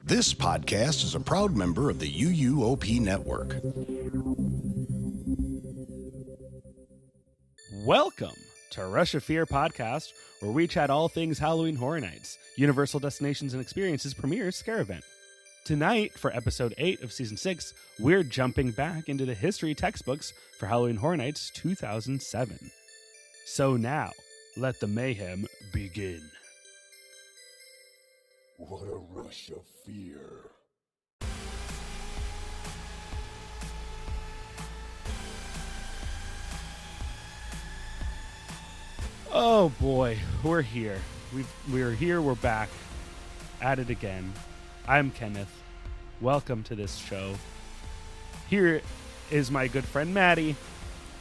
This podcast is a proud member of the UUOP Network. Welcome to Rush of Fear podcast, where we chat all things Halloween Horror Nights, Universal Destinations and Experiences premiere scare event. Tonight, for episode 8 of season 6, we're jumping back into the history textbooks for Halloween Horror Nights 2007. So now, let the mayhem begin. What a rush of fear. Oh boy, we're here. We're here, we're back. At it again. I'm Kenneth. Welcome to this show. Here is my good friend Maddie.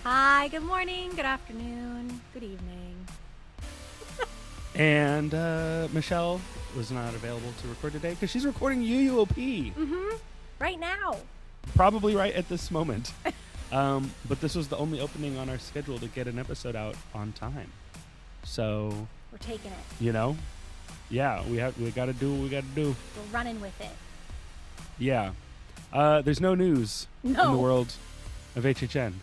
Hi, good morning, good afternoon, good evening. And Michelle was not available to record today because she's recording UUOP. Right now. Probably right at this moment. But this was the only opening on our schedule to get an episode out on time. So We're taking it. you know, yeah, we got to do what we got to do. We're running with it. Yeah. There's no news in the world of HHN.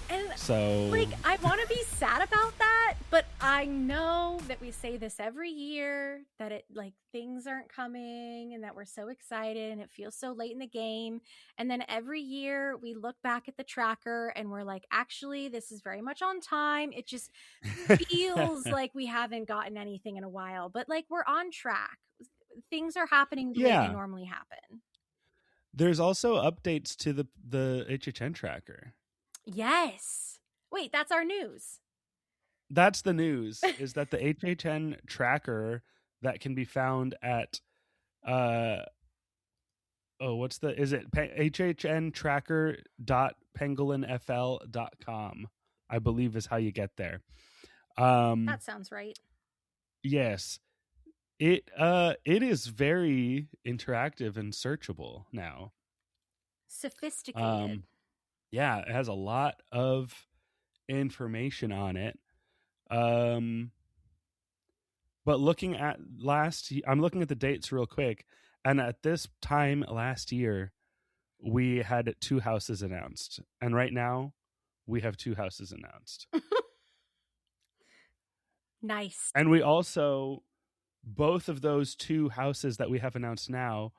And So I want to be sad about that, but I know that we say this every year, that things aren't coming and that we're so excited and it feels so late in the game. And then every year we look back at the tracker and we're like, actually, this is very much on time. It just feels like we haven't gotten anything in a while, but we're on track. Things are happening the way they normally happen. There's also updates to the HHN tracker. Yes. Wait, that's our news. That's the news, is that the HHN tracker that can be found at hhntracker.pangolinfl.com, I believe is how you get there. That sounds right. Yes. It is very interactive and searchable now. Sophisticated. Yeah, it has a lot of information on it. But looking at I'm looking at the dates real quick, and at this time last year, we had 2 houses announced, and right now, we have 2 houses announced. Nice. And we also, both of those 2 houses that we have announced now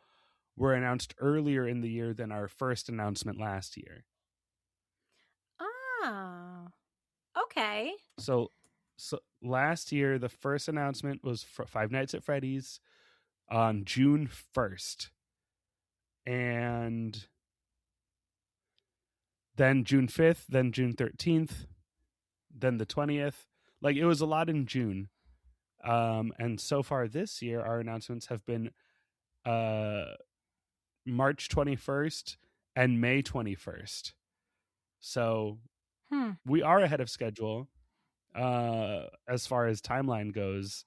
were announced earlier in the year than our first announcement last year. Oh, okay. So last year, the first announcement was Five Nights at Freddy's on June 1st. And then June 5th, then June 13th, then the 20th. It was a lot in June. And so far this year, our announcements have been March 21st and May 21st. So we are ahead of schedule as far as timeline goes.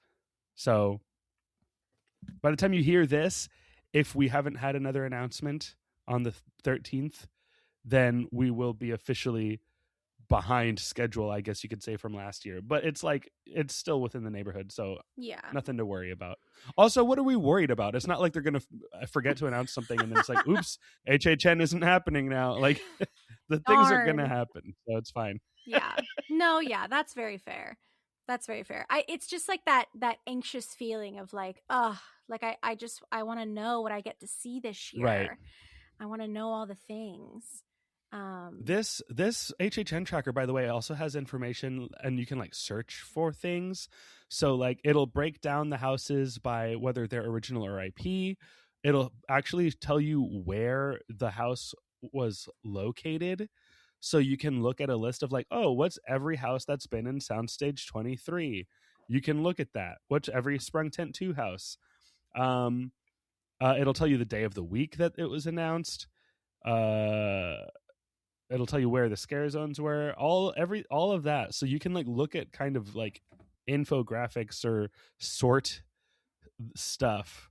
So by the time you hear this, if we haven't had another announcement on the 13th, then we will be officially behind schedule, I guess you could say, from last year. But it's still within the neighborhood, so Yeah. nothing to worry about. Also, what are we worried about? It's not like they're going to forget to announce something and then it's like, oops, HHN isn't happening now. The things are going to happen, so it's fine. Yeah. No, yeah, that's very fair. That's very fair. It's just that anxious feeling of I want to know what I get to see this year. Right. I want to know all the things. This HHN tracker, by the way, also has information, and you can search for things. So it'll break down the houses by whether they're original or IP. It'll actually tell you where the house was located. So you can look at a list of what's every house that's been in Soundstage 23. You can look at that. What's every Sprung Tent 2 house? It'll tell you the day of the week that it was announced. It'll tell you where the scare zones were, all of that. So you can look at kind of infographics or sort stuff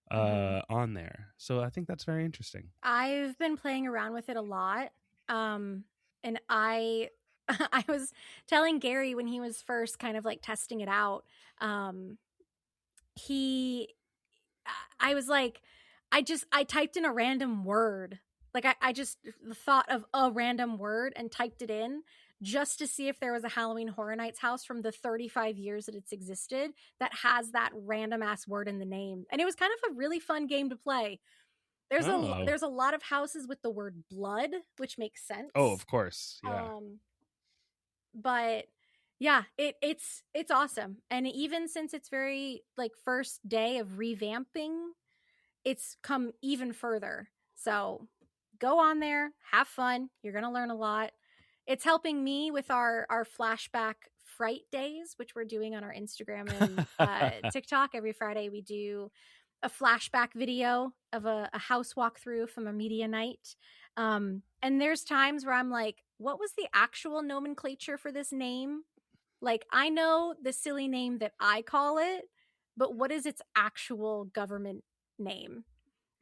on there. So I think that's very interesting. I've been playing around with it a lot. And I was telling Gary when he was first kind of testing it out, he I was like, I typed in a random word. Like I just thought of a random word and typed it in just to see if there was a Halloween Horror Nights house from the 35 years that it's existed that has that random ass word in the name. And it was kind of a really fun game to play. There's a lot of houses with the word blood, which makes sense. Oh, of course. Yeah. But yeah, it's awesome. And even since it's very like first day of revamping, it's come even further. So go on there, have fun. You're going to learn a lot. It's helping me with our flashback fright days, which we're doing on our Instagram and TikTok. Every Friday we do a flashback video of a house walkthrough from a media night. And there's times where I'm like, what was the actual nomenclature for this name? Like, I know the silly name that I call it, but what is its actual government name?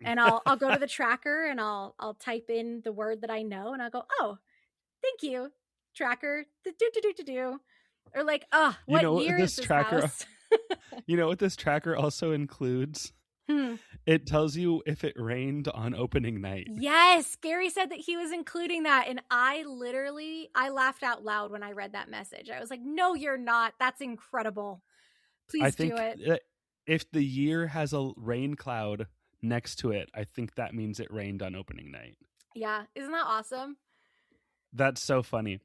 And I'll go to the tracker and I'll type in the word that I know and I'll go, oh, thank you, tracker. Do. Or like, oh, what year is this house? You know what this tracker also includes? It tells you if it rained on opening night. Yes, Gary said that he was including that, and I laughed out loud when I read that message. I was like, no, you're not. That's incredible. Please do it. If the year has a rain cloud next to it, I think that means it rained on opening night. Yeah, isn't that awesome? That's so funny.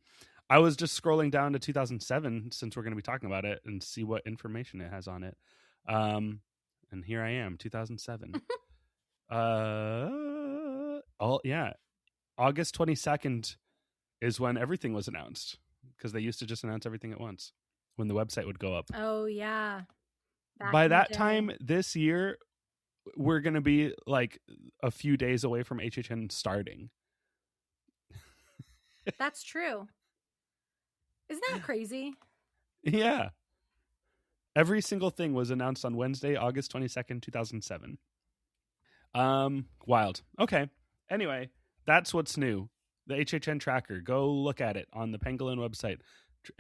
I was just scrolling down to 2007 since we're going to be talking about it and see what information it has on it. And here I am, 2007. August 22nd is when everything was announced, because they used to just announce everything at once when the website would go up. Oh, yeah. By that time this year, we're going to be like a few days away from HHN starting. That's true. Isn't that crazy? Yeah. Every single thing was announced on Wednesday, August 22nd, 2007. Wild. Okay. Anyway, that's what's new. The HHN tracker. Go look at it on the Pangolin website.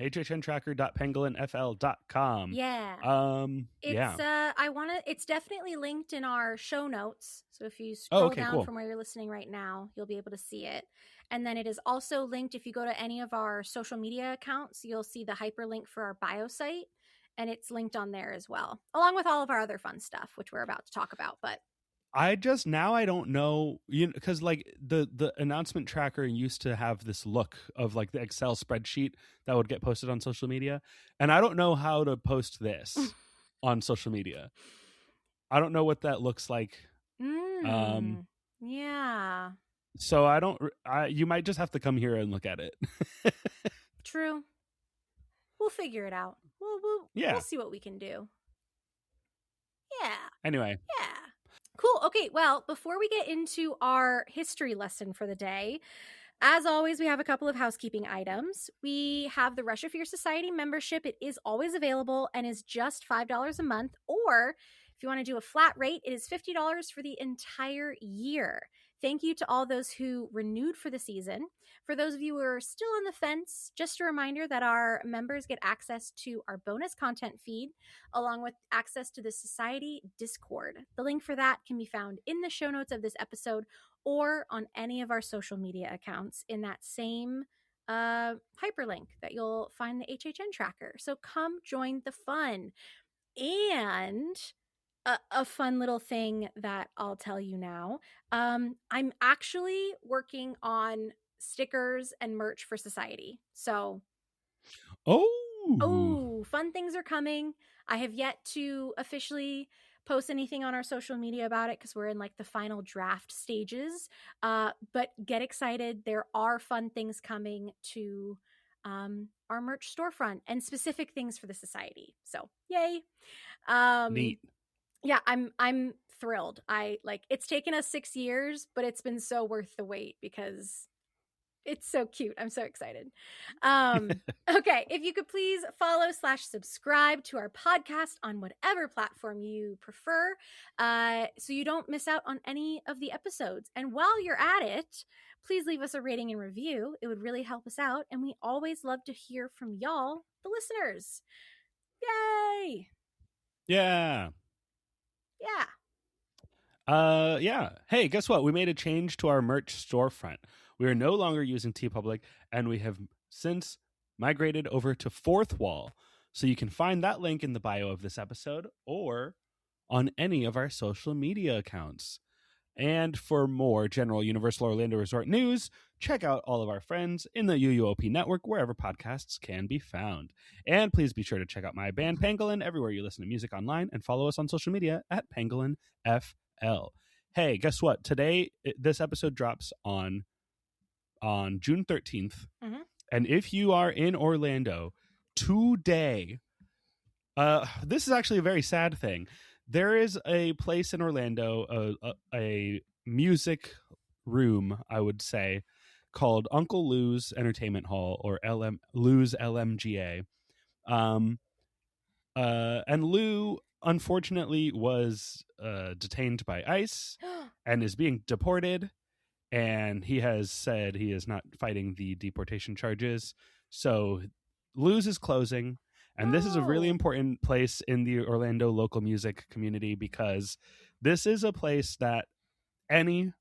hhntracker.pangolinfl.com. Yeah. It's definitely linked in our show notes. So if you scroll down from where you're listening right now, you'll be able to see it. And then it is also linked, if you go to any of our social media accounts, you'll see the hyperlink for our bio site. And it's linked on there as well, along with all of our other fun stuff, which we're about to talk about. But I don't know, because like the announcement tracker used to have this look of like the Excel spreadsheet that would get posted on social media. And I don't know how to post this on social media. I don't know what that looks like. Yeah. So you might just have to come here and look at it. True. We'll figure it out. We'll see what we can do. Yeah. Anyway. Yeah. Cool. Okay. Well, before we get into our history lesson for the day, as always, we have a couple of housekeeping items. We have the Rush of Fear Society membership. It is always available and is just $5 a month. Or if you want to do a flat rate, it is $50 for the entire year. Thank you to all those who renewed for the season. For those of you who are still on the fence, just a reminder that our members get access to our bonus content feed, along with access to the Society Discord. The link for that can be found in the show notes of this episode or on any of our social media accounts in that same hyperlink that you'll find the HHN tracker. So come join the fun. And a fun little thing that I'll tell you now. I'm actually working on stickers and merch for Society. So, fun things are coming. I have yet to officially post anything on our social media about it because we're in like the final draft stages. But get excited. There are fun things coming to our merch storefront and specific things for the Society. So, yay. Neat. Yeah, I'm thrilled. It's taken us 6 years, but it's been so worth the wait because it's so cute. I'm so excited. Okay, if you could please follow/subscribe to our podcast on whatever platform you prefer, so you don't miss out on any of the episodes. And while you're at it, please leave us a rating and review. It would really help us out, and we always love to hear from y'all, the listeners. Yay! Yeah. Yeah. Yeah. Hey, guess what? We made a change to our merch storefront. We are no longer using TeePublic, and we have since migrated over to Fourth Wall. So you can find that link in the bio of this episode or on any of our social media accounts. And for more general Universal Orlando Resort news, check out all of our friends in the UUOP network wherever podcasts can be found. And please be sure to check out my band Pangolin everywhere you listen to music online and follow us on social media at PangolinFL. Hey, guess what? Today, this episode drops on June 13th. Mhm. And if you are in Orlando today, this is actually a very sad thing. There is a place in Orlando, a music room, I would say, called Uncle Lou's Entertainment Hall, or Lou's LMGA. And Lou, unfortunately, was detained by ICE and is being deported. And he has said he is not fighting the deportation charges. So Lou's is closing. And this is a really No. important place in the Orlando local music community because this is a place that any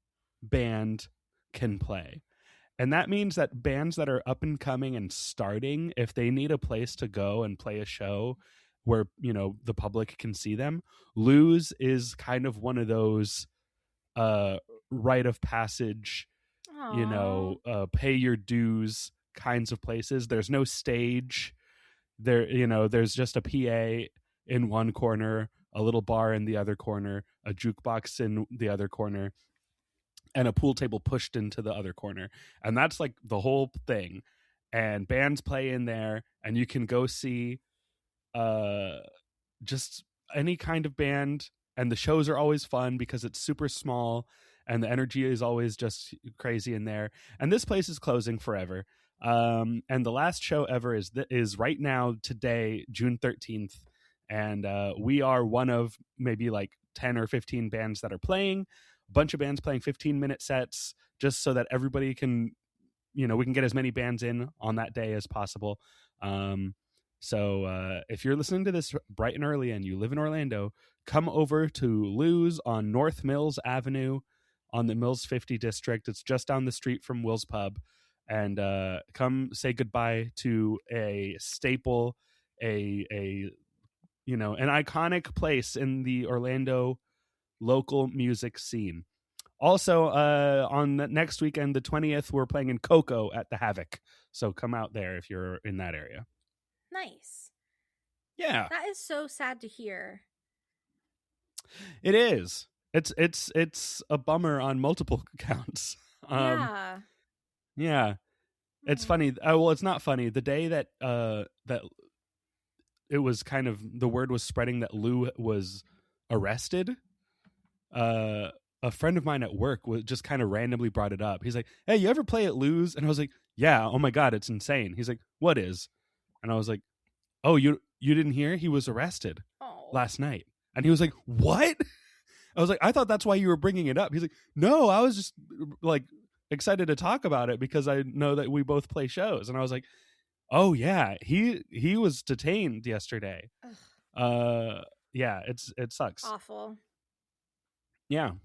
band can play. And that means that bands that are up and coming and starting, if they need a place to go and play a show where, you know, the public can see them, Lou's is kind of one of those rite of passage, you know, pay your dues kinds of places. There's no stage. There, you know, there's just a PA in one corner, a little bar in the other corner, a jukebox in the other corner, and a pool table pushed into the other corner. And that's like the whole thing. And bands play in there, and you can go see just any kind of band. And the shows are always fun because it's super small and the energy is always just crazy in there. And this place is closing forever. And the last show ever is right now, today, June 13th. And we are one of maybe like 10 or 15 bands that are playing. A bunch of bands playing 15-minute sets just so that everybody can, you know, we can get as many bands in on that day as possible. So if you're listening to this bright and early and you live in Orlando, come over to Lou's on North Mills Avenue on the Mills 50 district. It's just down the street from Will's Pub. And come say goodbye to a staple, a you know, an iconic place in the Orlando local music scene. Also, on the next weekend, the 20th, we're playing in Cocoa at the Havoc. So come out there if you're in that area. Nice. Yeah, That is so sad to hear. it is. It's a bummer on multiple counts. Yeah. Yeah. It's Mm. funny. Well, it's not funny. The day that that it was kind of, the word was spreading that Lou was arrested, a friend of mine at work was just kind of randomly brought it up. He's like, "Hey, you ever play at Lou's?" And I was like, "Yeah." "Oh my god, it's insane." He's like, "What is?" And I was like, "Oh, you didn't hear? He was arrested last night." And he was like, "What?" I was like, "I thought that's why you were bringing it up." He's like, "No, I was just like excited to talk about it because I know that we both play shows." And I was like, "Oh yeah, he was detained yesterday." Ugh. Yeah, it sucks. Awful. Yeah.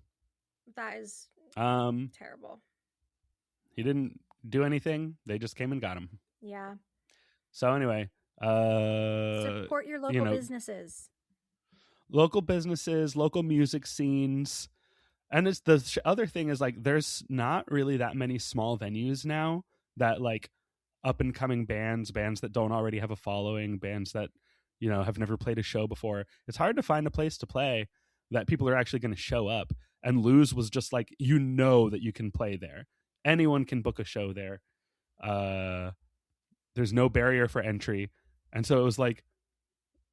That is Um terrible. he didn't do anything. They just came and got him. Yeah. So anyway, Support your local you know, businesses. local businesses, local music scenes. And it's the other thing is, like, there's not really that many small venues now that, like, up and coming bands that don't already have a following, bands that, you know, have never played a show before. It's hard to find a place to play that people are actually going to show up. And Lou's was just like, you know, that you can play there. Anyone can book a show there. There's no barrier for entry. And so it was like,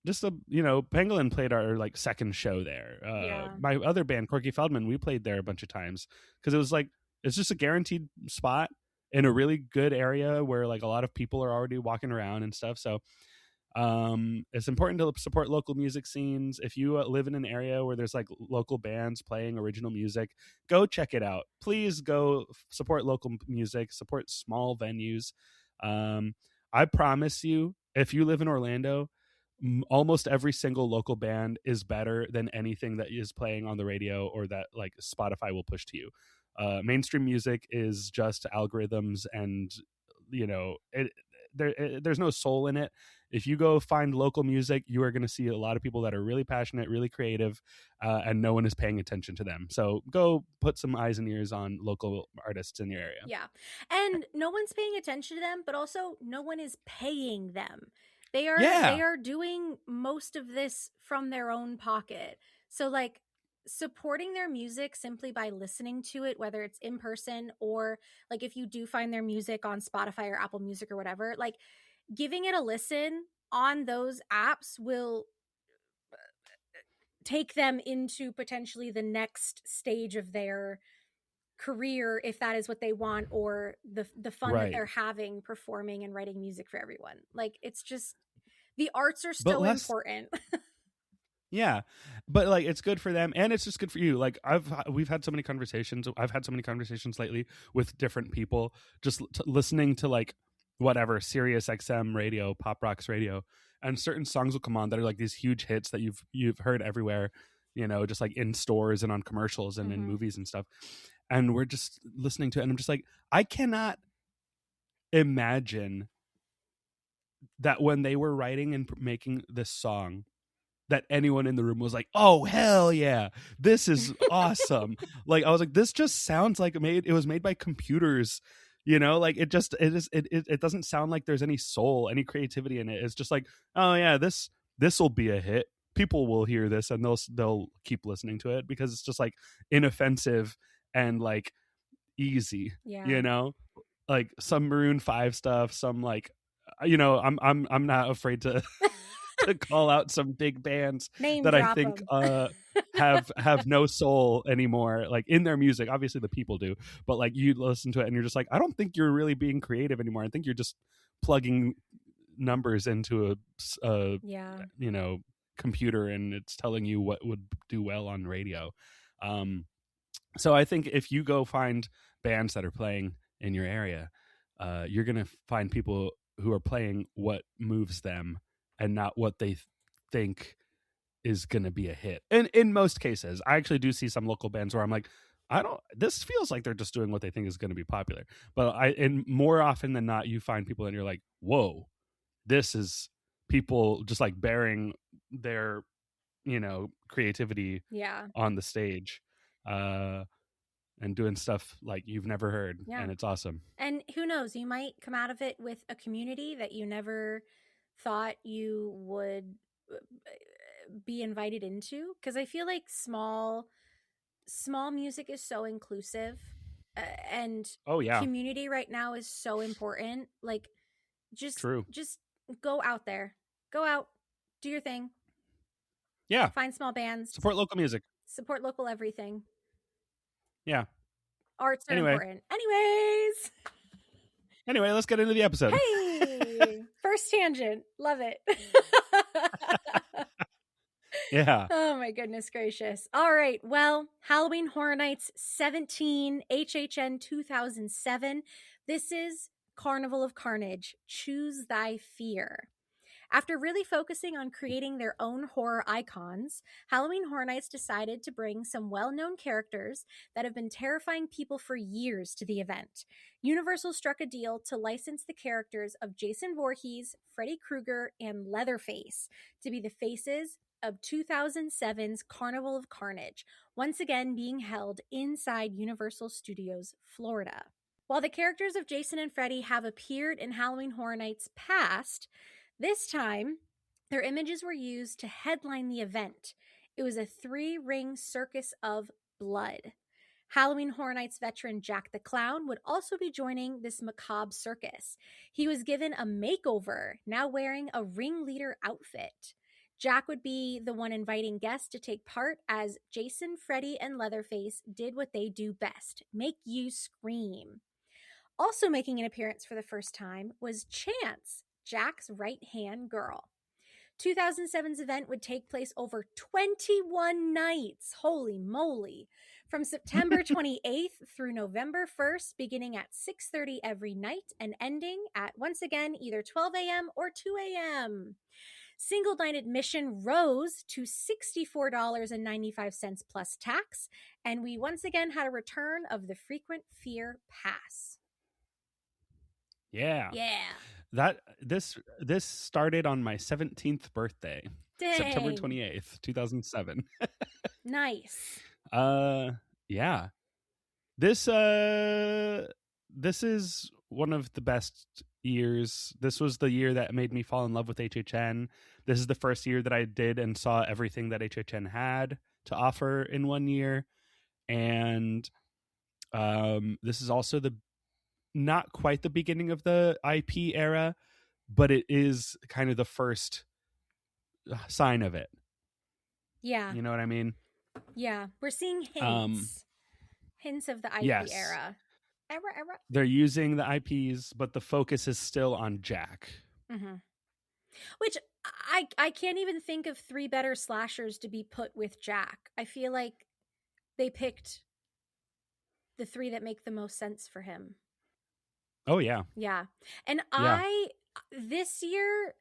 just a, you know, Pangolin played our like second show there. Yeah. My other band, Corky Feldman, we played there a bunch of times because it was like, it's just a guaranteed spot in a really good area where like a lot of people are already walking around and stuff. So it's important to support local music scenes. If you live in an area where there's like local bands playing original music, go check it out. Please go support local music, support small venues. I promise you, if you live in Orlando, almost every single local band is better than anything that is playing on the radio or that like Spotify will push to you. Mainstream music is just algorithms, and there's no soul in it. If you go find local music, you are going to see a lot of people that are really passionate, really creative, and no one is paying attention to them. So go put some eyes and ears on local artists in your area. Yeah. And no one's paying attention to them, but also no one is paying them. They are doing most of this from their own pocket. So like supporting their music simply by listening to it, whether it's in person or like if you do find their music on Spotify or Apple Music or whatever, like giving it a listen on those apps will take them into potentially the next stage of their career, if that is what they want, or the fun that they're having performing and writing music for everyone. Like it's just, the arts are so important. Yeah, but like it's good for them, and it's just good for you. Like we've had so many conversations. I've had so many conversations lately with different people, just listening to like whatever Sirius XM radio, Pop Rocks radio, and certain songs will come on that are like these huge hits that you've heard everywhere, just like in stores and on commercials and in movies and stuff. And we're just listening to it, and I'm just like, I cannot imagine that when they were writing and making this song, that anyone in the room was like, oh, hell yeah, this is awesome. Like, I was like, this just sounds like it was made by computers, like it doesn't sound like there's any soul, any creativity in it. It's just like, oh yeah, this will be a hit. People will hear this and they'll keep listening to it because it's just like inoffensive and like easy, like some Maroon 5 stuff, some like, I'm not afraid to to call out some big bands that I think have no soul anymore, like in their music. Obviously the people do, but like you listen to it and you're just like, I don't think you're really being creative anymore. I think you're just plugging numbers into a computer, and it's telling you what would do well on radio. So I think if you go find bands that are playing in your area, you're going to find people who are playing what moves them and not what they think is going to be a hit. And in most cases, I actually do see some local bands where I'm like, this feels like they're just doing what they think is going to be popular. But and more often than not, you find people and you're like, whoa, this is people just like bearing their, creativity on the stage. And doing stuff like you've never heard, and it's awesome. And who knows, you might come out of it with a community that you never thought you would be invited into, because I feel like small music is so inclusive, and community right now is so important. Like just go out there, go out, do your thing, find small bands, support local music, support local everything. Arts are important. Anyway, let's get into the episode. Hey, first tangent. Love it. Yeah. Oh my goodness gracious. All right. Well, Halloween Horror Nights 17, HHN 2007. This is Carnival of Carnage. Choose thy fear. After really focusing on creating their own horror icons, Halloween Horror Nights decided to bring some well-known characters that have been terrifying people for years to the event. Universal struck a deal to license the characters of Jason Voorhees, Freddy Krueger, and Leatherface to be the faces of 2007's Carnival of Carnage, once again being held inside Universal Studios, Florida. While the characters of Jason and Freddy have appeared in Halloween Horror Nights past, this time, their images were used to headline the event. It was a 3-ring circus of blood. Halloween Horror Nights veteran Jack the Clown would also be joining this macabre circus. He was given a makeover, now wearing a ringleader outfit. Jack would be the one inviting guests to take part as Jason, Freddy, and Leatherface did what they do best, make you scream. Also making an appearance for the first time was Chance, Jack's right-hand girl. 2007's event would take place over 21 nights. Holy moly. From September 28th through November 1st, beginning at 6:30 every night and ending at, once again, either 12 a.m. or 2 a.m. Single night admission rose to $64.95 plus tax, and we once again had a return of the frequent fear pass. Yeah. This started on my 17th birthday. Dang. September 28th, 2007. Nice. Yeah. This is one of the best years. This was the year that made me fall in love with HHN. This is the first year that I did and saw everything that HHN had to offer in one year. And this is also not quite the beginning of the IP era, but it is kind of the first sign of it. Yeah. You know what I mean? Yeah. We're seeing hints of the IP era. They're using the IPs, but the focus is still on Jack. Mm-hmm. Which I can't even think of 3 better slashers to be put with Jack. I feel like they picked the 3 that make the most sense for him. Oh, yeah. Yeah. And Yeah. this year,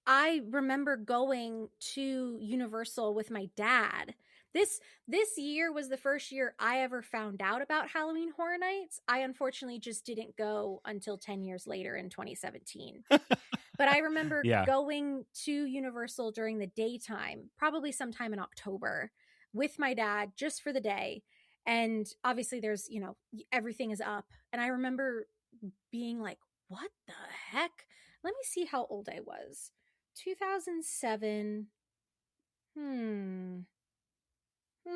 I remember going to Universal with my dad. This year was the first year I ever found out about Halloween Horror Nights. I unfortunately just didn't go until 10 years later in 2017. But I remember going to Universal during the daytime, probably sometime in October, with my dad just for the day. And obviously there's, everything is up. And I remember being like, what the heck? Let me see how old I was. 2007. It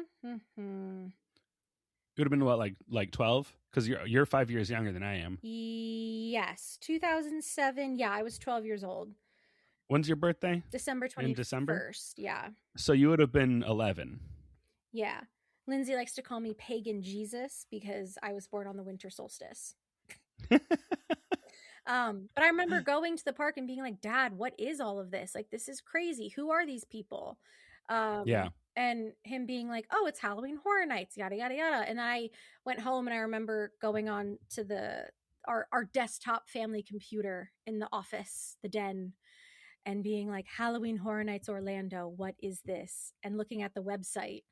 would have been what, like 12? Because you're 5 years younger than I am. Yes, 2007. Yeah, I was 12 years old. When's your birthday? December 21st. In December? Yeah. So you would have been 11. Yeah. Lindsay likes to call me Pagan Jesus because I was born on the winter solstice. But I remember going to the park and being like, Dad, what is all of this? Like, this is crazy. Who are these people? And him being like, oh, it's Halloween Horror Nights, yada, yada, yada. And then I went home and I remember going on to our desktop family computer in the office, the den, and being like, Halloween Horror Nights Orlando, what is this? And looking at the website,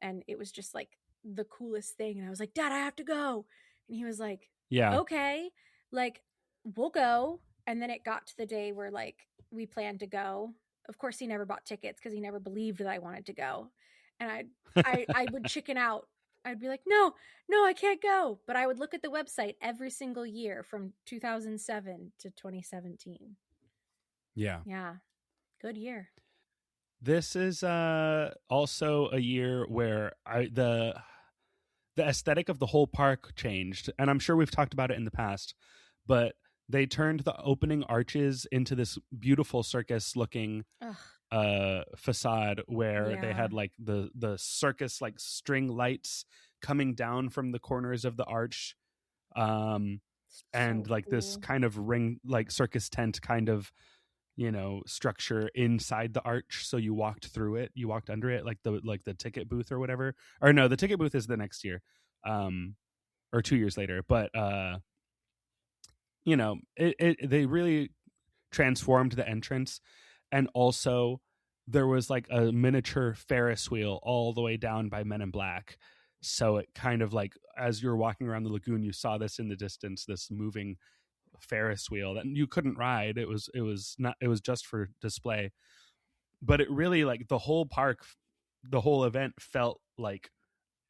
and it was just like the coolest thing. And I was like, Dad, I have to go. And he was like, okay, like, we'll go. And then it got to the day where like we planned to go. Of course, he never bought tickets because he never believed that I wanted to go. And I would chicken out. I'd be like, no, I can't go. But I would look at the website every single year from 2007 to 2017. Yeah. Yeah. Good year. This is also a year where the aesthetic of the whole park changed. And I'm sure we've talked about it in the past, but they turned the opening arches into this beautiful circus looking facade where they had like the circus like string lights coming down from the corners of the arch, and like this kind of ring like circus tent kind of structure inside the arch. So you walked through it, you walked under it, like the ticket booth or whatever. Or no, the ticket booth is the next year, or 2 years later. But they really transformed the entrance. And also there was like a miniature Ferris wheel all the way down by Men in Black. So it kind of like, as you're walking around the lagoon, you saw this in the distance, this moving Ferris wheel that you couldn't ride. It was just for display. But it really, like, the whole park, the whole event felt like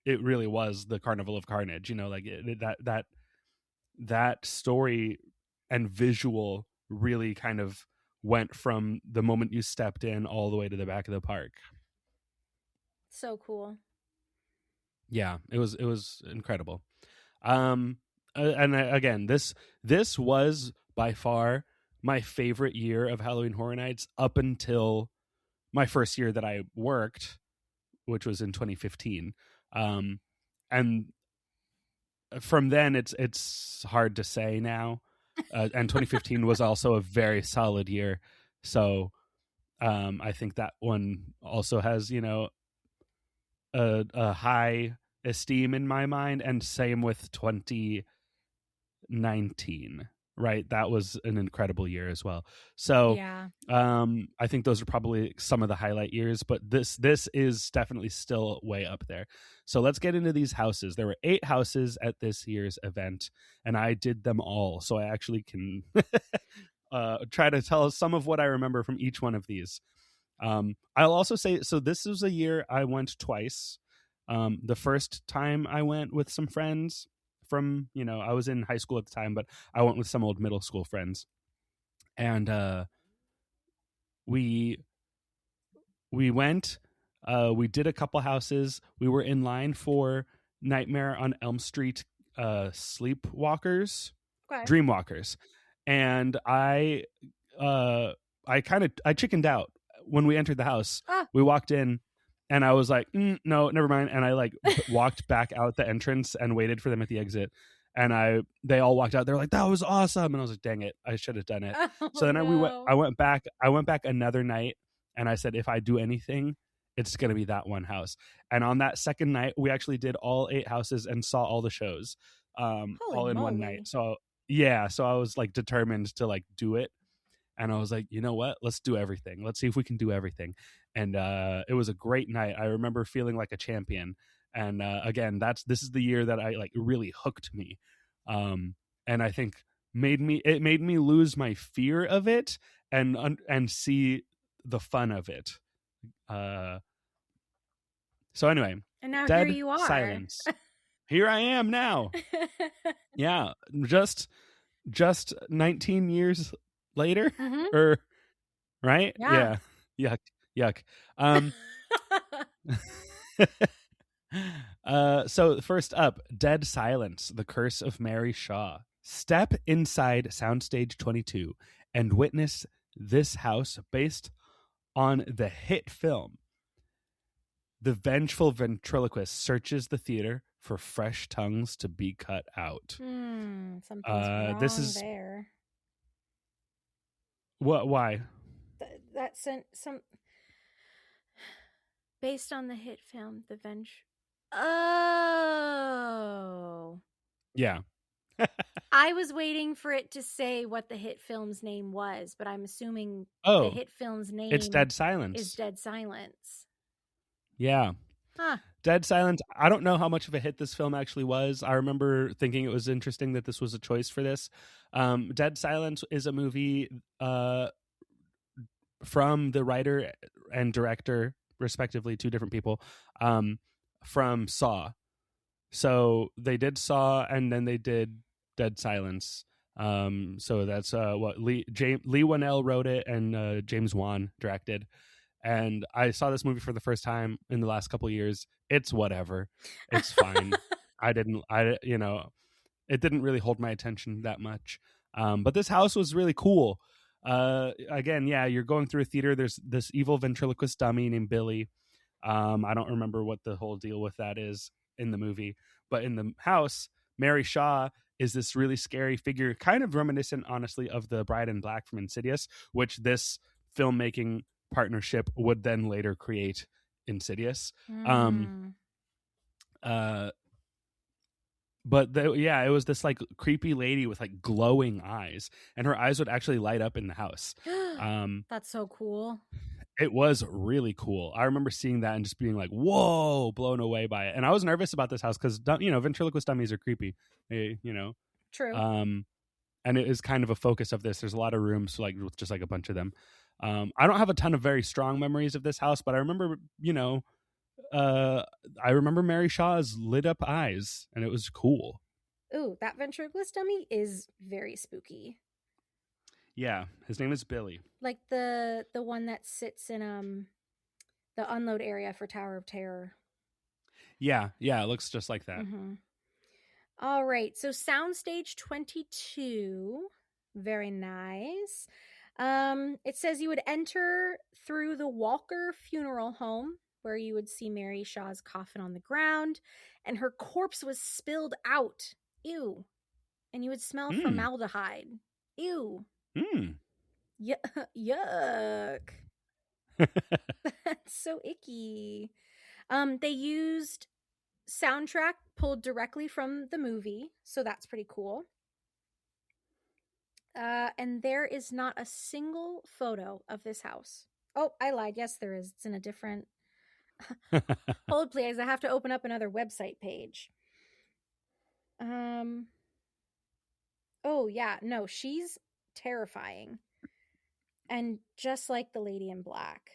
it really was the Carnival of Carnage, like that story and visual really kind of went from the moment you stepped in all the way to the back of the park. So cool. Yeah, it was incredible. And again, this was by far my favorite year of Halloween Horror Nights up until my first year that I worked, which was in 2015. And from then it's hard to say now. And 2015 was also a very solid year. So I think that one also has, a high esteem in my mind, and same with 2019. right? That was an incredible year as well. So Yeah. I think those are probably some of the highlight years, but this is definitely still way up there. So let's get into these houses. There were 8 houses at this year's event, and I did them all. So I actually can try to tell some of what I remember from each one of these. I'll also say, so this was a year I went twice. The first time I went with some friends from, I was in high school at the time, but I went with some old middle school friends. And we went, we did a couple houses. We were in line for Nightmare on Elm Street Sleepwalkers, Okay. Dreamwalkers. And I chickened out when we entered the house. We walked in and I was like, no, never mind. And I walked back out the entrance and waited for them at the exit. And they all walked out. They're like, that was awesome. And I was like, dang it, I should have done it. So then I went back another night and I said, if I do anything, it's going to be that one house. And on that second night, we actually did all 8 houses and saw all the shows all in one night. So yeah, so I was determined to do it. And I was like, you know what? Let's do everything. Let's see if we can do everything. And it was a great night. I remember feeling like a champion. And again, this is the year that I really hooked me. And I think made me lose my fear of it and see the fun of it. So anyway, and now dead here you are. silence. Here I am now. Yeah, just 19 years later, or right? Yeah. Yuck. So first up, Dead Silence, The Curse of Mary Shaw. Step inside Soundstage 22 and witness this house based on the hit film. The vengeful ventriloquist searches the theater for fresh tongues to be cut out. Something's wrong there. What? Why? That sent some based on the hit film, The Venge. Oh. Yeah. I was waiting for it to say what the hit film's name was, but I'm assuming the hit film's name it's Dead Silence. Is Dead Silence. Yeah. Huh. Dead Silence. I don't know how much of a hit this film actually was. I remember thinking it was interesting that this was a choice for this. Dead Silence is a movie from the writer and director, respectively, 2 different people, from Saw. So they did Saw and then they did Dead Silence. So that's what Lee Whannell wrote it and James Wan directed. And I saw this movie for the first time in the last couple of years. It's whatever. It's fine. It didn't really hold my attention that much. But this house was really cool. Again, yeah, you're going through a theater. There's this evil ventriloquist dummy named Billy. I don't remember what the whole deal with that is in the movie. But in the house, Mary Shaw is this really scary figure, kind of reminiscent, honestly, of the Bride in Black from Insidious, which this filmmaking partnership would then later create Insidious. But it was this creepy lady with glowing eyes, and her eyes would actually light up in the house. That's so cool. It was really cool. I remember seeing that and just being like, whoa, blown away by it. And I was nervous about this house because, ventriloquist dummies are creepy, True. And it is kind of a focus of this. There's a lot of rooms with just a bunch of them. I don't have a ton of very strong memories of this house, but I remember, I remember Mary Shaw's lit up eyes, and it was cool. Ooh, that ventriloquist dummy is very spooky. Yeah, his name is Billy. Like the one that sits in the unload area for Tower of Terror. Yeah, it looks just like that. All right, so Soundstage 22, very nice. It says you would enter through the Walker Funeral Home, where you would see Mary Shaw's coffin on the ground, and her corpse was spilled out. Ew. And you would smell formaldehyde. Ew. Yuck. That's so icky. They used soundtrack pulled directly from the movie, so that's pretty cool. And there is not a single photo of this house. Oh, I lied. Yes, there is. It's in a different. Hold, please. I have to open up another website page. Oh, yeah. No, she's terrifying. And just like the lady in black.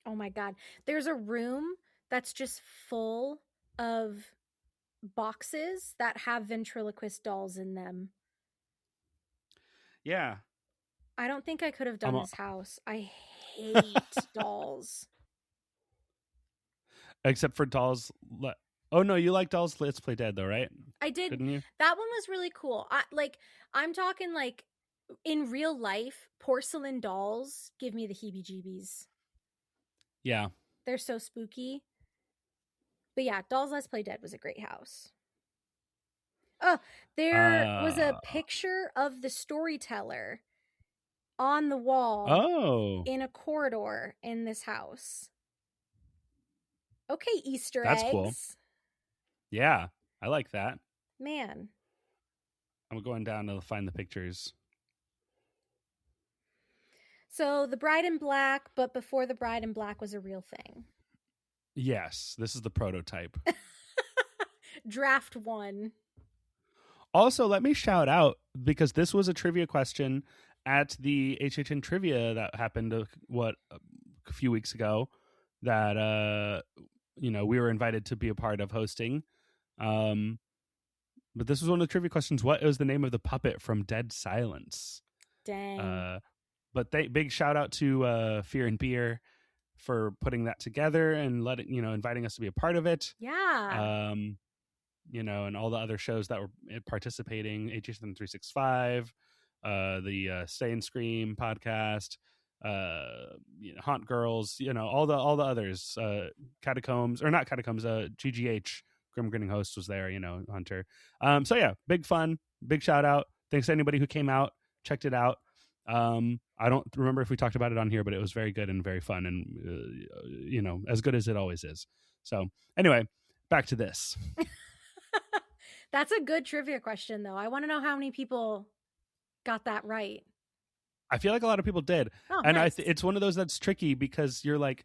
Oh my God. There's a room that's just full of boxes that have ventriloquist dolls in them. Yeah. I don't think I could have done this house. I hate dolls. Except for dolls. Oh no, you like Dolls Let's Play Dead though, right? I did. Didn't you? That one was really cool. I'm talking like in real life, porcelain dolls give me the heebie-jeebies. Yeah. They're so spooky. But yeah, Dolls Let's Play Dead was a great house. Oh, there was a picture of the storyteller on the wall in a corridor in this house. Okay, Easter eggs. That's cool. Yeah, I like that. Man. I'm going down to find the pictures. So the Bride in Black, but before the Bride in Black was a real thing. Yes, this is the prototype. Draft 1. Also, let me shout out, because this was a trivia question at the HHN trivia that happened a few weeks ago that we were invited to be a part of hosting. But this was one of the trivia questions. What is the name of the puppet from Dead Silence? Dang. But big shout out to Fear and Beer for putting that together and inviting us to be a part of it. Yeah. And all the other shows that were participating, HHN 365, the Stay and Scream podcast, Haunt Girls, all the others, Catacombs, or not Catacombs, GGH, Grim Grinning Host was there, Hunter. So yeah, big fun, big shout out. Thanks to anybody who came out, checked it out. I don't remember if we talked about it on here, but it was very good and very fun and, as good as it always is. So anyway, back to this. That's a good trivia question, though. I want to know how many people got that right. I feel like a lot of people did. Oh, and nice. It's one of those that's tricky because you're like,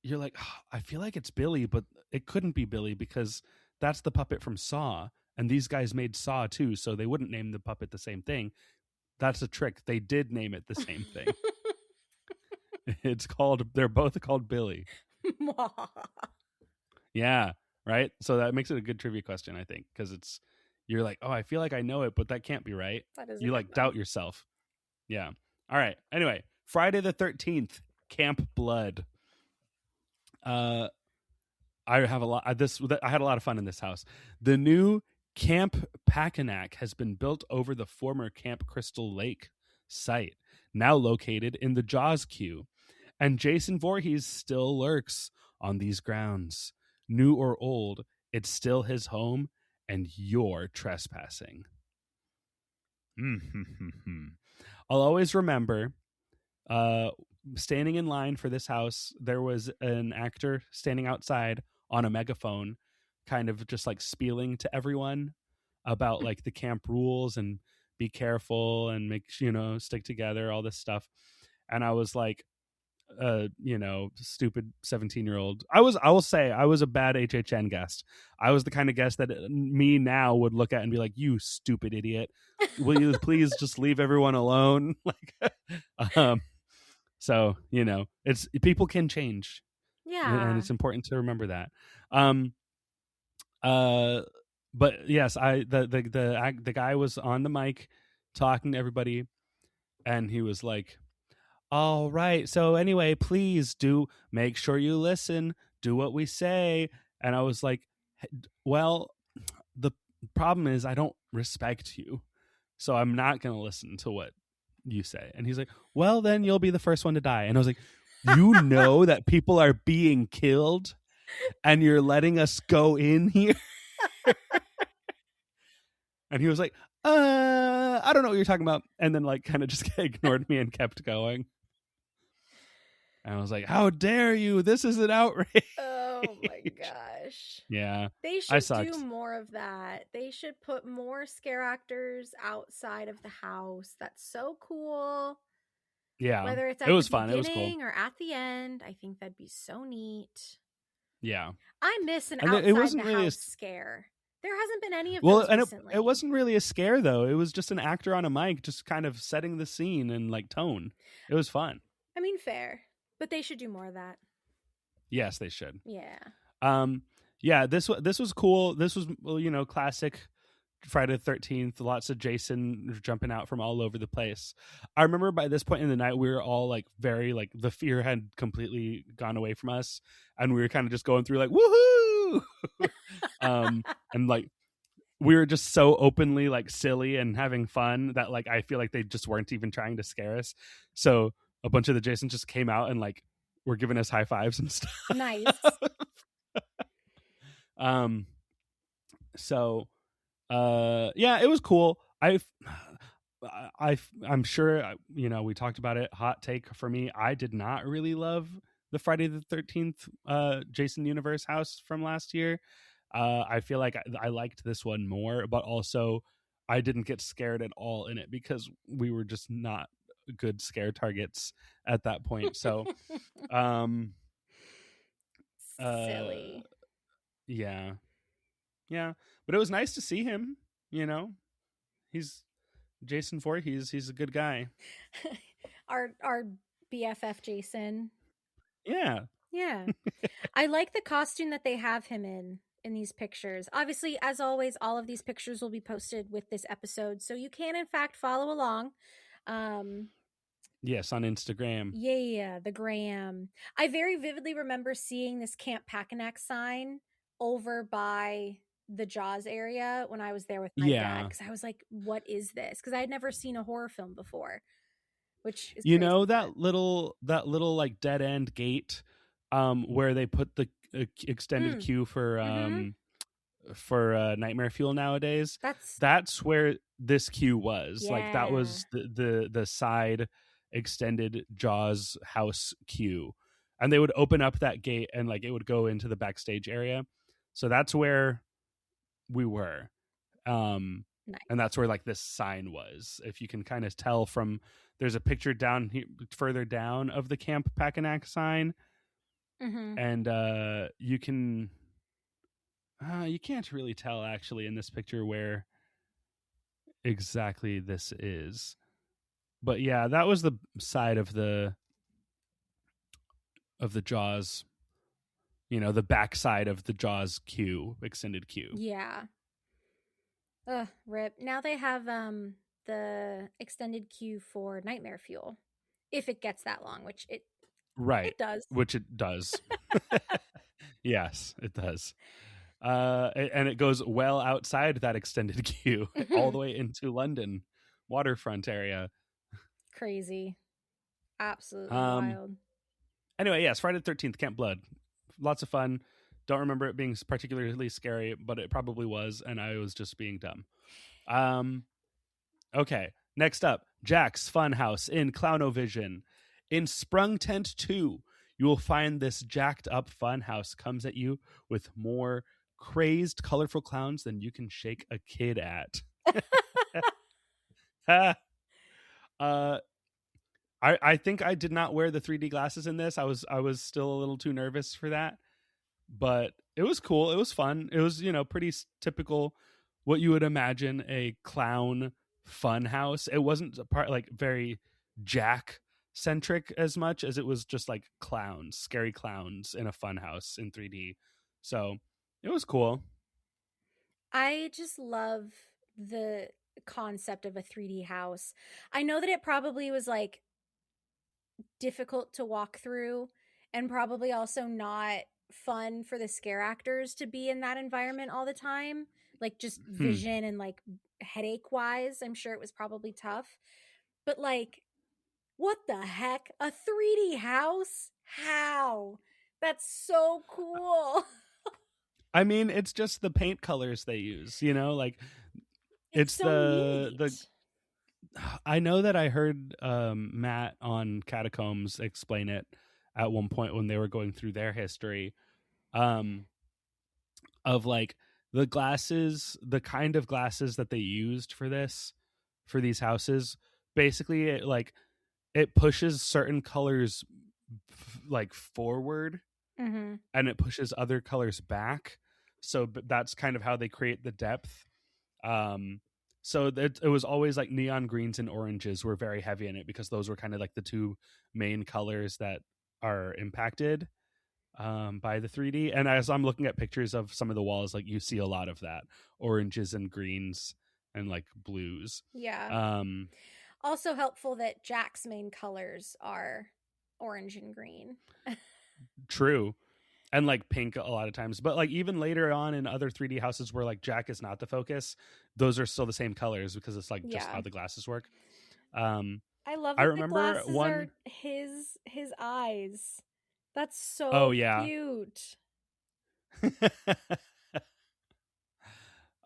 oh, I feel like it's Billy, but it couldn't be Billy because that's the puppet from Saw. And these guys made Saw too, so they wouldn't name the puppet the same thing. That's a trick. They did name it the same thing. They're both called Billy. Yeah. Right. So that makes it a good trivia question, I think, because you're like, oh, I feel like I know it, but that can't be right. You like doubt yourself. Yeah. All right. Anyway, Friday the 13th, Camp Blood. I had a lot of fun in this house. The new Camp Packanack has been built over the former Camp Crystal Lake site, now located in the Jaws queue. And Jason Voorhees still lurks on these grounds. New or old, it's still his home, and you're trespassing. I'll always remember standing in line for this house. There was an actor standing outside on a megaphone, kind of just like spieling to everyone about like the camp rules and be careful and make stick together, all this stuff. And I was like, stupid 17-year-old. I will say I was a bad HHN guest. I was the kind of guest that me now would look at and be like, you stupid idiot, will you please just leave everyone alone? So it's people can change. Yeah. And it's important to remember that. But yes, the guy was on the mic talking to everybody, and he was like, all right, so anyway, please do make sure you listen, do what we say. And I was like, well, the problem is I don't respect you, so I'm not going to listen to what you say. And he's like, well, then you'll be the first one to die. And I was like, you know that people are being killed and you're letting us go in here? And he was like, I don't know what you're talking about. And then like kind of just ignored me and kept going. And I was like, how dare you? This is an outrage. Oh Oh my gosh. Yeah, They I should sucked. do more of that. They should put more scare actors outside of the house. That's so cool. Yeah, Whether it's it at the was fun. It was cool. beginning or at the end, I think that'd be so neat. Yeah, I miss an and it outside wasn't the really house scare. There hasn't been any of well, those and recently. it wasn't really a scare though. It was just an actor on a mic, just kind of setting the scene and like tone. It was fun. I mean, fair, but they should do more of that. Yes, they should. Yeah. Yeah, this was cool. This was, well, you know, classic Friday the 13th. Lots of Jason jumping out from all over the place. I remember by this point in the night, we were all like very like the fear had completely gone away from us, and we were kind of just going through like woohoo, and like we were just so openly like silly and having fun that like I feel like they just weren't even trying to scare us. So a bunch of the Jasons just came out and like were giving us high fives and stuff. Nice. So yeah, it was cool. I'm sure, you know, we talked about it. Hot take for me, I did not really love the Friday the 13th Jason Universe house from last year. I feel like I liked this one more, but also I didn't get scared at all in it because we were just not good scare targets at that point. So Silly. yeah, but it was nice to see him, you know. He's Jason Voorhees. He's a good guy. our BFF Jason. Yeah. Yeah. I like the costume that they have him in these pictures. Obviously, as always, all of these pictures will be posted with this episode, so you can in fact follow along. Yes, on Instagram. Yeah, the Graham. I very vividly remember seeing this Camp Packanack sign over by the Jaws area when I was there with my dad, because I was like, what is this? Because I had never seen a horror film before, which is, you crazy, know, that little like dead end gate where they put the extended queue for Nightmare Fuel nowadays. That's where this queue was. Like that was the side extended Jaws house queue, and they would open up that gate and like it would go into the backstage area. So that's where we were. Nice. And that's where like this sign was. If you can kind of tell from, there's a picture down here further down of the Camp Packanack sign. And you can you can't really tell actually in this picture where exactly this is, but yeah, that was the side of the Jaws, you know, the back side of the Jaws queue, extended queue. Yeah. Rip. Now they have the extended queue for Nightmare Fuel, if it gets that long, which it does. Which it does. Yes, it does. And it goes well outside that extended queue, all the way into London waterfront area. Crazy. Absolutely wild. Anyway, yes, Friday the 13th, Camp Blood. Lots of fun. Don't remember it being particularly scary, but it probably was, and I was just being dumb. Okay, next up, Jack's Funhouse in Clownovision. In Sprung Tent 2, you will find this jacked up funhouse comes at you with more crazed, colorful clowns than you can shake a kid at. I think I did not wear the 3D glasses in this. I was still a little too nervous for that, but it was cool. It was fun. It was, you know, pretty typical what you would imagine a clown fun house. It wasn't like very Jack centric as much as it was just like clowns, scary clowns in a fun house in 3D. So it was cool. I just love the concept of a 3D house. I know that it probably was like difficult to walk through and probably also not fun for the scare actors to be in that environment all the time, like just vision and like headache wise. I'm sure it was probably tough, but like, what the heck, a 3D house? How? That's so cool. I mean, it's just the paint colors they use, you know, like it's so the I know that I heard Matt on Catacombs explain it at one point when they were going through their history. um, of like the glasses, the kind of glasses that they used for these houses. Basically, it pushes certain colors like forward, Mm-hmm. and it pushes other colors back. So that's kind of how they create the depth. So it was always like neon greens and oranges were very heavy in it because those were kind of like the two main colors that are impacted by the 3D. And as I'm looking at pictures of some of the walls, like you see a lot of that oranges and greens and like blues. Yeah. Also helpful that Jack's main colors are orange and green. True. And like pink a lot of times, but like even later on in other 3D houses where like Jack is not the focus, those are still the same colors because it's like just how the glasses work. I love I that the remember glasses are his eyes. That's so Oh yeah. cute.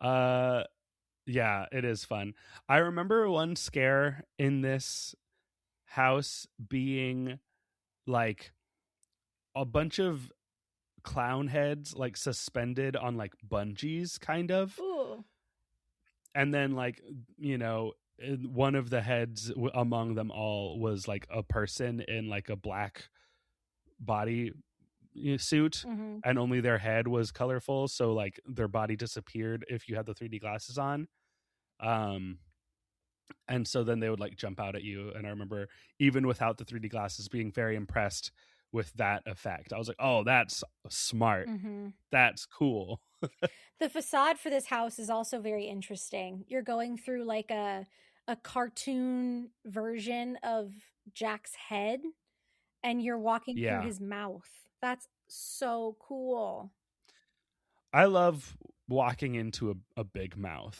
Yeah, it is fun. I remember one scare in this house being like a bunch of clown heads like suspended on like bungees kind of. Ooh. And then like, you know, one of the heads among them all was like a person in like a black body suit, Mm-hmm. and only their head was colorful, so like their body disappeared if you had the 3D glasses on. And so then they would like jump out at you, and I remember even without the 3D glasses being very impressed with that effect. I was like, oh, that's smart. Mm-hmm. That's cool. The facade for this house is also very interesting. You're going through like a cartoon version of Jack's head, and you're walking through Yeah, his mouth. That's so cool. I love walking into a big mouth.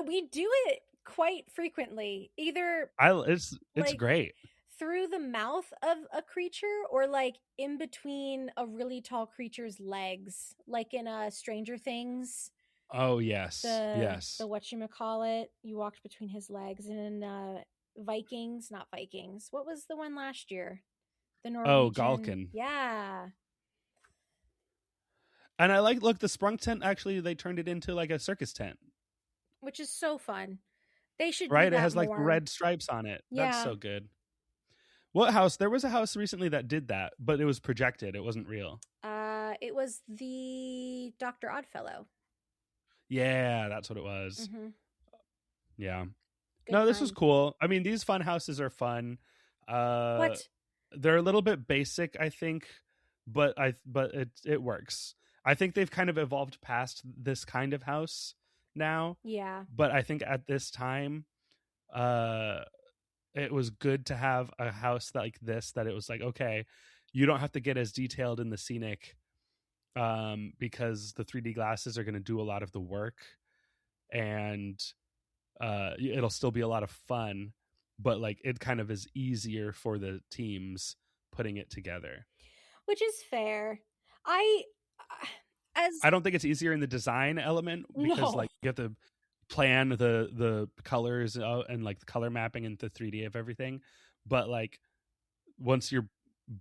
We do it quite frequently. Either It's like great. through the mouth of a creature or like in between a really tall creature's legs, like in Stranger Things. Oh yes, yes. The whatchamacallit, you walked between his legs. And in Vikings, not Vikings. What was the one last year? The Norwegian. Oh, Galkin. Yeah. And I look, the sprung tent, actually they turned it into like a circus tent, Which is so fun. They should right? do that It has more. like red stripes on it. Yeah. That's so good. What house? There was a house recently that did that, but it was projected. It wasn't real. It was the Dr. Oddfellow. Yeah, that's what it was. Mm-hmm. Yeah. Good No, this was time. cool. I mean, these fun houses are fun. What? They're a little bit basic, I think, but it works. I think they've kind of evolved past this kind of house now. Yeah. But I think at this time, it was good to have a house like this, that it was like, okay, you don't have to get as detailed in the scenic, because the 3D glasses are going to do a lot of the work, and it'll still be a lot of fun, but like it kind of is easier for the teams putting it together, which is fair. I don't think it's easier in the design element, because like you have to plan the colors and like the color mapping and the 3D of everything, but like once you're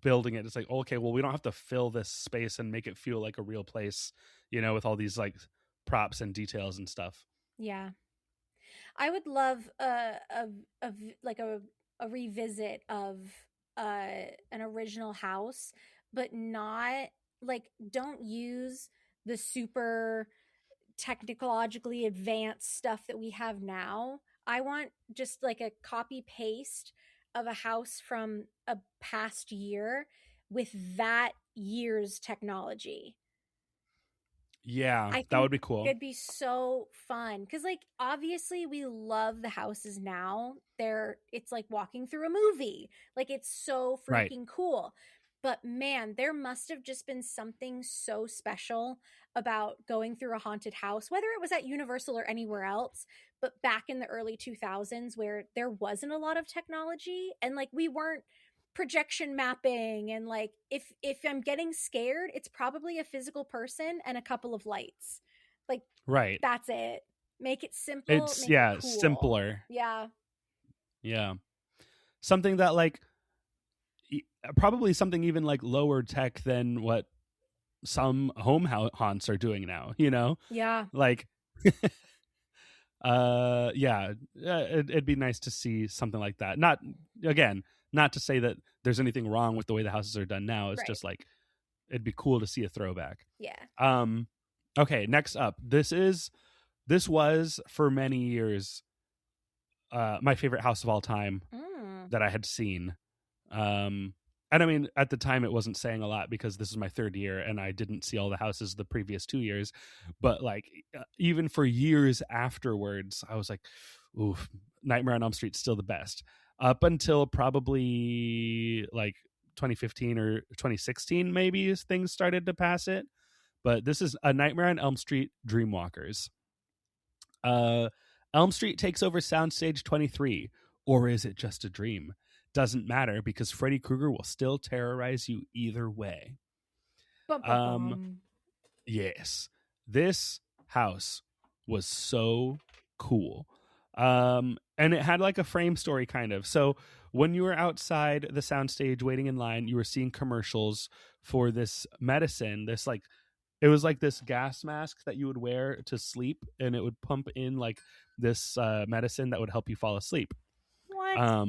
building it, it's like, okay, well, we don't have to fill this space and make it feel like a real place, you know, with all these like props and details and stuff. Yeah, I would love a revisit of an original house, but not like, don't use the super technologically advanced stuff that we have now. I want just like a copy paste of a house from a past year with that year's technology. Yeah, that would be cool. It'd be so fun because, like, obviously we love the houses now. It's like walking through a movie. Like, it's so freaking cool. But man, there must have just been something so special about going through a haunted house, whether it was at Universal or anywhere else, but back in the early 2000s where there wasn't a lot of technology and like we weren't projection mapping, and like if I'm getting scared, it's probably a physical person and a couple of lights. Like, that's it. Make it simple. It's make it cool. simpler. Yeah. Yeah. Something that like probably something even like lower tech than what some home haunts are doing now, you know? Yeah. Like yeah, it'd be nice to see something like that. Not to say that there's anything wrong with the way the houses are done now. It's Right. just like it'd be cool to see a throwback. Yeah. Okay, next up. This was for many years my favorite house of all time that I had seen. And I mean, at the time, it wasn't saying a lot because this is my third year and I didn't see all the houses the previous 2 years. But like, even for years afterwards, I was like, oof, Nightmare on Elm Street's still the best. Up until probably like 2015 or 2016, maybe, as things started to pass it. But this is A Nightmare on Elm Street Dreamwalkers. Elm Street takes over Soundstage 23, or is it just a dream? Doesn't matter because Freddy Krueger will still terrorize you either way. Yes, this house was so cool. And it had like a frame story kind of. So when you were outside the soundstage waiting in line, you were seeing commercials for this medicine, it was like this gas mask that you would wear to sleep, and it would pump in like this medicine that would help you fall asleep. What?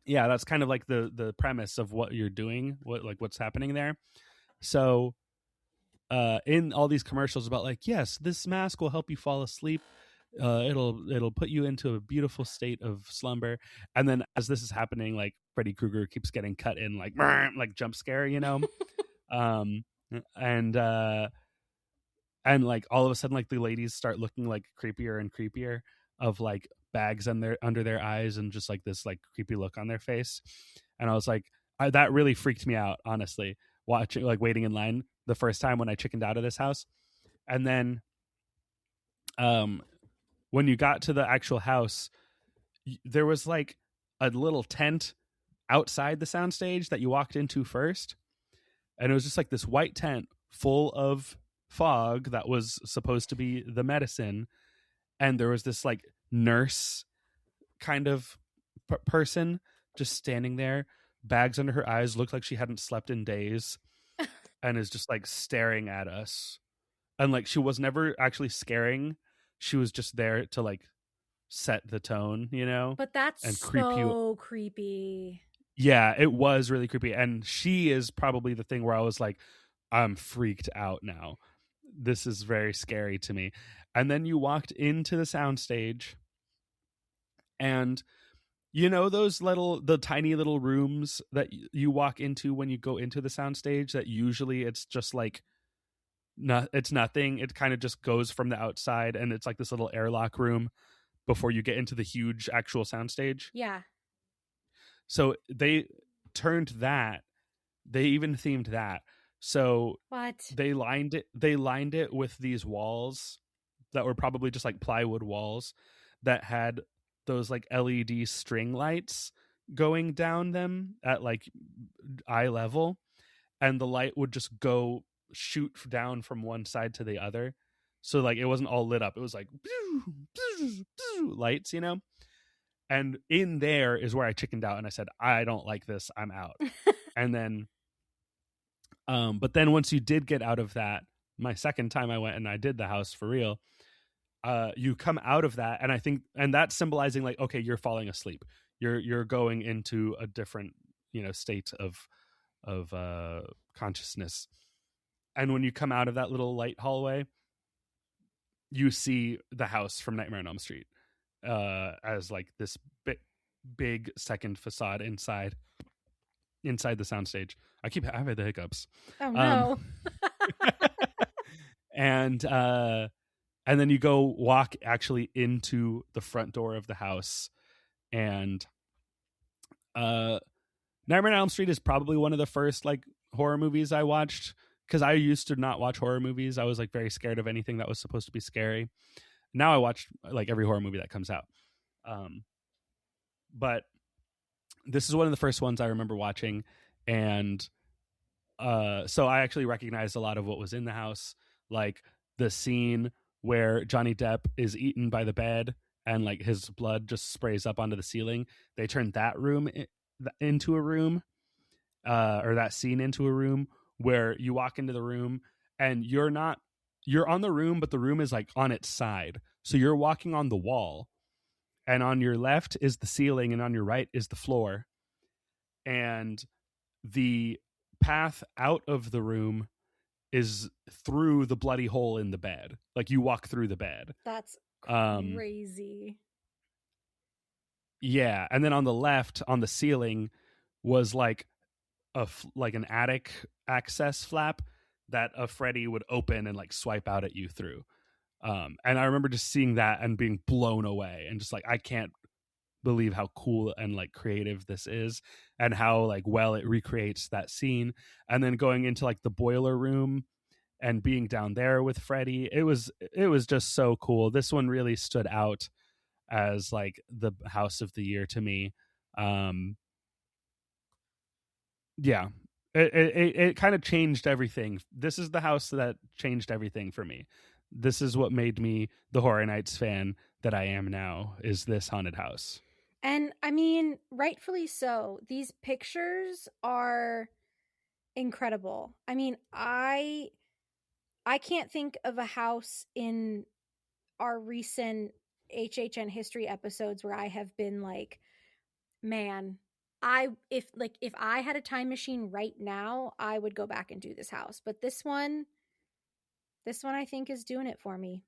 Yeah, that's kind of like the premise of what you're doing, what's happening there. So in all these commercials about like, yes, this mask will help you fall asleep. It'll put you into a beautiful state of slumber. And then as this is happening, like Freddy Krueger keeps getting cut in like jump scare, you know? And like all of a sudden, like the ladies start looking like creepier and creepier, of like bags under their eyes and just like this like creepy look on their face. And I was like, that really freaked me out, honestly, watching, like waiting in line the first time when I chickened out of this house. And then when you got to the actual house, there was like a little tent outside the soundstage that you walked into first. And it was just like this white tent full of fog that was supposed to be the medicine. And there was this like nurse kind of person just standing there, bags under her eyes, looked like she hadn't slept in days, and is just like staring at us. And like she was never actually scaring. She was just there to like set the tone, you know? But that's and so creepy. Yeah, it was really creepy. And she is probably the thing where I was like, I'm freaked out now. This is very scary to me. And then you walked into the soundstage, and you know the tiny little rooms that you walk into when you go into the soundstage, that usually it's just like, it's nothing. It kind of just goes from the outside, and it's like this little airlock room before you get into the huge actual soundstage. Yeah. So they turned that. They even themed that. So what? They lined it with these walls that were probably just like plywood walls that had those like LED string lights going down them at like eye level, and the light would just shoot down from one side to the other. So like it wasn't all lit up. It was like lights, you know? And in there is where I chickened out and I said, I don't like this. I'm out. And then, but then once you did get out of that, my second time I went and I did the house for real, you come out of that. And I think, and that's symbolizing like, okay, you're falling asleep. You're going into a different, state of consciousness. And when you come out of that little light hallway, you see the house from Nightmare on Elm Street. As like this big second facade inside the soundstage. I've had the hiccups. Oh no. And then you go walk actually into the front door of the house, and Nightmare on Elm Street is probably one of the first like horror movies I watched, because I used to not watch horror movies. I was like very scared of anything that was supposed to be scary. Now I watch like every horror movie that comes out. But this is one of the first ones I remember watching. And so I actually recognized a lot of what was in the house, like the scene where Johnny Depp is eaten by the bed and like his blood just sprays up onto the ceiling. They turned that room into a room or that scene into a room where you walk into the room and you're on the room, but the room is like on its side. So you're walking on the wall, and on your left is the ceiling and on your right is the floor. And the path out of the room is through the bloody hole in the bed. Like you walk through the bed. That's crazy. Yeah. And then on the left, on the ceiling, was like like an attic access flap that a Freddy would open and like swipe out at you through. And I remember just seeing that and being blown away and just like, I can't believe how cool and like creative this is and how like well it recreates that scene. And then going into like the boiler room and being down there with Freddy, it was just so cool. This one really stood out as like the house of the year to me. Yeah, it kind of changed everything. This is the house that changed everything for me. This is what made me the Horror Nights fan that I am now, is this haunted house. And I mean, rightfully so. These pictures are incredible. I mean, I can't think of a house in our recent HHN history episodes where I have been like, man, if I had a time machine right now, I would go back and do this house. But this one I think is doing it for me.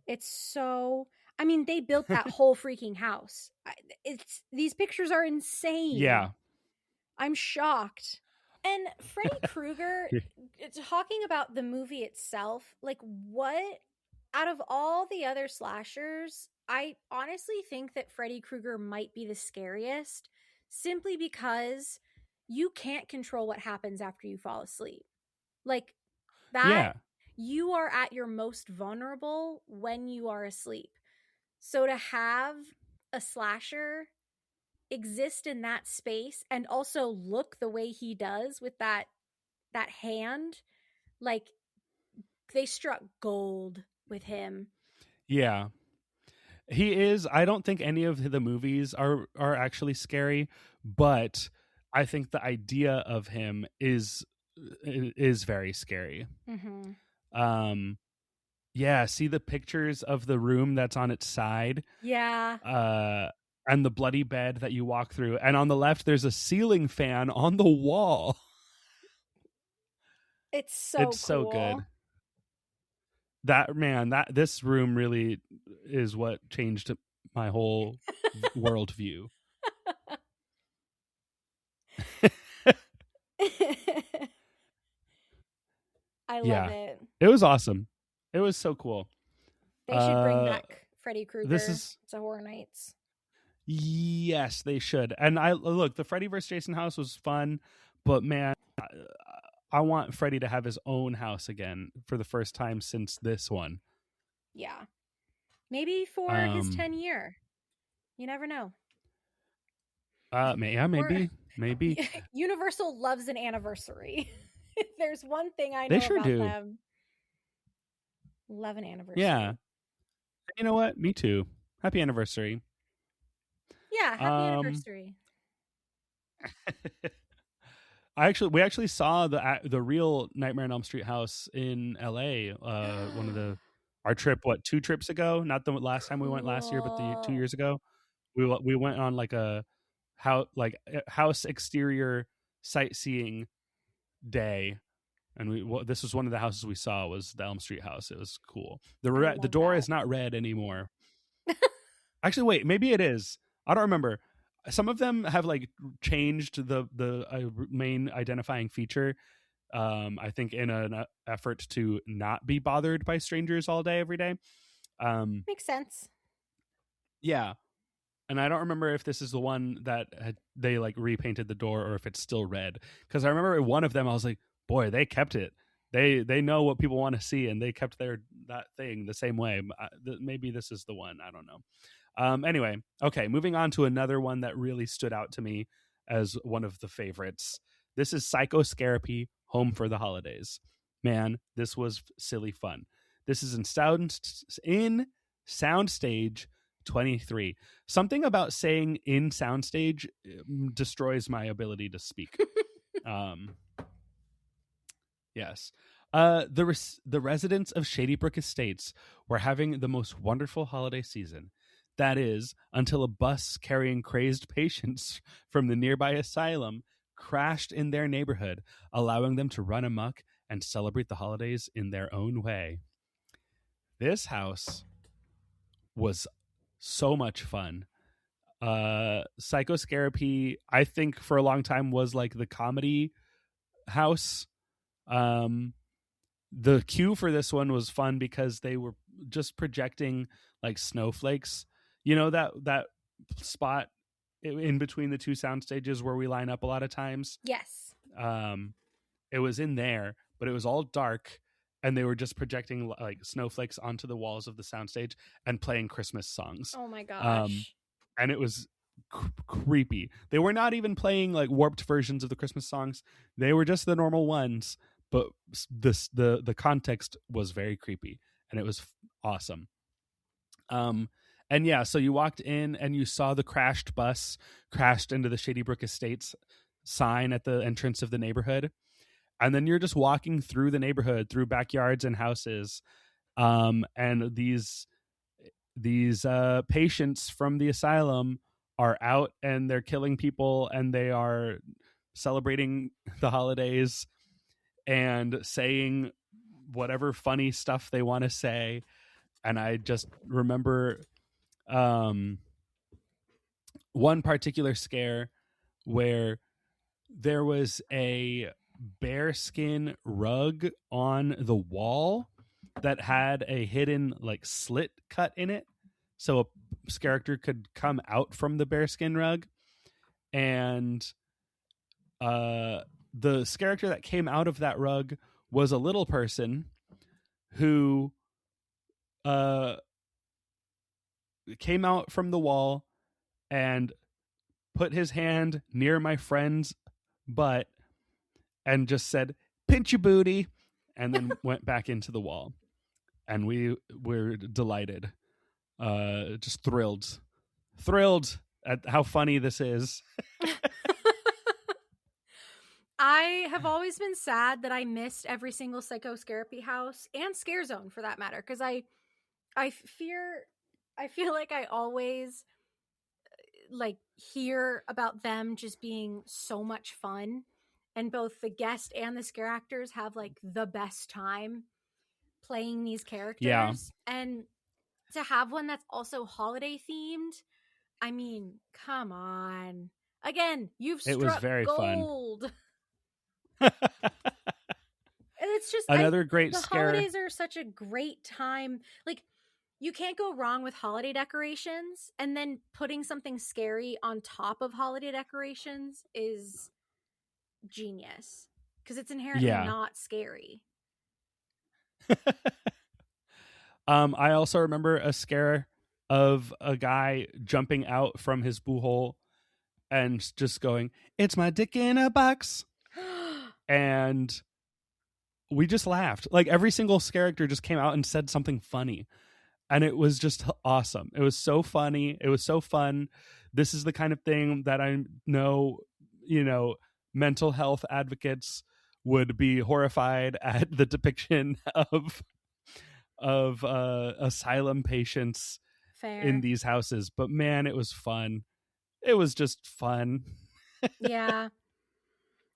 It's so, I mean, they built that whole freaking house. These pictures are insane. Yeah. I'm shocked. And Freddy Krueger, talking about the movie itself, like what, out of all the other slashers, I honestly think that Freddy Krueger might be the scariest, simply because you can't control what happens after you fall asleep. Like that, yeah. You are at your most vulnerable when you are asleep. So to have a slasher exist in that space and also look the way he does with that hand, like they struck gold with him. Yeah. He is. I don't think any of the movies are actually scary, but I think the idea of him is very scary. Mm-hmm. Yeah, see the pictures of the room that's on its side. Yeah. And the bloody bed that you walk through, and on the left there's a ceiling fan on the wall. It's so good. This room really is what changed my whole worldview. I love it. It was awesome. It was so cool. They should bring back Freddy Krueger to Horror Nights. Yes, they should. And the Freddy vs. Jason house was fun, but man, I want Freddy to have his own house again for the first time since this one. Yeah. Maybe for his 10-year. You never know. Maybe. Universal loves an anniversary. If there's one thing I know about them. Love an anniversary. Yeah. You know what? Me too. Happy anniversary. Yeah, happy anniversary. We actually saw the real Nightmare on Elm Street house in LA. One of our trip, 2 trips ago? Not the last time we went last year, but the 2 years ago. We went on like a house exterior sightseeing day, and this was one of the houses we saw, was the Elm Street house. It was cool. The door is not red anymore. Actually, wait, maybe it is. I don't remember. Some of them have like changed the main identifying feature. I think in an effort to not be bothered by strangers all day, every day. Makes sense. Yeah. And I don't remember if this is the one that they like repainted the door or if it's still red. Because I remember one of them, I was like, boy, they kept it. They know what people want to see, and they kept that thing the same way. Maybe this is the one. I don't know. Anyway, okay, moving on to another one that really stood out to me as one of the favorites. This is Psycho Scarapy, Home for the Holidays. Man, this was silly fun. This is in Soundstage 23. Something about saying in Soundstage destroys my ability to speak. Um, yes. The residents of Shady Brook Estates were having the most wonderful holiday season. That is, until a bus carrying crazed patients from the nearby asylum crashed in their neighborhood, allowing them to run amok and celebrate the holidays in their own way. This house was so much fun. Psychoscarapy, I think for a long time was like the comedy house. The queue for this one was fun because they were just projecting like snowflakes. You know that spot in between the two sound stages where we line up a lot of times. Yes. It was in there, but it was all dark, and they were just projecting like snowflakes onto the walls of the soundstage and playing Christmas songs. Oh my gosh. And it was creepy. They were not even playing like warped versions of the Christmas songs. They were just the normal ones, but the context was very creepy, and it was awesome. And yeah, so you walked in and you saw the crashed bus crashed into the Shady Brook Estates sign at the entrance of the neighborhood. And then you're just walking through the neighborhood, through backyards and houses. And these patients from the asylum are out and they're killing people and they are celebrating the holidays and saying whatever funny stuff they want to say. And I just remember one particular scare where there was a bearskin rug on the wall that had a hidden like slit cut in it, so a character could come out from the bearskin rug. And the character that came out of that rug was a little person who came out from the wall and put his hand near my friend's butt and just said, "Pinch your booty," and then went back into the wall. And we were delighted, just thrilled at how funny this is. I have always been sad that I missed every single Psychoscarapy house and Scare Zone for that matter, because I feel like I always like hear about them just being so much fun, and both the guest and the scare actors have like the best time playing these characters. Yeah. And to have one that's also holiday themed, I mean, come on. Again, you've struck It was very gold. fun. And it's just another great the scare. Holidays are such a great time. Like, you can't go wrong with holiday decorations, and then putting something scary on top of holiday decorations is genius because it's inherently not scary. I also remember a scare of a guy jumping out from his boo hole and just going, "It's my dick in a box." And we just laughed. Like every single character just came out and said something funny. And it was just awesome. It was so funny. It was so fun. This is the kind of thing that I know, mental health advocates would be horrified at the depiction of asylum patients in these houses. But man, it was fun. It was just fun. Yeah.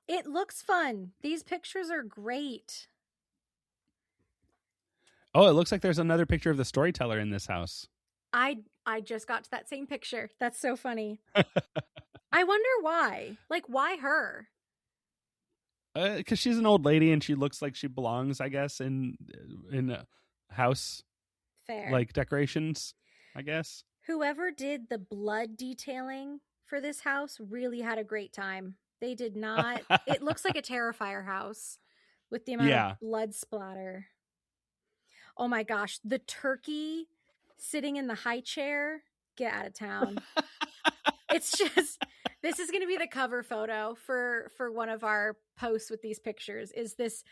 It looks fun. These pictures are great. Oh, it looks like there's another picture of the storyteller in this house. I just got to that same picture. That's so funny. I wonder why. Like, why her? Because she's an old lady and she looks like she belongs, I guess, in a house. Fair. Like decorations, I guess. Whoever did the blood detailing for this house really had a great time. They did not. It looks like a Terrifier house with the amount of blood splatter. Oh my gosh. The turkey sitting in the high chair. Get out of town. It's just, this is going to be the cover photo for one of our posts with these pictures, is this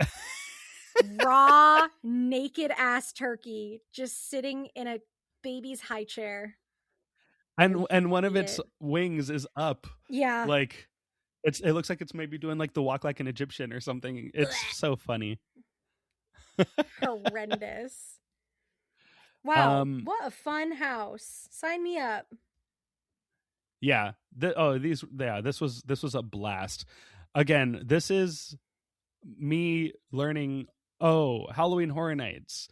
raw, naked ass turkey just sitting in a baby's high chair. And one of its wings is up. Yeah. Like It looks like it's maybe doing like the walk like an Egyptian or something. It's so funny. Horrendous. Wow, Um, what a fun house. Sign me up. yeah. This was a blast. Again, this is me learning, oh, Halloween Horror Nights.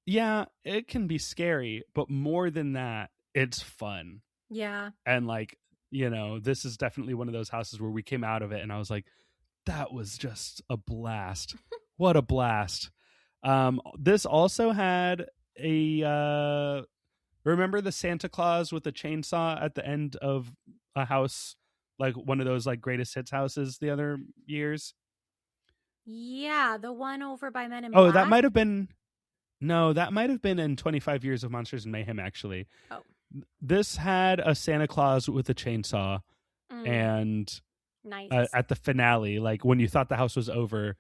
Yeah, it can be scary, but more than that, it's fun. Yeah. And like, this is definitely one of those houses where we came out of it and I was like, that was just a blast. What a blast. This also had a remember the Santa Claus with the chainsaw at the end of a house, like one of those like greatest hits houses the other years? Yeah, the one over by Men in Oh, Black. that might have been in 25 Years of Monsters and Mayhem, actually. Oh. This had a Santa Claus with a chainsaw, and nice. At the finale, like when you thought the house was over,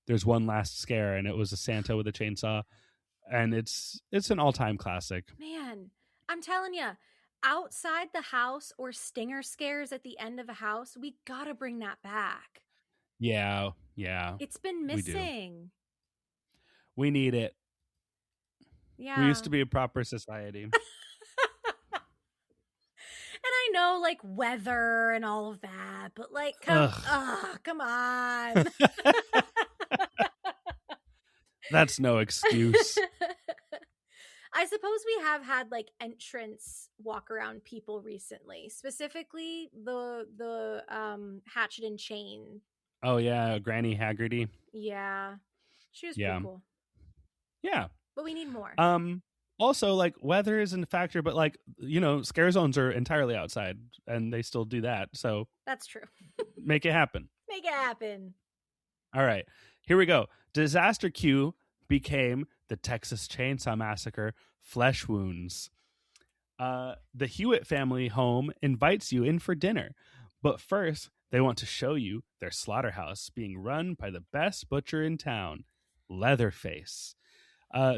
there's one last scare, and it was a Santa with a chainsaw, and it's an all-time classic. Man, I'm telling you, outside the house or stinger scares at the end of a house, we gotta bring that back. Yeah. It's been missing. We need it. Yeah. We used to be a proper society. And I know, like, weather and all of that, but like, come on. That's no excuse. I suppose we have had like entrance walk around people recently, specifically the Hatchet and Chain. Oh yeah, Granny Haggerty. Yeah, she was pretty cool. Yeah, but we need more. Also, like, weather isn't a factor, but like, scare zones are entirely outside, and they still do that. So that's true. Make it happen. Make it happen. All right, here we go. Disaster cue became the Texas Chainsaw Massacre flesh wounds. The Hewitt family home invites you in for dinner, but first they want to show you their slaughterhouse being run by the best butcher in town, Leatherface.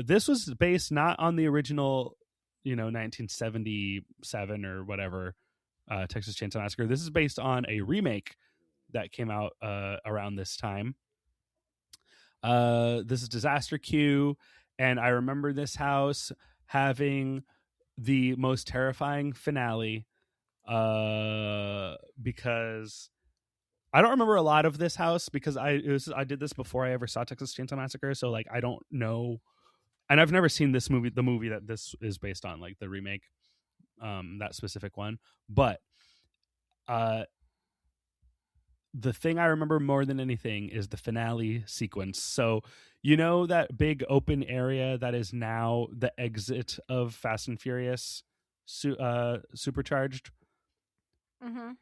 This was based not on the original, 1977 or whatever Texas Chainsaw Massacre. This is based on a remake that came out around this time. This is Disaster Q, and I remember this house having the most terrifying finale because I don't remember a lot of this house because I did this before I ever saw Texas Chainsaw Massacre, so like I don't know, and I've never seen the movie that this is based on, like the remake, that specific one. But the thing I remember more than anything is the finale sequence. So that big open area that is now the exit of Fast and Furious, Supercharged. Mm-hmm.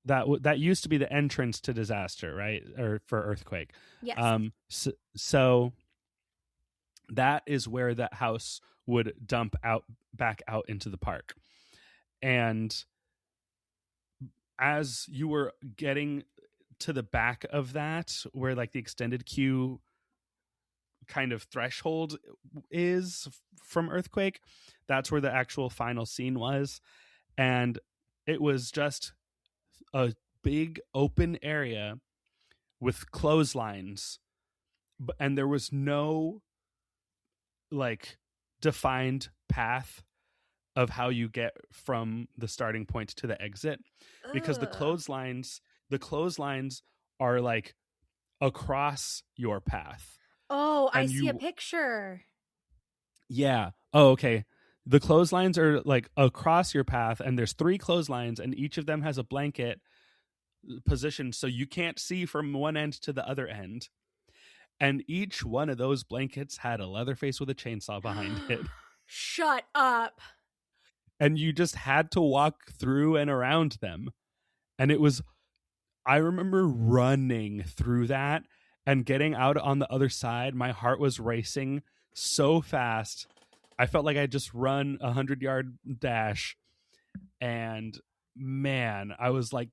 That used to be the entrance to Disaster, right? Or for Earthquake. Yes. So that is where that house would dump back out into the park. And as you were getting to the back of that, where like the extended queue kind of threshold is from Earthquake, that's where the actual final scene was. And it was just a big open area with clotheslines, and there was no like defined path of how you get from the starting point to the exit, because the clotheslines are like across your path. Oh, I see a picture. Yeah. Oh, okay. The clotheslines are like across your path, and there's 3 clotheslines, and each of them has a blanket positioned so you can't see from one end to the other end. And each one of those blankets had a Leatherface with a chainsaw behind it. Shut up. And you just had to walk through and around them. And I remember running through that and getting out on the other side. My heart was racing so fast. I felt like I'd just run 100-yard dash. And man, I was like,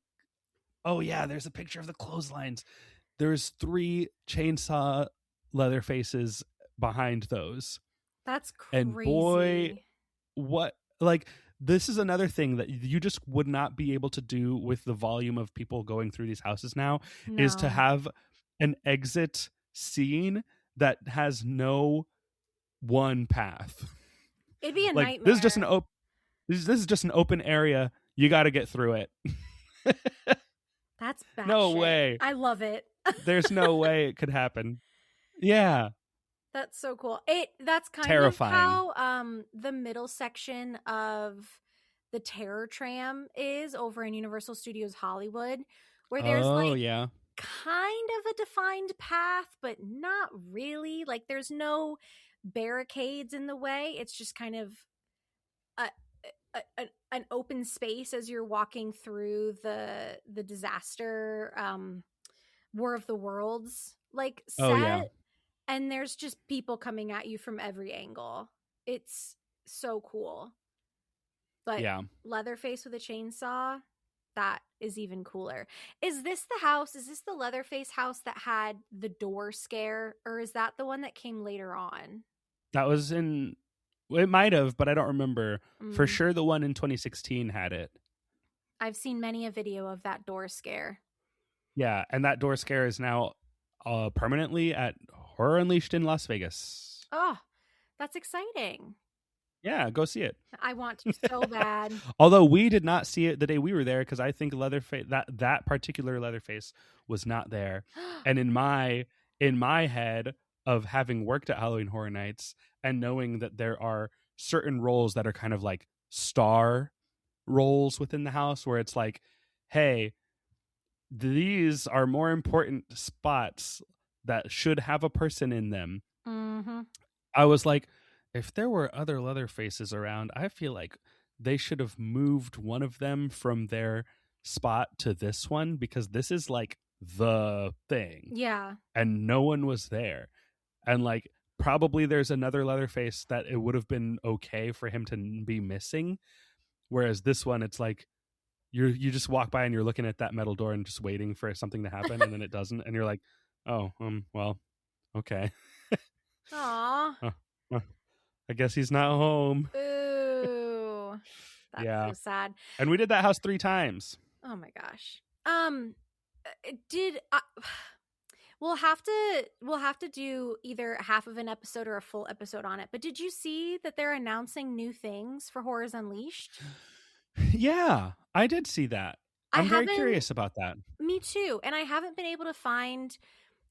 oh yeah, there's a picture of the clotheslines. There's 3 chainsaw Leatherfaces behind those. That's crazy. And boy, what, like, this is another thing that you just would not be able to do with the volume of people going through these houses now, is to No. have an exit scene that has no one path. It'd be a Like nightmare. this is just this is just an open area. You got to get through it. That's bad. No way. I love it. There's no way it could happen. Yeah. That's so cool. That's kind Terrifying. of how the middle section of the Terror Tram is over in Universal Studios Hollywood, where there's yeah. kind of a defined path, but not really. Like there's no barricades in the way. It's just kind of an open space as you're walking through the disaster War of the Worlds like set. Oh, yeah. And there's just people coming at you from every angle. It's so cool. But Yeah. Leatherface with a chainsaw, that is even cooler. Is this the Leatherface house that had the door scare, or is that the one that came later on? That was in, it might have, but I don't remember. For Mm. sure the one in 2016 had it. I've seen many a video of that door scare. Yeah, and that door scare is now permanently at Horror Unleashed in Las Vegas. Oh, that's exciting. Yeah, go see it. I want to so bad. Although we did not see it the day we were there, because I think Leatherface, that particular Leatherface was not there. And in my head of having worked at Halloween Horror Nights and knowing that there are certain roles that are kind of like star roles within the house, where it's like, hey, these are more important spots that should have a person in them. Mm-hmm. I was like, if there were other Leatherfaces around, I feel like they should have moved one of them from their spot to this one, because this is like the thing. Yeah. And no one was there. And like probably there's another Leatherface that it would have been okay for him to be missing. Whereas this one, it's like you just walk by and you're looking at that metal door and just waiting for something to happen, and then it doesn't, and you're like, oh, well, okay. Aw. I guess he's not home. Ooh. That's Yeah. so sad. And we did that house 3 times. Oh my gosh. We'll have to do either half of an episode or a full episode on it. But did you see that they're announcing new things for Horrors Unleashed? Yeah, I did see that. I'm very curious about that. Me too. And I haven't been able to find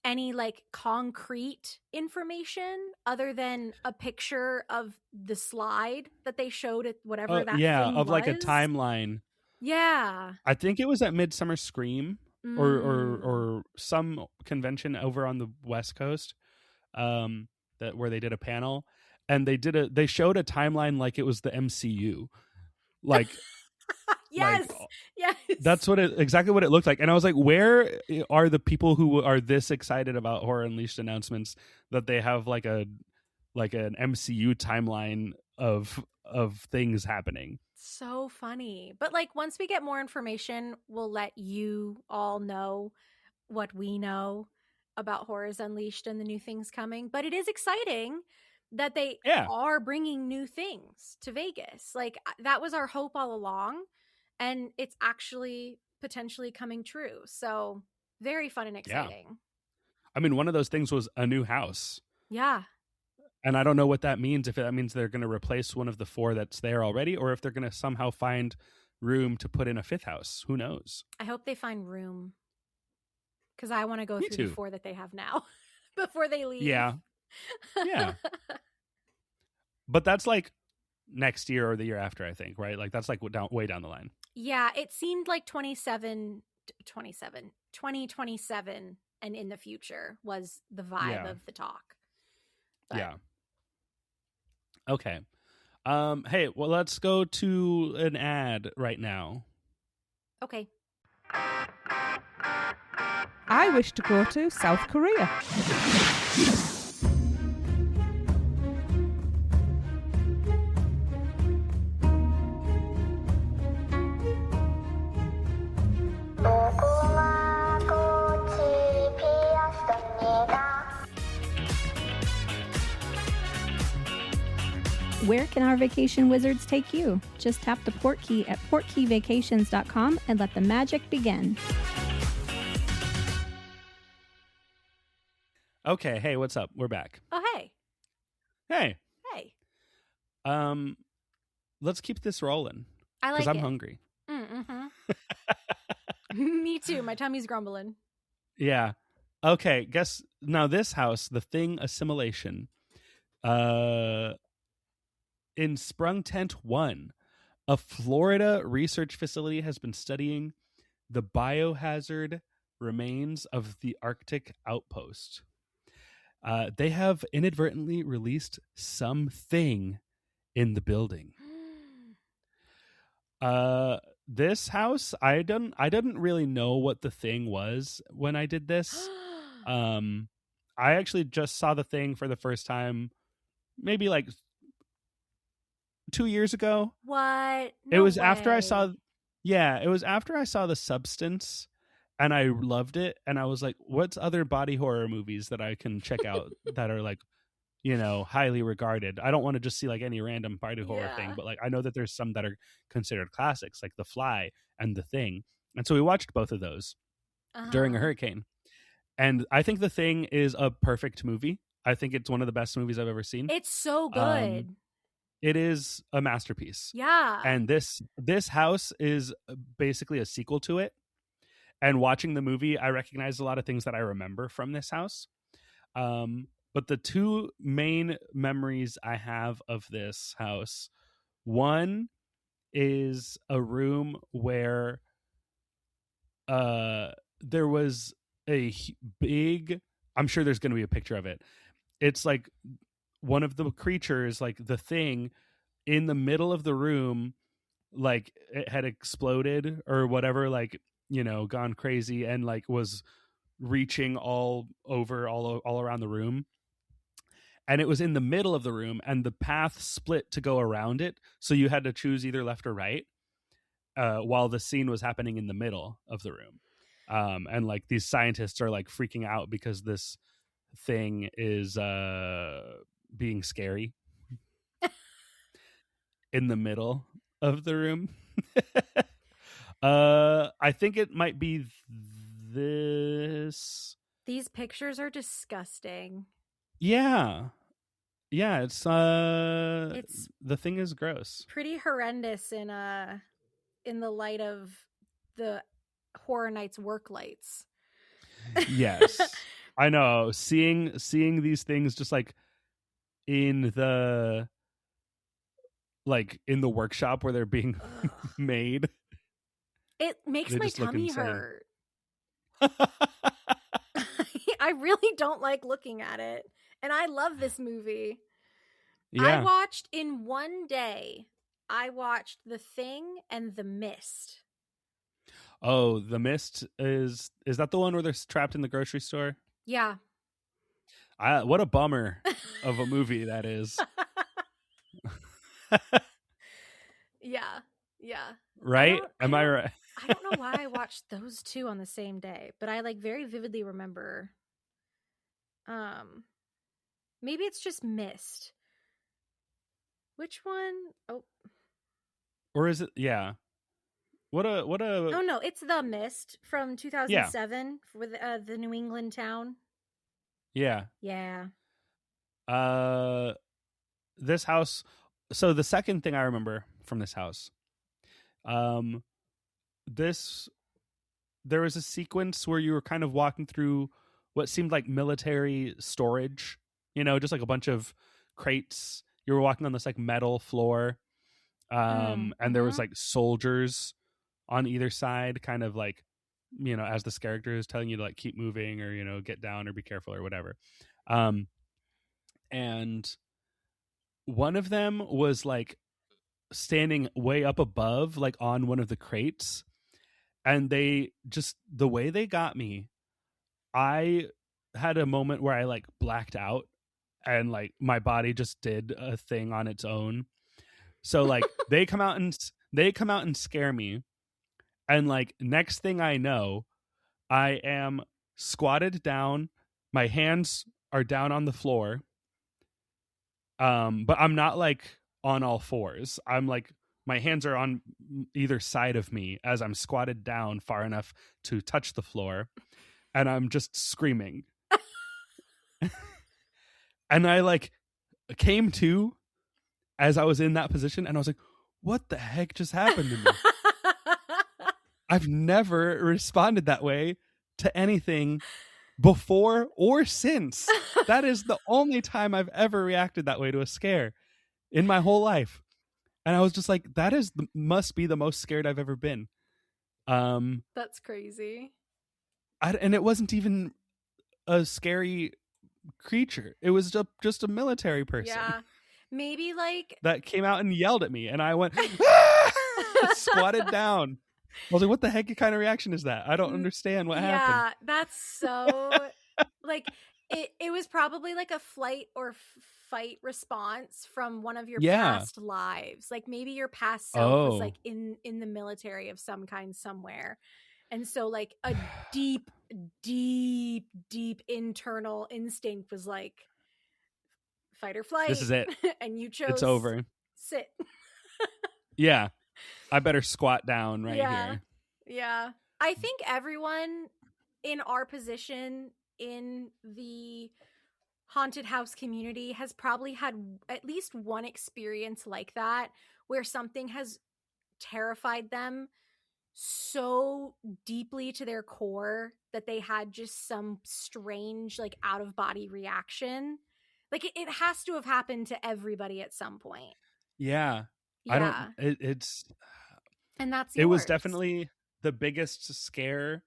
any like concrete information other than a picture of the slide that they showed at whatever that thing of like a was. timeline. Yeah. I think it was at Midsummer Scream or some convention over on the West Coast, where they did a panel, and they showed a timeline like it was the MCU. Like yes. Yes. That's exactly what it looked like. And I was like, where are the people who are this excited about Horror Unleashed announcements that they have like an MCU timeline of things happening? So funny. But like once we get more information, we'll let you all know what we know about Horrors Unleashed and the new things coming. But it is exciting that they are bringing new things to Vegas. Like that was our hope all along, and it's actually potentially coming true. So very fun and exciting. Yeah. I mean, one of those things was a new house. Yeah. And I don't know what that means, if that means they're going to replace one of the 4 that's there already, or if they're going to somehow find room to put in a 5th house. Who knows? I hope they find room, because I want to go Me through too. the 4 that they have now before they leave. Yeah. Yeah. But that's like next year or the year after, I think, right? Like that's like way down the line. Yeah, it seemed like 2027 and in the future was the vibe of the talk. But yeah. Okay. Hey, well, let's go to an ad right now. Okay. I wish to go to South Korea. Where can our vacation wizards take you? Just tap the port key at portkeyvacations.com and let the magic begin. Okay, hey, what's up? We're back. Oh, hey. Hey. Hey. Let's keep this rolling. I like it. Because I'm hungry. Mm-hmm. Me too. My tummy's grumbling. Yeah. Okay, guess now this house, the Thing Assimilation. In Sprung Tent 1, a Florida research facility has been studying the biohazard remains of the Arctic outpost. They have inadvertently released something in the building. This house, I didn't really know what the thing was when I did this. I actually just saw the thing for the first time maybe like 2 years ago. What? It was after I way. saw it was after I saw The Substance and I loved it, and I was like, what's other body horror movies that I can check out that are like, highly regarded? I don't want to just see like any random body horror thing, but like I know that there's some that are considered classics, like The Fly and The Thing. And so we watched both of those during a hurricane. And I think The Thing is a perfect movie. I think it's one of the best movies I've ever seen. It's so good. It is a masterpiece. Yeah. And this house is basically a sequel to it. And watching the movie, I recognized a lot of things that I remember from this house. But the two main memories I have of this house, one is a room where there was a big, I'm sure there's going to be a picture of it. It's like one of the creatures, like the thing in the middle of the room, like it had exploded or whatever, like, gone crazy and like was reaching all around the room. And it was in the middle of the room and the path split to go around it. So you had to choose either left or right while the scene was happening in the middle of the room. And like these scientists are like freaking out because this thing is being scary in the middle of the room. I think it might be this. These pictures are disgusting. Yeah, it's the thing is gross. Pretty horrendous in the light of the Horror Nights work lights. Yes. I know. Seeing these things just like in the workshop where they're being made. It makes my tummy hurt. I I really don't like looking at it. And I love this movie. Yeah. I watched in one day, The Thing and The Mist. Oh, The Mist is that the one where they're trapped in the grocery store? Yeah. What a bummer of a movie that is. Yeah. Right? Am I right? I don't know why I watched those two on the same day, but I like very vividly remember. Maybe it's just Mist. Which one? Oh. Or is it? Yeah. What a. Oh no, it's The Mist from 2007 with the New England town. Yeah. Yeah. This house. So the second thing I remember from this house, there was a sequence where you were kind of walking through what seemed like military storage, just like a bunch of crates. You were walking on this like metal floor, and there was like soldiers on either side, kind of like, as this character is telling you to like keep moving or, get down or be careful or whatever. And one of them was like standing way up above, like on one of the crates. And the way they got me, I had a moment where I like blacked out and like my body just did a thing on its own. So like they come out and scare me. And like next thing I know, I am squatted down. My hands are down on the floor. But I'm not like on all fours. I'm like, my hands are on either side of me as I'm squatted down far enough to touch the floor, and I'm just screaming. And I like came to as I was in that position, and I was like, what the heck just happened to me? I've never responded that way to anything before or since. That is the only time I've ever reacted that way to a scare in my whole life. And I was just like, that must be the most scared I've ever been. That's crazy. And it wasn't even a scary creature. It was just a military person. Yeah. Maybe like that came out and yelled at me, and I went ah! Squatted down. I was like, what the heck kind of reaction is that? I don't understand what happened. Yeah, that's so like it was probably like a flight or fight response from one of your past lives. Like maybe your past self was like in the military of some kind somewhere. And so like a deep internal instinct was like fight or flight. This is it. And you chose it's over. Sit. Yeah. I better squat down right here. Yeah. I think everyone in our position in the haunted house community has probably had at least one experience like that where something has terrified them so deeply to their core that they had just some strange like out of body reaction. Like it has to have happened to everybody at some point. Yeah. I don't it's and that's yours. It was definitely the biggest scare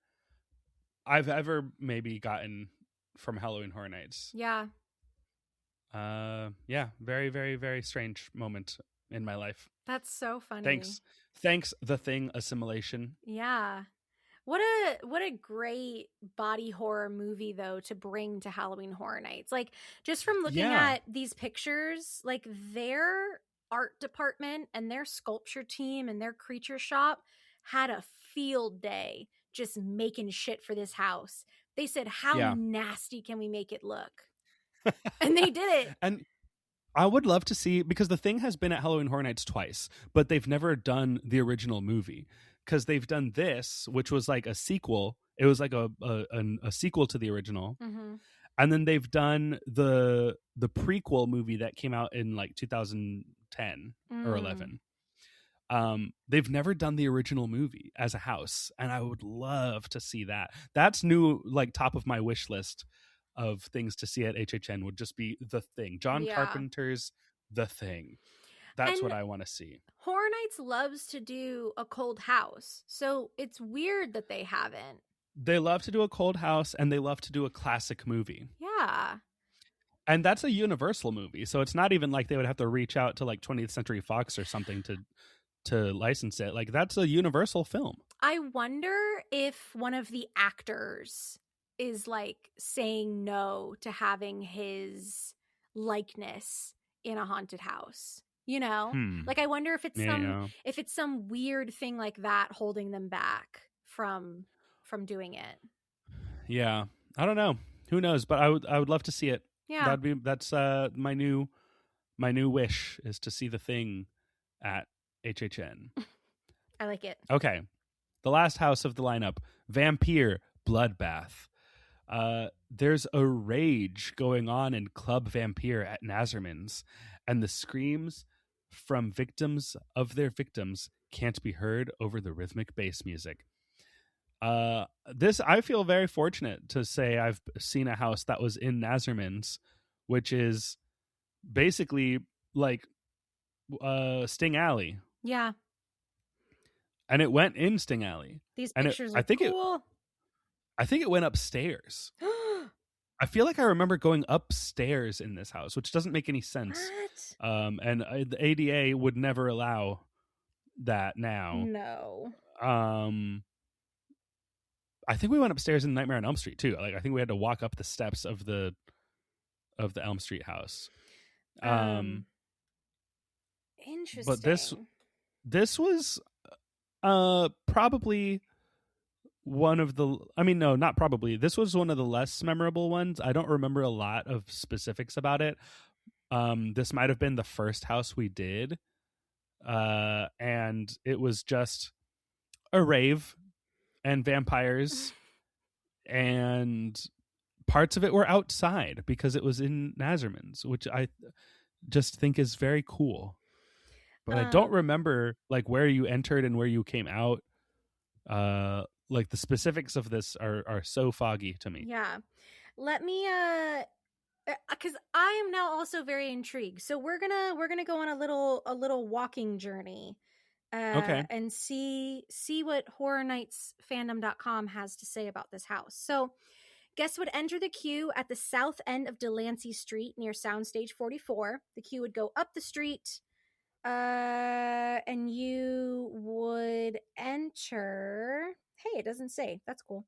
I've ever maybe gotten from Halloween Horror Nights. Yeah. Yeah, very, very, very strange moment in my life. That's so funny. Thanks, The Thing assimilation. Yeah. What a great body horror movie though to bring to Halloween Horror Nights. Like just from looking at these pictures, like their art department and their sculpture team and their creature shop had a field day just making shit for this house. They said, how nasty can we make it look? And they did it. And I would love to see, because The Thing has been at Halloween Horror Nights twice, but they've never done the original movie. Because they've done this, which was like a sequel. It was like a sequel to the original. Mm-hmm. And then they've done the prequel movie that came out in like 2010 or 11. They've never done the original movie as a house, and I would love to see that. That's new, like top of my wish list of things to see at HHN would just be The Thing. John Carpenter's The Thing. That's what I want to see. Horror Nights loves to do a cold house, so it's weird that they haven't. They love to do a cold house, and they love to do a classic movie. Yeah. And that's a Universal movie, so it's not even like they would have to reach out to like 20th Century Fox or something to license it. Like that's a Universal film. I wonder if one of the actors is like saying no to having his likeness in a haunted house. You know, like I wonder if it's some weird thing like that holding them back from doing it. Yeah, I don't know. Who knows? But I would love to see it. Yeah, that's my new wish is to see The Thing at HHN. I like it. Okay, the last house of the lineup, Vampire Bloodbath. There's a rage going on in Club Vampire at Nazerman's, and the screams from victims of their victims can't be heard over the rhythmic bass music. This, I feel very fortunate to say I've seen a house that was in Nazerman's, which is basically like Sting Alley. Yeah. And it went in Sting Alley. These pictures are cool. I think it went upstairs. I feel like I remember going upstairs in this house, which doesn't make any sense. What? And the ADA would never allow that now. No. I think we went upstairs in Nightmare on Elm Street too. Like I think we had to walk up the steps of the Elm Street house. Interesting. But this was probably one of the, I mean, no, not probably. This was one of the less memorable ones. I don't remember a lot of specifics about it. This might have been the first house we did, and it was just a rave and vampires, and parts of it were outside because it was in Nazerman's, which I just think is very cool. But I don't remember like where you entered and where you came out. Like the specifics of this are so foggy to me. Yeah. Let me because I am now also very intrigued. So we're gonna go on a little walking journey Okay. and see what horrornightsfandom.com has to say about this house. So guests would enter the queue at the south end of Delancey Street near Soundstage 44. The queue would go up the street, and you would enter. Hey, it doesn't say. That's cool.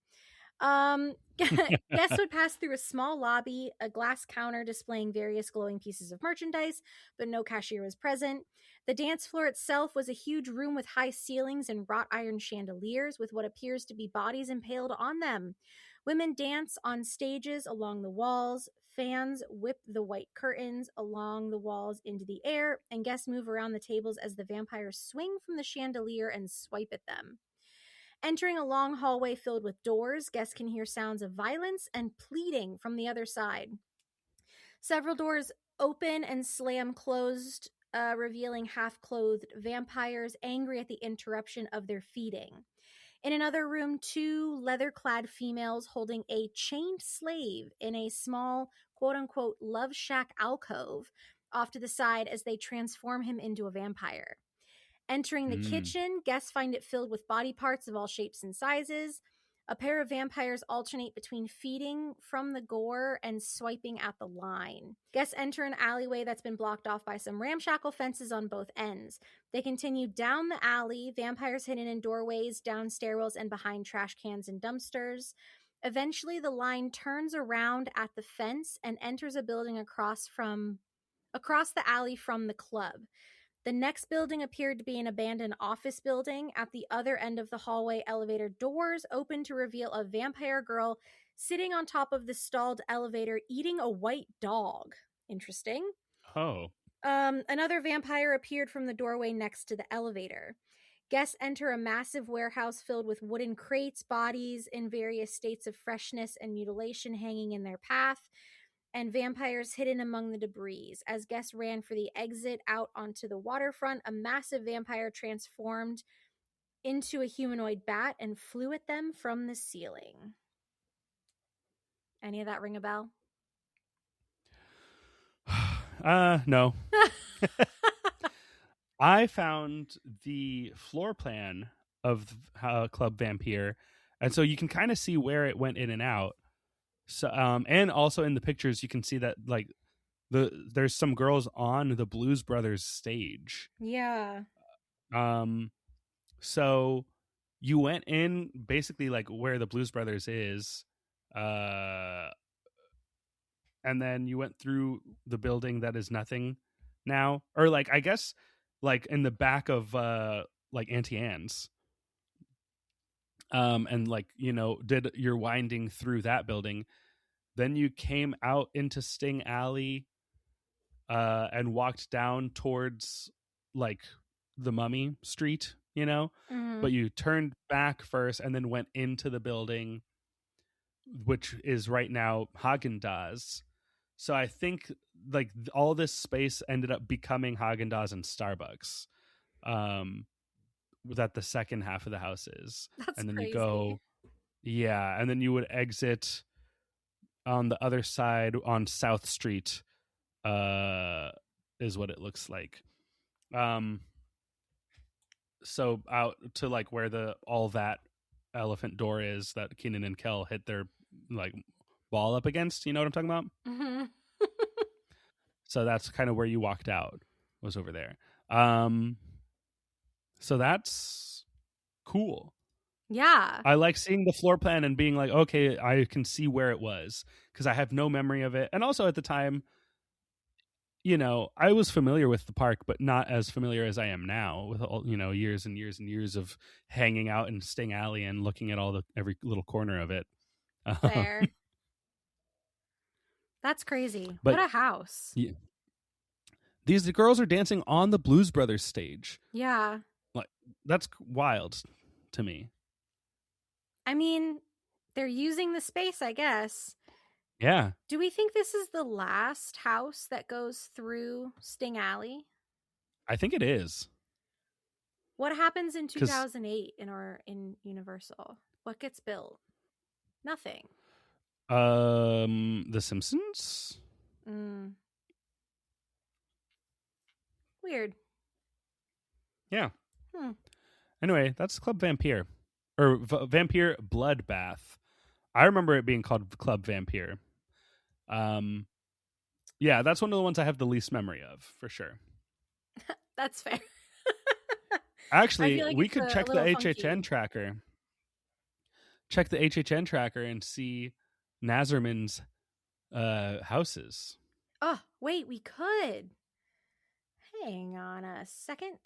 Guests would pass through a small lobby, a glass counter displaying various glowing pieces of merchandise, but no cashier was present. The dance floor itself was a huge room with high ceilings and wrought iron chandeliers with what appears to be bodies impaled on them. Women dance on stages along the walls. Fans whip the white curtains along the walls into the air, and guests move around the tables as the vampires swing from the chandelier and swipe at them. Entering a long hallway filled with doors, guests can hear sounds of violence and pleading from the other side. Several doors open and slam closed, revealing half-clothed vampires angry at the interruption of their feeding. In another room, 2 leather-clad females holding a chained slave in a small, quote-unquote, love shack alcove off to the side as they transform him into a vampire. Entering the kitchen, guests find it filled with body parts of all shapes and sizes. A pair of vampires alternate between feeding from the gore and swiping at the line. Guests enter an alleyway that's been blocked off by some ramshackle fences on both ends. They continue down the alley, vampires hidden in doorways, down stairwells, and behind trash cans and dumpsters. Eventually, the line turns around at the fence and enters a building across the alley from the club. The next building appeared to be an abandoned office building. At the other end of the hallway, elevator doors open to reveal a vampire girl sitting on top of the stalled elevator eating a white dog. Interesting. Oh. Another vampire appeared from the doorway next to the elevator. Guests enter a massive warehouse filled with wooden crates, bodies in various states of freshness and mutilation hanging in their path, and vampires hidden among the debris. As guests ran for the exit out onto the waterfront, a massive vampire transformed into a humanoid bat and flew at them from the ceiling. Any of that ring a bell? No. I found the floor plan of Club Vampire, and so you can kind of see where it went in and out. So, and also in the pictures, you can see that like there's some girls on the Blues Brothers stage. Yeah. So you went in basically like where the Blues Brothers is, and then you went through the building that is nothing now, or like I guess like in the back of like Auntie Anne's. And like, you know, did your winding through that building. Then you came out into Sting Alley and walked down towards like the Mummy Street, you know, but you turned back first and then went into the building, which is right now Haagen-Dazs. So I think like all this space ended up becoming Haagen-Dazs and Starbucks. That the second half of the house is. That's and then crazy. You go, yeah, and then you would exit on the other side on South Street, is what it looks like. So out to like where all that elephant door is that Keenan and Kel hit their like ball up against. You know what I'm talking about? Mm-hmm. So that's kind of where you walked out, was over there. So that's cool. Yeah. I like seeing the floor plan and being like, okay, I can see where it was because I have no memory of it. And also at the time, you know, I was familiar with the park, but not as familiar as I am now with all, you know, years and years and years of hanging out in Sting Alley and looking at every little corner of it. Fair. That's crazy. But- what a house. Yeah. These girls are dancing on the Blues Brothers stage. Yeah. Like, that's wild to me. I mean, they're using the space, I guess. Yeah. Do we think this is the last house that goes through Sting Alley? I think it is. What happens in 2008 in Universal? What gets built? Nothing. The Simpsons? Weird. Yeah. Anyway, that's Club Vampire. Or Vampire Bloodbath. I remember it being called Club Vampire. Yeah, that's one of the ones I have the least memory of, for sure. That's fair. Actually, like we it's could check the little HHN funky. tracker. Check the HHN tracker and see Nazerman's houses. Oh, wait, we could. Hang on a second.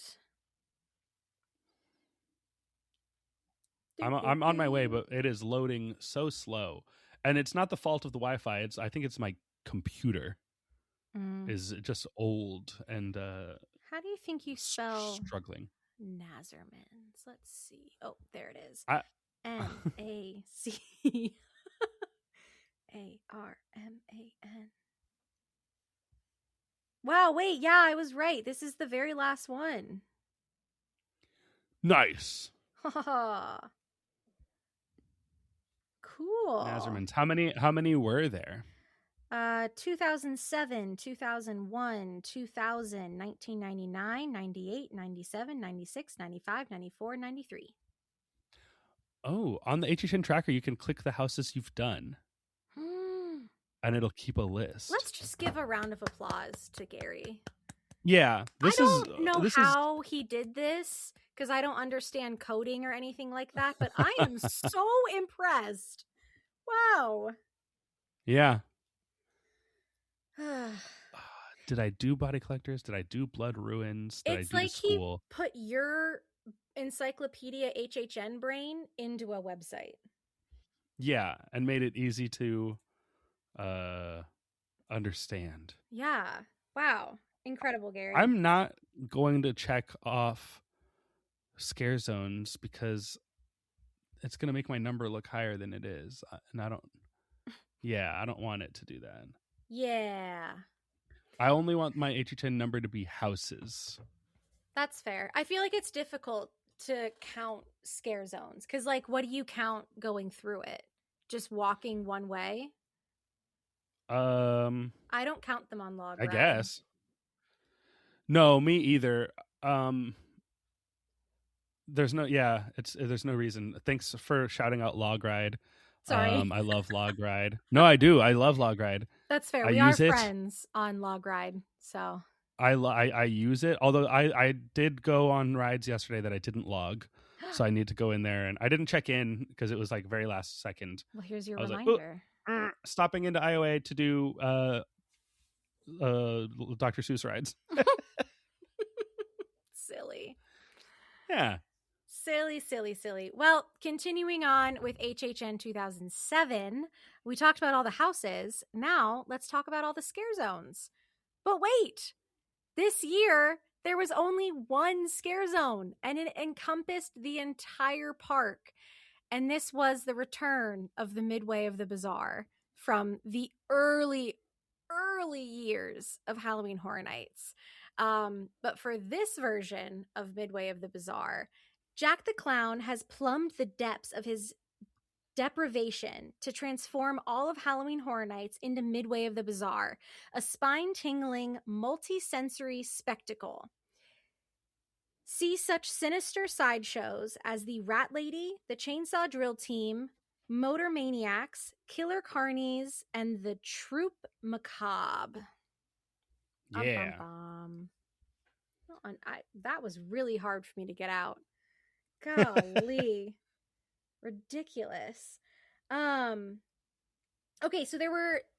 I'm on my way, but it is loading so slow. And it's not the fault of the Wi-Fi. I think it's my computer is just old and how do you think you spell struggling? Nazermans? Let's see. Oh, there it is. NACARMAN. Wow, wait, yeah, I was right. This is the very last one. Nice. Cool. Nazermans. How many were there? 2007, 2001, 2000, 1999, 98, 97, 96, 95, 94, 93. Oh, on the HHN tracker, you can click the houses you've done. And it'll keep a list. Let's just give a round of applause to Gary. Yeah. I don't know how he did this because I don't understand coding or anything like that, but I am so impressed. Wow. Yeah. Did I do Body Collectors? Did I do Blood Ruins? Did I do like the school? He put your encyclopedia HHN brain into a website. Yeah, and made it easy to understand. Yeah. Wow. Incredible, Gary. I'm not going to check off scare zones because it's going to make my number look higher than it is. And I don't want it to do that. Yeah. I only want my HHN number to be houses. That's fair. I feel like it's difficult to count scare zones because, like, what do you count going through it? Just walking one way? I don't count them on log. I guess. No, me either. There's no there's no reason. Thanks for shouting out Log Ride. Sorry. I love Log Ride. No, I do. I love Log Ride. That's fair. We are friends on Log Ride, so I use it. Although I did go on rides yesterday that I didn't log, so I need to go in there, and I didn't check in because it was like very last second. Well, here's your reminder. Like, stopping into IOA to do Dr. Seuss rides. Silly. Yeah. Silly. Well, continuing on with HHN 2007, we talked about all the houses. Now let's talk about all the scare zones. But wait, this year there was only one scare zone and it encompassed the entire park. And this was the return of the Midway of the Bazaar from the early years of Halloween Horror Nights. But for this version of Midway of the Bazaar, Jack the Clown has plumbed the depths of his deprivation to transform all of Halloween Horror Nights into Midway of the Bazaar, a spine-tingling, multi-sensory spectacle. See such sinister sideshows as the Rat Lady, the Chainsaw Drill Team, Motor Maniacs, Killer Carnies, and the Troupe Macabre. Yeah. That was really hard for me to get out. Golly. Ridiculous. Okay, so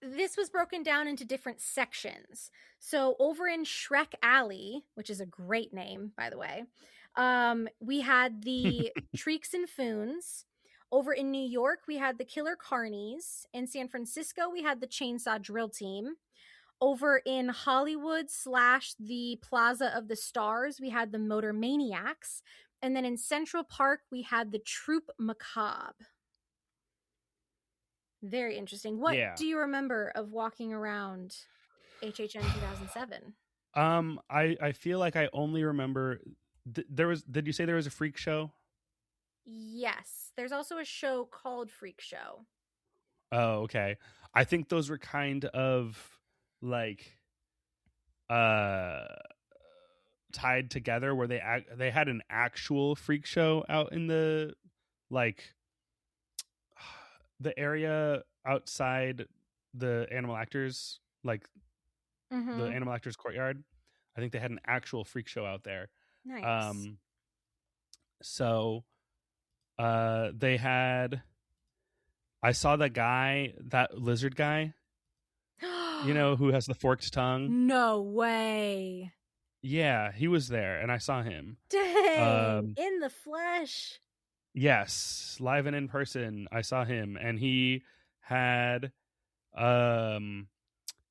this was broken down into different sections. So over in Shrek Alley, which is a great name, by the way, we had the Treeks and Foons. Over in New York, we had the Killer Carnies. In San Francisco, we had the Chainsaw Drill Team. Over in Hollywood / the Plaza of the Stars, we had the Motor Maniacs. And then in Central Park, we had the Troupe Macabre. Very interesting. What Yeah. do you remember of walking around HHN 2007? I feel like I only remember did you say there was a freak show? Yes. There's also a show called Freak Show. Oh, okay. I think those were kind of like tied together where they had an actual freak show out in the like the area outside the animal actors, like the animal actors courtyard. I think they had an actual freak show out there. Nice. So they had, I saw that lizard guy, you know, who has the forked tongue. No way. Yeah, he was there and I saw him. Dang. In the flesh. Yes, live and in person. I saw him and he had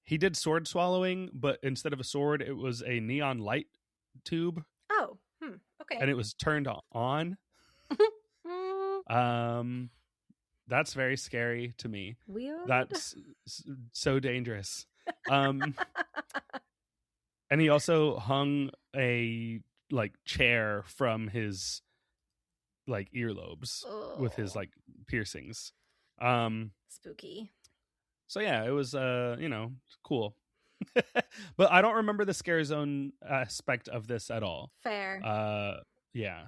he did sword swallowing, but instead of a sword, it was a neon light tube. Oh, okay. And it was turned on. That's very scary to me. Weird. That's so dangerous. And he also hung a like chair from his like earlobes with his like piercings. Spooky. So yeah, it was cool. But I don't remember the scare zone aspect of this at all. Fair. Yeah.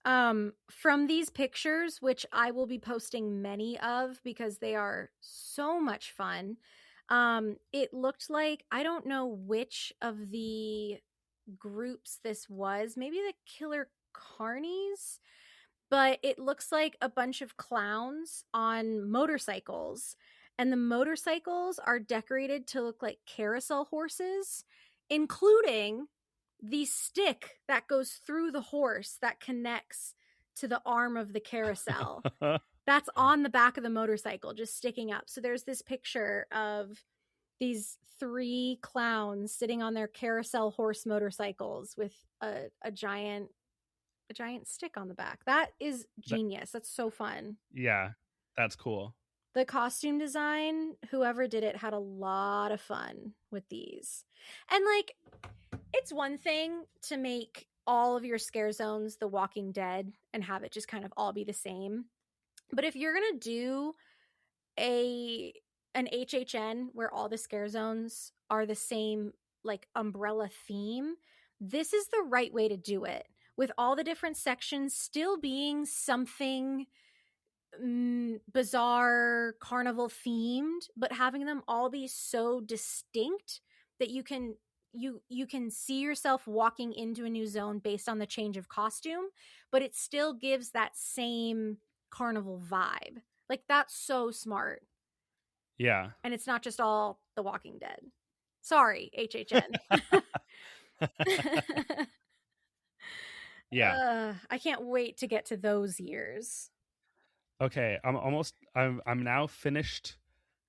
From these pictures, which I will be posting many of because they are so much fun, it looked like, I don't know which of the groups this was, maybe the Killer Carnies, but it looks like a bunch of clowns on motorcycles, and the motorcycles are decorated to look like carousel horses, including the stick that goes through the horse that connects to the arm of the carousel. That's on the back of the motorcycle, just sticking up. So there's this picture of these 3 clowns sitting on their carousel horse motorcycles with a giant stick on the back. That is genius. That's so fun. Yeah, that's cool. The costume design, whoever did it had a lot of fun with these. And like, it's one thing to make all of your scare zones The Walking Dead and have it just kind of all be the same. But if you're going to do an HHN where all the scare zones are the same like umbrella theme, this is the right way to do it, with all the different sections still being something bizarre carnival themed, but having them all be so distinct that you can see yourself walking into a new zone based on the change of costume, but it still gives that same carnival vibe. Like, that's so smart. Yeah. And it's not just all The Walking Dead. Sorry, HHN. Yeah. I can't wait to get to those years. Okay, I'm now finished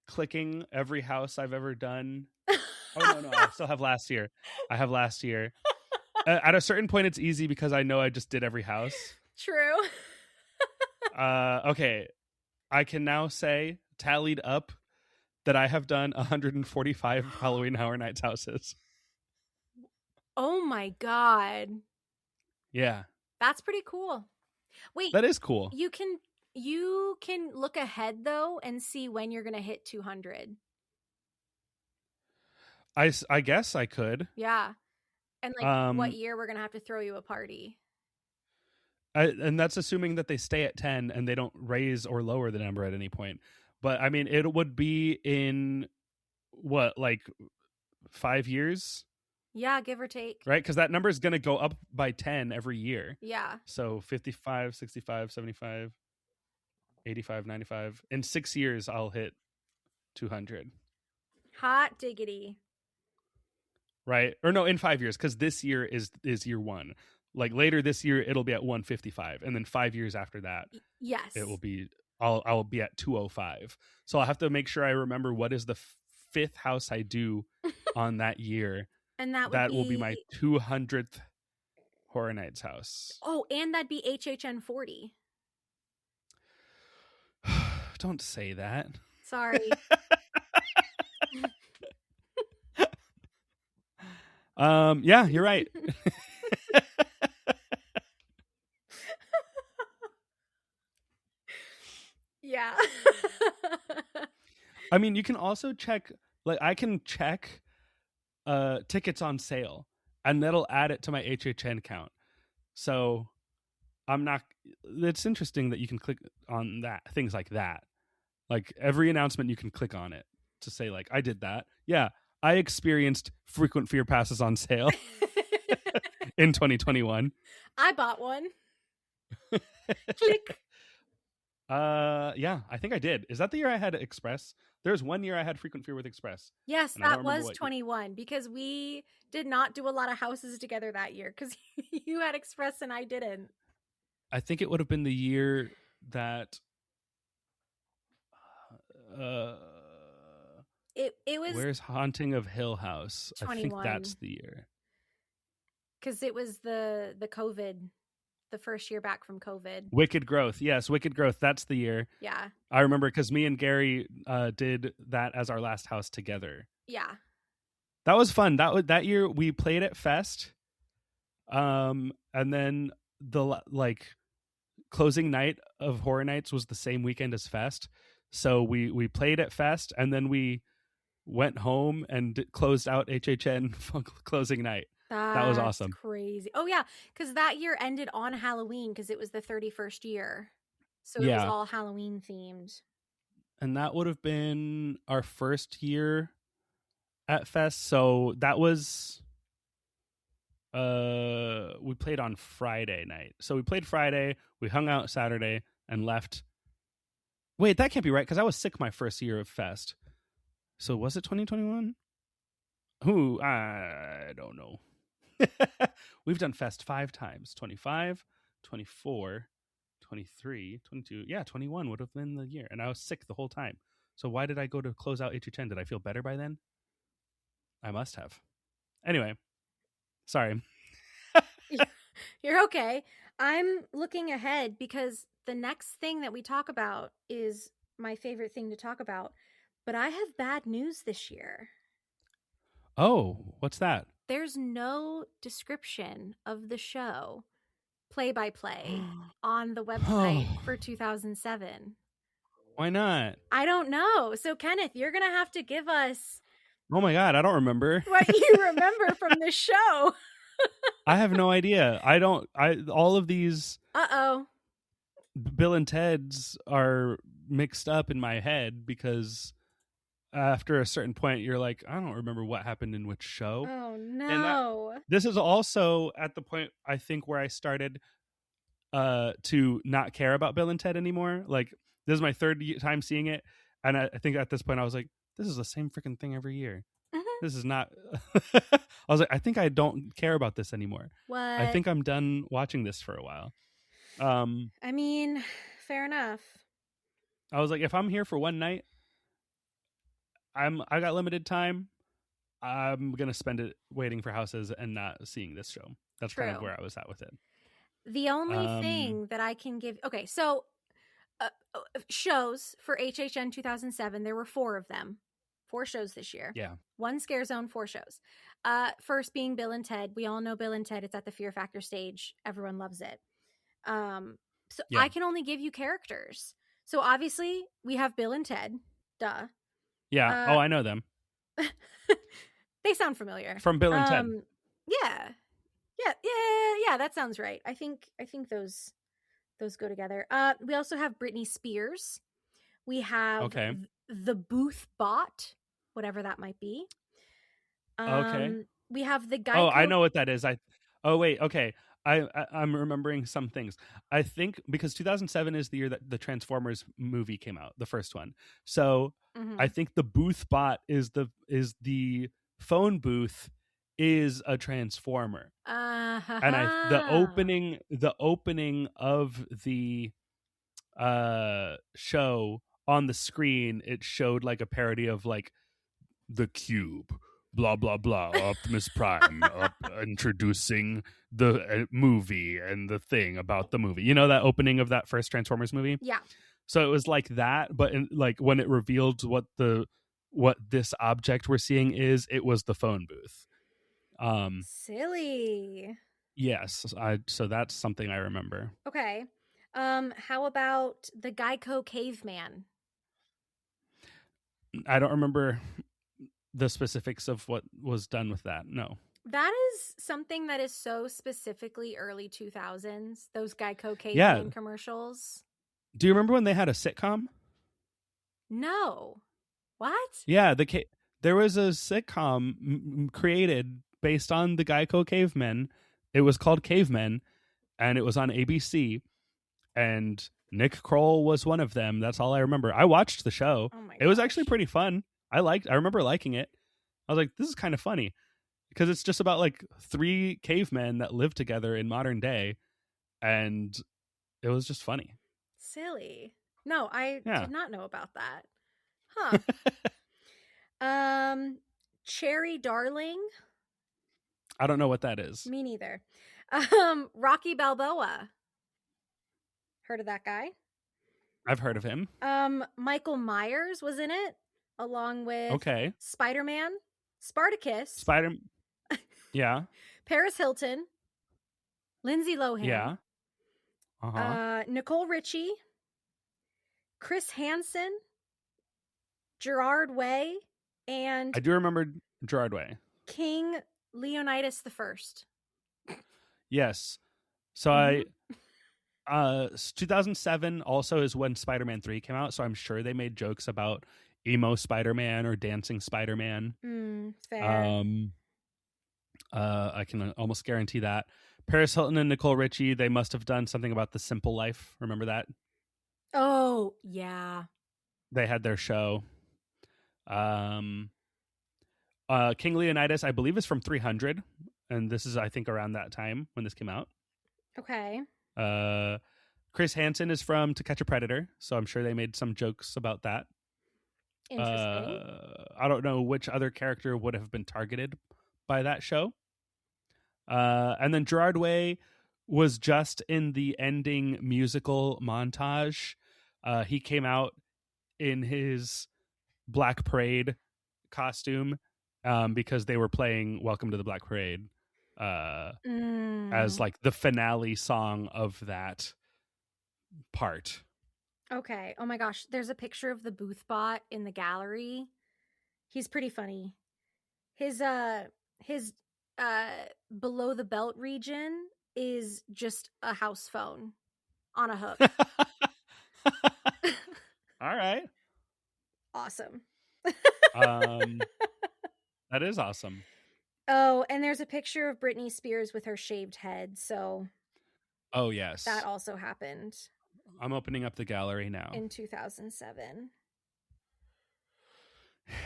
clicking every house I've ever done. Oh no, I still have last year. I have last year. At a certain point, it's easy because I know I just did every house. True. Okay, I can now say, tallied up, that I have done 145 Halloween Horror Nights houses. Oh my god. Yeah. That's pretty cool. Wait. That is cool. You can look ahead though and see when you're going to hit 200. I guess I could. Yeah. And like what year we're going to have to throw you a party. And that's assuming that they stay at 10 and they don't raise or lower the number at any point. But I mean, it would be in what, like 5 years? Yeah, give or take. Right? Because that number is going to go up by 10 every year. Yeah. So 55, 65, 75, 85, 95. In 6 years, I'll hit 200. Hot diggity. Right? Or no, in 5 years, because this year is year 1. Like later this year, it'll be at 155. And then 5 years after that, yes, it will be, I'll be at 205. So I'll have to make sure I remember what is the 5th house I do on that year. And that will be my 200th Horror Nights house. Oh, and that'd be HHN 40. Don't say that. Sorry. Yeah, you're right. Yeah. I mean, you can also check, like, I can check tickets on sale, and that'll add it to my HHN count. So it's interesting that you can click on that, things like that. Like, every announcement, you can click on it to say, like, I did that. Yeah, I experienced frequent fear passes on sale in 2021. I bought one. Click. Yeah, I think I did. Is that the year I had Express? There's one year I had frequent fear with Express. Yes, that was 21 because we did not do a lot of houses together that year because you had Express and I didn't. I think it would have been the year that it was. Where's Haunting of Hill House? 21. I think that's the year. Because it was the COVID, the first year back from COVID. Wicked Growth. Yes, Wicked Growth. That's the year. Yeah. I remember because me and Gary did that as our last house together. Yeah. That was fun. That year we played at Fest. And then the closing night of Horror Nights was the same weekend as Fest. So we played at Fest, and then we went home and closed out HHN closing night. That was awesome. Crazy. Oh yeah, because that year ended on Halloween because it was the 31st year, so it was all Halloween themed. And that would have been our first year at Fest. So that was we played on Friday night. So we played Friday, we hung out Saturday, and left. Wait, that can't be right because I was sick my first year of Fest. So was it 2021? I don't know. We've done Fest 5 times. 25, 24, 23, 22. Yeah, 21 would have been the year. And I was sick the whole time. So why did I go to close out HHN? Did I feel better by then? I must have. Anyway, sorry. You're okay. I'm looking ahead because the next thing that we talk about is my favorite thing to talk about. But I have bad news this year. Oh, what's that? There's no description of the show play-by-play on the website for 2007. Why not? I don't know. So, Kenneth, you're going to have to give us... Oh my God, I don't remember. What you remember from the show. I have no idea. All of these... Uh-oh. Bill and Ted's are mixed up in my head because... after a certain point, you're like, I don't remember what happened in which show. Oh, no. This is also at the point, I think, where I started to not care about Bill and Ted anymore. Like, this is my third time seeing it. And I think at this point, I was like, this is the same freaking thing every year. Mm-hmm. This is not... I was like, I think I don't care about this anymore. What? I think I'm done watching this for a while. I mean, fair enough. I was like, if I'm here for one night, I got limited time. I'm gonna spend it waiting for houses and not seeing this show. That's True. kind of where I was at with it. The only thing that I can give... Okay, so shows for HHN 2007, there were 4 of them. 4 shows this year. Yeah. 1 Scare Zone, 4 shows. First being Bill and Ted. We all know Bill and Ted. It's at the Fear Factor stage. Everyone loves it. So yeah. I can only give you characters. So obviously we have Bill and Ted. Duh. Yeah. I know them. They sound familiar. From Bill and Ted. Yeah. That sounds right. I think those go together. We also have Britney Spears. We have the Booth Bot, whatever that might be. We have the guy. Oh, I know what that is. Okay. I'm remembering some things. I think because 2007 is the year that the Transformers movie came out, the first one. So I think the Booth Bot is the phone booth is a Transformer. And the opening of the show on the screen, it showed like a parody of like the cube, blah blah blah, Optimus Prime, introducing the movie and the thing about the movie. You know that opening of that first Transformers movie? Yeah. So it was like that, but like when it revealed what this object we're seeing is, it was the phone booth. Silly. Yes, so that's something I remember. Okay. How about the Geico caveman? I don't remember the specifics of what was done with that. No. That is something that is so specifically early 2000s, those Geico caveman commercials. Do you remember when they had a sitcom? No. What? Yeah, there was a sitcom created based on the Geico cavemen. It was called Cavemen, and it was on ABC, and Nick Kroll was one of them. That's all I remember. I watched the show. Oh my It was gosh. actually pretty fun. I remember liking it. I was like, this is kind of funny, because it's just about like 3 cavemen that live together in modern day, and it was just funny. Silly. No, I Yeah. did not know about that. Huh. Cherry Darling. I don't know what that is. Me neither. Rocky Balboa. Heard of that guy? I've heard of him. Michael Myers was in it, along with Okay. Spider-Man, Spartacus, Yeah. Paris Hilton, Lindsay Lohan, Yeah. Nicole Richie, Chris Hansen, Gerard Way, and I do remember Gerard Way. King Leonidas I. Yes. So 2007 also is when Spider-Man 3 came out, so I'm sure they made jokes about emo Spider-Man or dancing Spider-Man. Fair. I can almost guarantee that. Paris Hilton and Nicole Richie, they must have done something about The Simple Life. Remember that? Oh, yeah. They had their show. King Leonidas, I believe, is from 300, and this is, I think, around that time when this came out. Okay. Chris Hansen is from To Catch a Predator, so I'm sure they made some jokes about that. Interesting. I don't know which other character would have been targeted by that show. And then Gerard Way was just in the ending musical montage. He came out in his Black Parade costume because they were playing Welcome to the Black Parade as like the finale song of that part. Okay. Oh my gosh. There's a picture of the booth bot in the gallery. He's pretty funny. His below the belt region is just a house phone on a hook. All right. Awesome. That is awesome. Oh, and there's a picture of Britney Spears with her shaved head. So oh yes, that also happened. I'm opening up the gallery now. In 2007.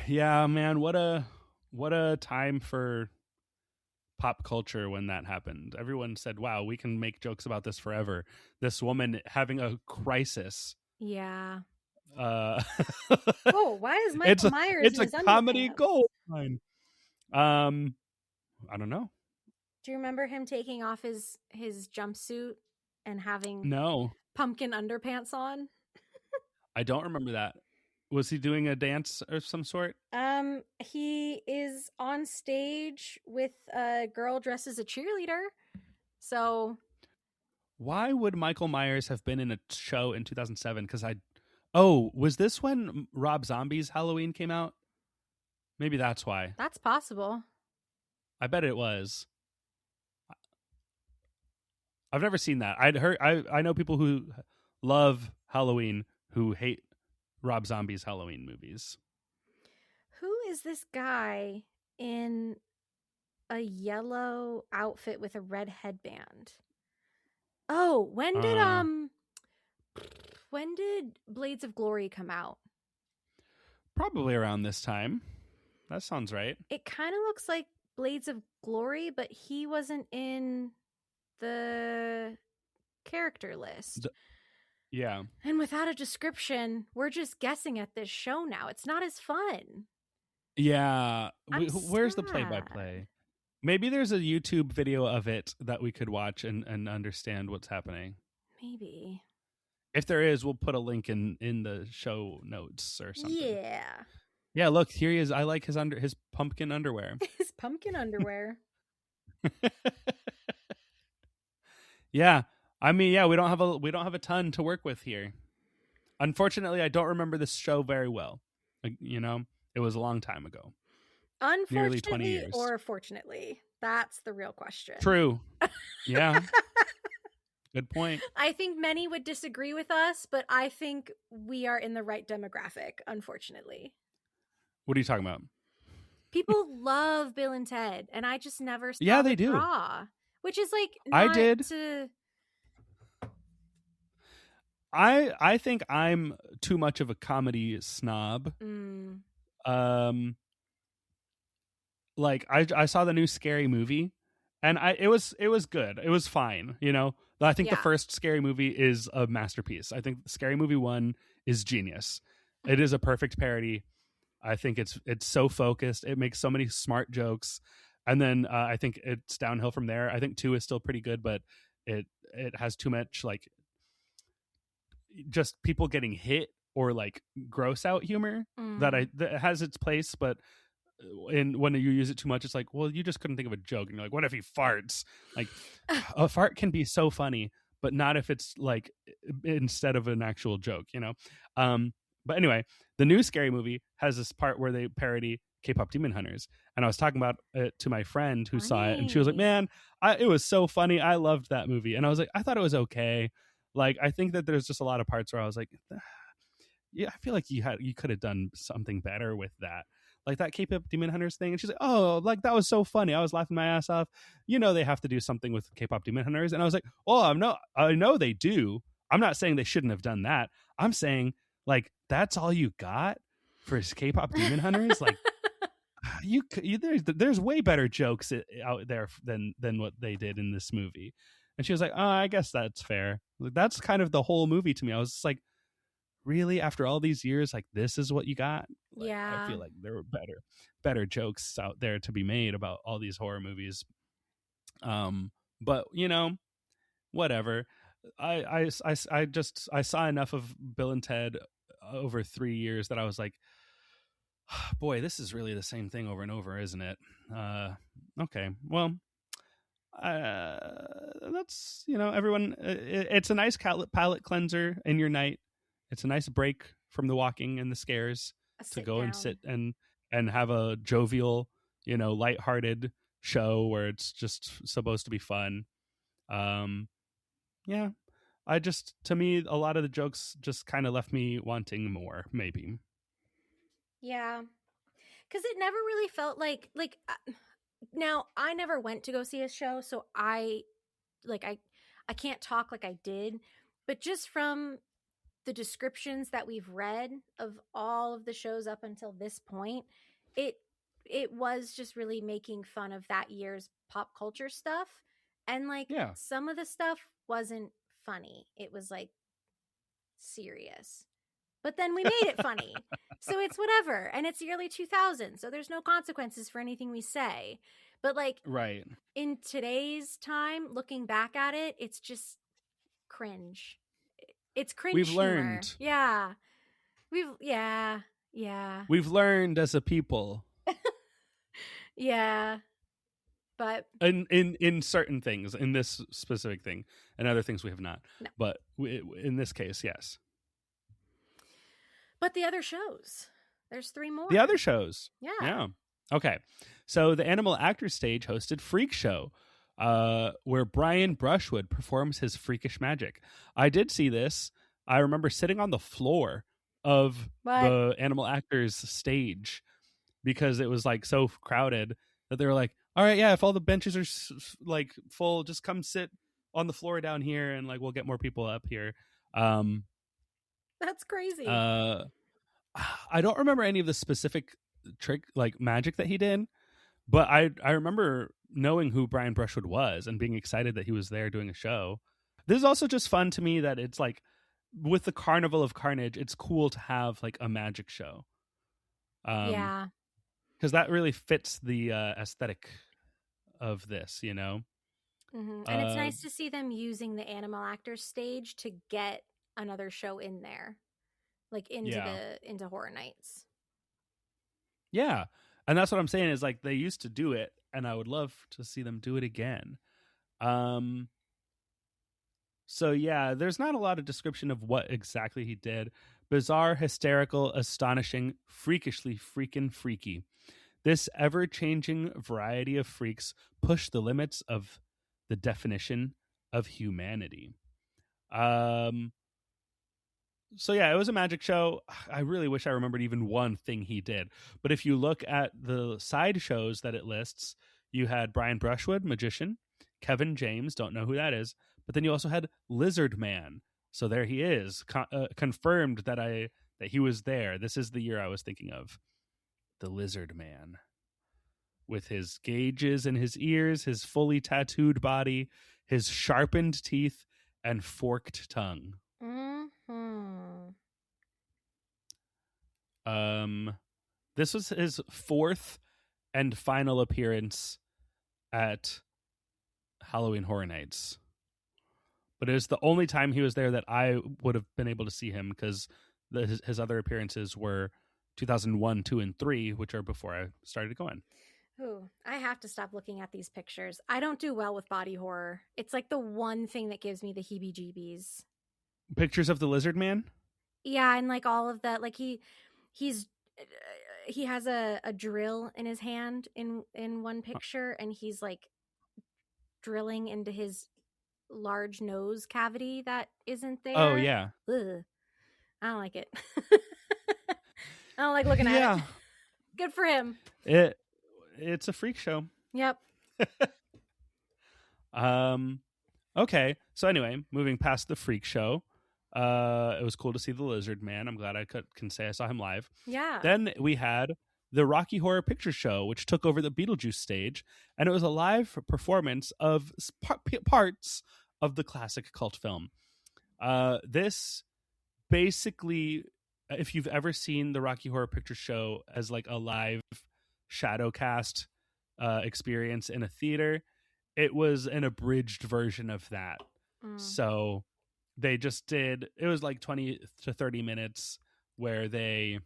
Yeah, man, what a time for pop culture when that happened. Everyone said, wow, we can make jokes about this forever. This woman having a crisis. Yeah. Oh, why is Michael Myers it's in his a comedy underpants? gold mine. I don't know. Do you remember him taking off his jumpsuit and having No, pumpkin underpants on? I don't remember that. Was he doing a dance of some sort? He is on stage with a girl dressed as a cheerleader. So why would Michael Myers have been in a show in 2007? Because was this when Rob Zombie's Halloween came out? Maybe that's why. that's possible. I bet it was. I've never seen that. I know people who love Halloween who hate Rob Zombie's Halloween movies. Who is this guy in a yellow outfit with a red headband? Oh, when did Blades of Glory come out? Probably around this time. That sounds right. It kind of looks like Blades of Glory, but he wasn't in the character list. Yeah. And without a description, we're just guessing at this show now. It's not as fun. Yeah. I'm Where's the sad. play-by-play? Maybe there's a YouTube video of it that we could watch and understand what's happening. Maybe. If there is, we'll put a link in the show notes or something. Yeah. Yeah, look, here he is. I like his pumpkin underwear. His pumpkin underwear. Yeah. I mean, yeah, we don't have a ton to work with here. Unfortunately, I don't remember this show very well. You know, it was a long time ago. Unfortunately, Nearly 20 years. or fortunately, that's the real question. True. Yeah. Good point. I think many would disagree with us, but I think we are in the right demographic, unfortunately. What are you talking about? People love Bill and Ted, and I just never saw Yeah, they the do. draw, which is like I not did. to... I think I'm too much of a comedy snob. Like I saw the new Scary Movie, and it was good. It was fine, you know. I think the first Scary Movie is a masterpiece. I think Scary Movie 1 is genius. It is a perfect parody. I think it's so focused. It makes so many smart jokes, and then I think it's downhill from there. I think 2 is still pretty good, but it has too much like just people getting hit or like gross out humor that has its place, but when you use it too much, it's like, well, you just couldn't think of a joke, and you're like, what if he farts? Like, a fart can be so funny, but not if it's like instead of an actual joke, you know. But anyway, the new Scary Movie has this part where they parody K-pop Demon Hunters, and I was talking about it to my friend who saw it, and she was like, man, it was so funny, I loved that movie. And I was like, I thought it was okay. Like, I think that there's just a lot of parts where I was like, yeah, I feel like you could have done something better with that. Like that K-pop Demon Hunters thing. And she's like, oh, like that was so funny. I was laughing my ass off. You know, they have to do something with K-pop Demon Hunters. And I was like, oh, I know they do. I'm not saying they shouldn't have done that. I'm saying, like, that's all you got for K-pop Demon Hunters? Like, there's way better jokes out there than what they did in this movie. And she was like, oh, I guess that's fair. Like, that's kind of the whole movie to me. I was just like, really, after all these years, like, this is what you got? Like, yeah, I feel like there were better jokes out there to be made about all these horror movies. But you know, whatever. I saw enough of Bill and Ted over 3 years that I was like, boy, this is really the same thing over and over, isn't it? Okay, well, that's, you know, everyone. It's a nice palate cleanser in your night. It's a nice break from the walking and the scares to go and sit and have a jovial, you know, lighthearted show where it's just supposed to be fun. Yeah, to me, a lot of the jokes just kind of left me wanting more, maybe. Yeah, because it never really felt like now, I never went to go see a show, so I can't talk like I did, but just from the descriptions that we've read of all of the shows up until this point, it was just really making fun of that year's pop culture stuff. And like, some of the stuff wasn't funny. It was like serious. But then we made it funny. So it's whatever. And it's the early 2000s, so there's no consequences for anything we say. But like, right, in today's time, looking back at it, it's just cringe. It's cringe. We've humor. Learned. Yeah. We've learned as a people. Yeah. But in certain things, in this specific thing, and other things we have not. No. But in this case, yes. But the other shows, there's 3 more. The other shows. Yeah. Okay. So the Animal Actors Stage hosted Freak Show, where Brian Brushwood performs his freakish magic. I did see this. I remember sitting on the floor of the Animal Actors Stage because it was like so crowded that they were like, all right, yeah, if all the benches are like full, just come sit on the floor down here and like we'll get more people up here. That's crazy. I don't remember any of the specific like magic that he did, but I remember knowing who Brian Brushwood was and being excited that he was there doing a show. This is also just fun to me that it's like with the Carnival of Carnage, it's cool to have like a magic show. Yeah. because that really fits the aesthetic of this, you know. And it's nice to see them using the Animal Actors stage to get another show in there, like into Horror Nights. Yeah, and that's what I'm saying is like they used to do it, and I would love to see them do it again. So yeah, there's not a lot of description of what exactly he did. Bizarre, hysterical, astonishing, freakishly freaking freaky. This ever-changing variety of freaks push the limits of the definition of humanity. So yeah, it was a magic show. I really wish I remembered even one thing he did. But if you look at the side shows that it lists, you had Brian Brushwood, magician, Kevin James, don't know who that is, but then you also had Lizard Man. So there he is, confirmed that he was there. This is the year I was thinking of. The Lizard Man. With his gauges in his ears, his fully tattooed body, his sharpened teeth, and forked tongue. This was his fourth and final appearance at Halloween Horror Nights. But it was the only time he was there that I would have been able to see him, because his other appearances were 2001, 2, and 3, which are before I started going. Ooh, I have to stop looking at these pictures. I don't do well with body horror. It's like the one thing that gives me the heebie-jeebies. Pictures of the Lizard Man? Yeah, and like all of that, like he has a drill in his hand in one picture, and he's like drilling into his large nose cavity that isn't there. Oh yeah. Ugh. I don't like it. I don't like looking at it. Good for him. It's a freak show. Yep. Okay. So anyway, moving past the freak show, it was cool to see the Lizard Man. I'm glad I can say I saw him live. Yeah. Then we had the Rocky Horror Picture Show, which took over the Beetlejuice stage, and it was a live performance of parts of the classic cult film. This basically, if you've ever seen the Rocky Horror Picture Show as like a live shadow cast experience in a theater, it was an abridged version of that. So they just did, it was like 20 to 30 minutes where they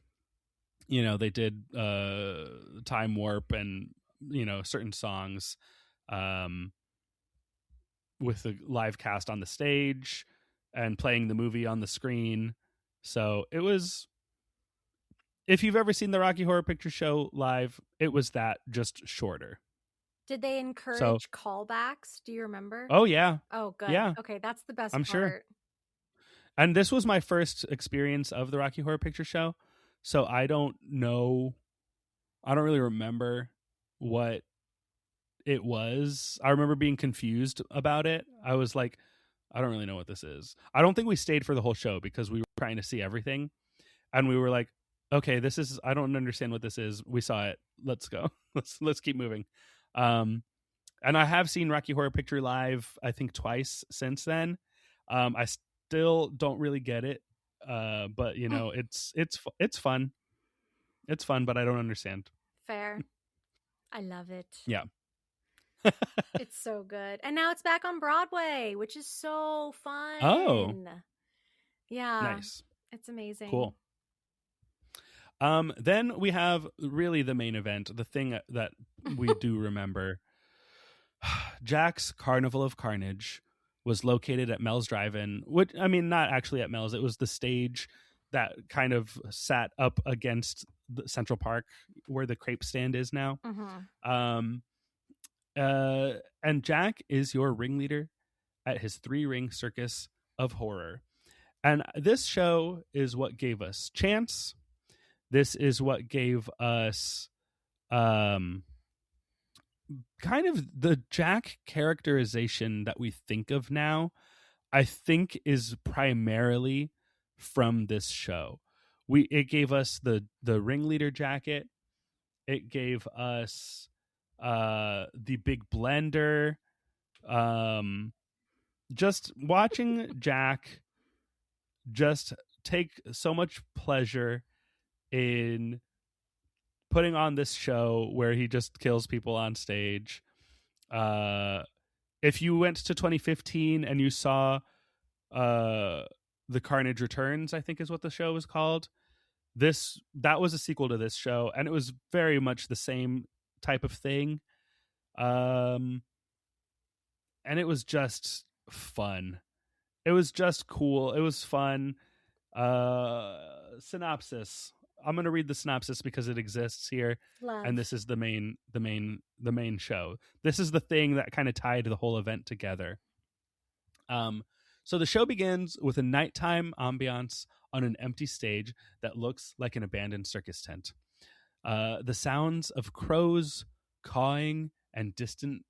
did Time Warp and certain songs with the live cast on the stage and playing the movie on the screen. So it was, if you've ever seen the Rocky Horror Picture Show live, it was that, just shorter. Did they encourage callbacks? Do you remember? Oh, yeah. Oh, good. Yeah. Okay, that's the best I'm part. sure. And this was my first experience of the Rocky Horror Picture Show, so I don't really remember what it was. I remember being confused about it. I was like, I don't really know what this is. I don't think we stayed for the whole show because we were trying to see everything. And we were like, okay, I don't understand what this is. We saw it. Let's go. Let's keep moving. And I have seen Rocky Horror Picture live, I think twice since then. I still don't really get it. But it's fun. It's fun, but I don't understand. Fair. I love it. Yeah. It's so good. And now it's back on Broadway, which is so fun. Oh. Yeah. Nice. It's amazing. Cool. Then we have really the main event, the thing that we do remember. Jack's Carnival of Carnage was located at Mel's Drive-In, which, I mean, not actually at Mel's. It was the stage that kind of sat up against the Central Park where the crepe stand is now. Mm-hmm. And Jack is your ringleader at his 3-ring circus of horror. And this show is what gave us Chance. This is what gave us kind of the Jack characterization that we think of now, I think is primarily from this show. It gave us the ringleader jacket. It gave us the big blender. Just watching Jack just take so much pleasure in putting on this show where he just kills people on stage. If you went to 2015 and you saw The Carnage Returns, I think is what the show was called, that was a sequel to this show, and it was very much the same type of thing. And it was just fun. It was just cool. It was fun. Synopsis. I'm going to read the synopsis because it exists here. Love. And this is the main show. This is the thing that kind of tied the whole event together. So the show begins with a nighttime ambiance on an empty stage that looks like an abandoned circus tent. The sounds of crows cawing and distant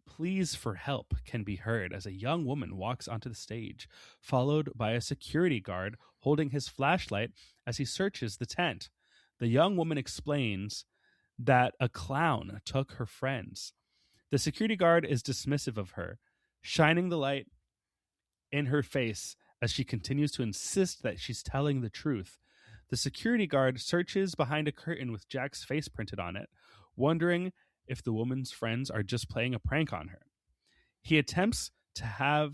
pleas for help can be heard as a young woman walks onto the stage, followed by a security guard holding his flashlight as he searches the tent. The young woman explains that a clown took her friends. The security guard is dismissive of her, shining the light in her face as she continues to insist that she's telling the truth. The security guard searches behind a curtain with Jack's face printed on it, wondering if the woman's friends are just playing a prank on her. He attempts to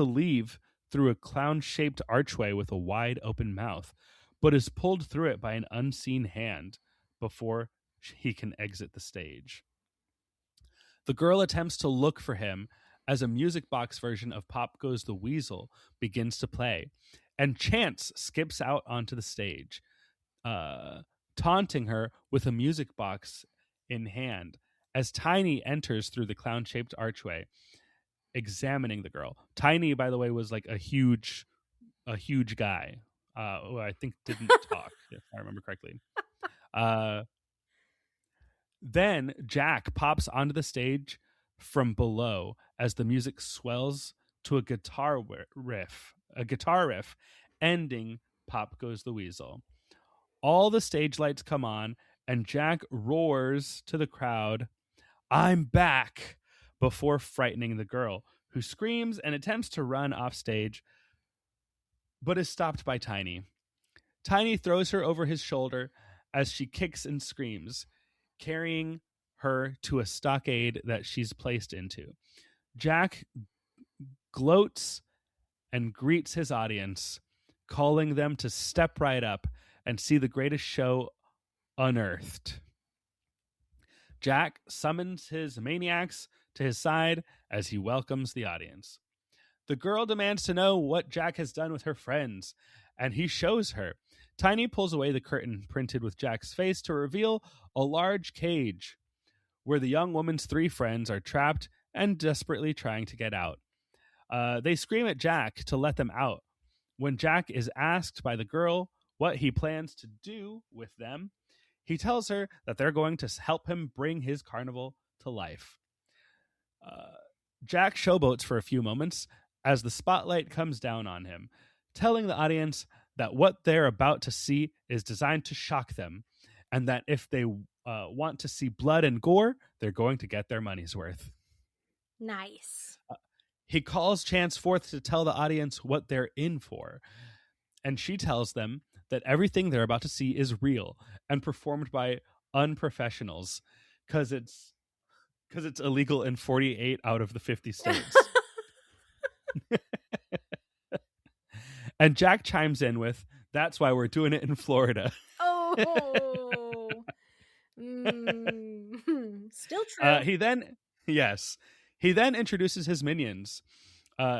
leave through a clown-shaped archway with a wide open mouth, but is pulled through it by an unseen hand before he can exit the stage. The girl attempts to look for him as a music box version of Pop Goes the Weasel begins to play, and Chance skips out onto the stage, taunting her with a music box in hand as Tiny enters through the clown-shaped archway, examining the girl. Tiny, by the way, was like a huge guy who I think didn't talk, if I remember correctly. Then Jack pops onto the stage from below as the music swells to a guitar riff, ending Pop Goes the Weasel. All the stage lights come on, and Jack roars to the crowd, "I'm back!" before frightening the girl, who screams and attempts to run off stage, but is stopped by Tiny. Tiny throws her over his shoulder as she kicks and screams, carrying her to a stockade that she's placed into. Jack gloats and greets his audience, calling them to step right up and see the greatest show unearthed. Jack summons his maniacs to his side as he welcomes the audience. The girl demands to know what Jack has done with her friends, and he shows her. Tiny pulls away the curtain printed with Jack's face to reveal a large cage where the young woman's 3 friends are trapped and desperately trying to get out. They scream at Jack to let them out. When Jack is asked by the girl what he plans to do with them, he tells her that they're going to help him bring his carnival to life. Jack showboats for a few moments as the spotlight comes down on him, telling the audience that what they're about to see is designed to shock them, and that if they want to see blood and gore, they're going to get their money's worth. Nice. He calls Chance forth to tell the audience what they're in for, and she tells them that everything they're about to see is real and performed by unprofessionals because it's illegal in 48 out of the 50 states. And Jack chimes in with, "That's why we're doing it in Florida." Oh. Still true. He then introduces his minions,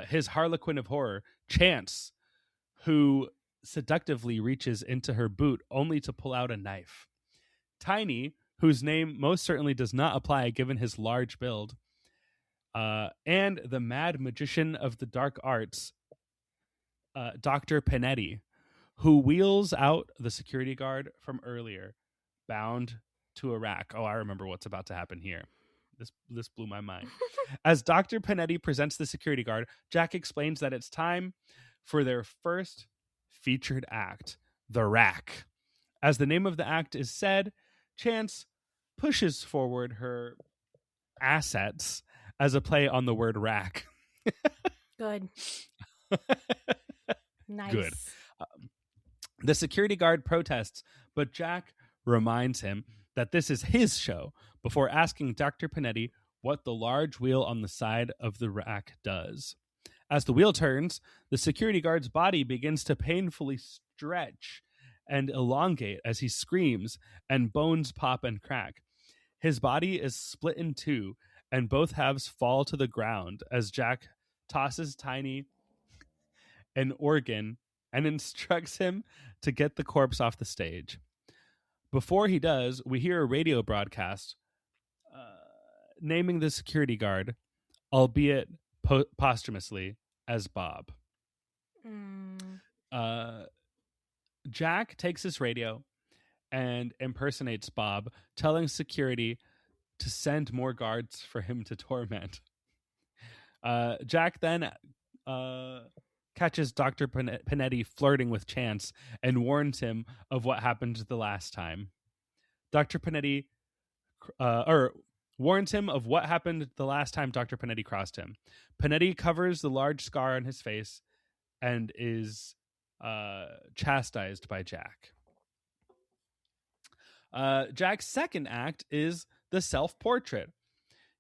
his Harlequin of horror, Chance, who seductively reaches into her boot only to pull out a knife. Tiny, whose name most certainly does not apply given his large build, and the mad magician of the dark arts, Dr. Panetti, who wheels out the security guard from earlier, bound to a rack. Oh, I remember what's about to happen here. This blew my mind. As Dr. Panetti presents the security guard, Jack explains that it's time for their first featured act, The Rack. As the name of the act is said, Chance pushes forward her assets as a play on the word rack. Good. Nice. Good. The security guard protests, but Jack reminds him that this is his show before asking Dr. Panetti what the large wheel on the side of the rack does. As the wheel turns, the security guard's body begins to painfully stretch and elongate as he screams, and bones pop and crack. His body is split in two, and both halves fall to the ground as Jack tosses Tiny an organ and instructs him to get the corpse off the stage. Before he does, we hear a radio broadcast naming the security guard, albeit posthumously, as Bob. Jack takes his radio and impersonates Bob, telling security to send more guards for him to torment. Jack then catches Dr. Panetti flirting with Chance and warns him of what happened the last time. Dr. Panetti warns him of what happened the last time Dr. Panetti crossed him. Panetti covers the large scar on his face and is chastised by Jack. Jack's second act is the self-portrait.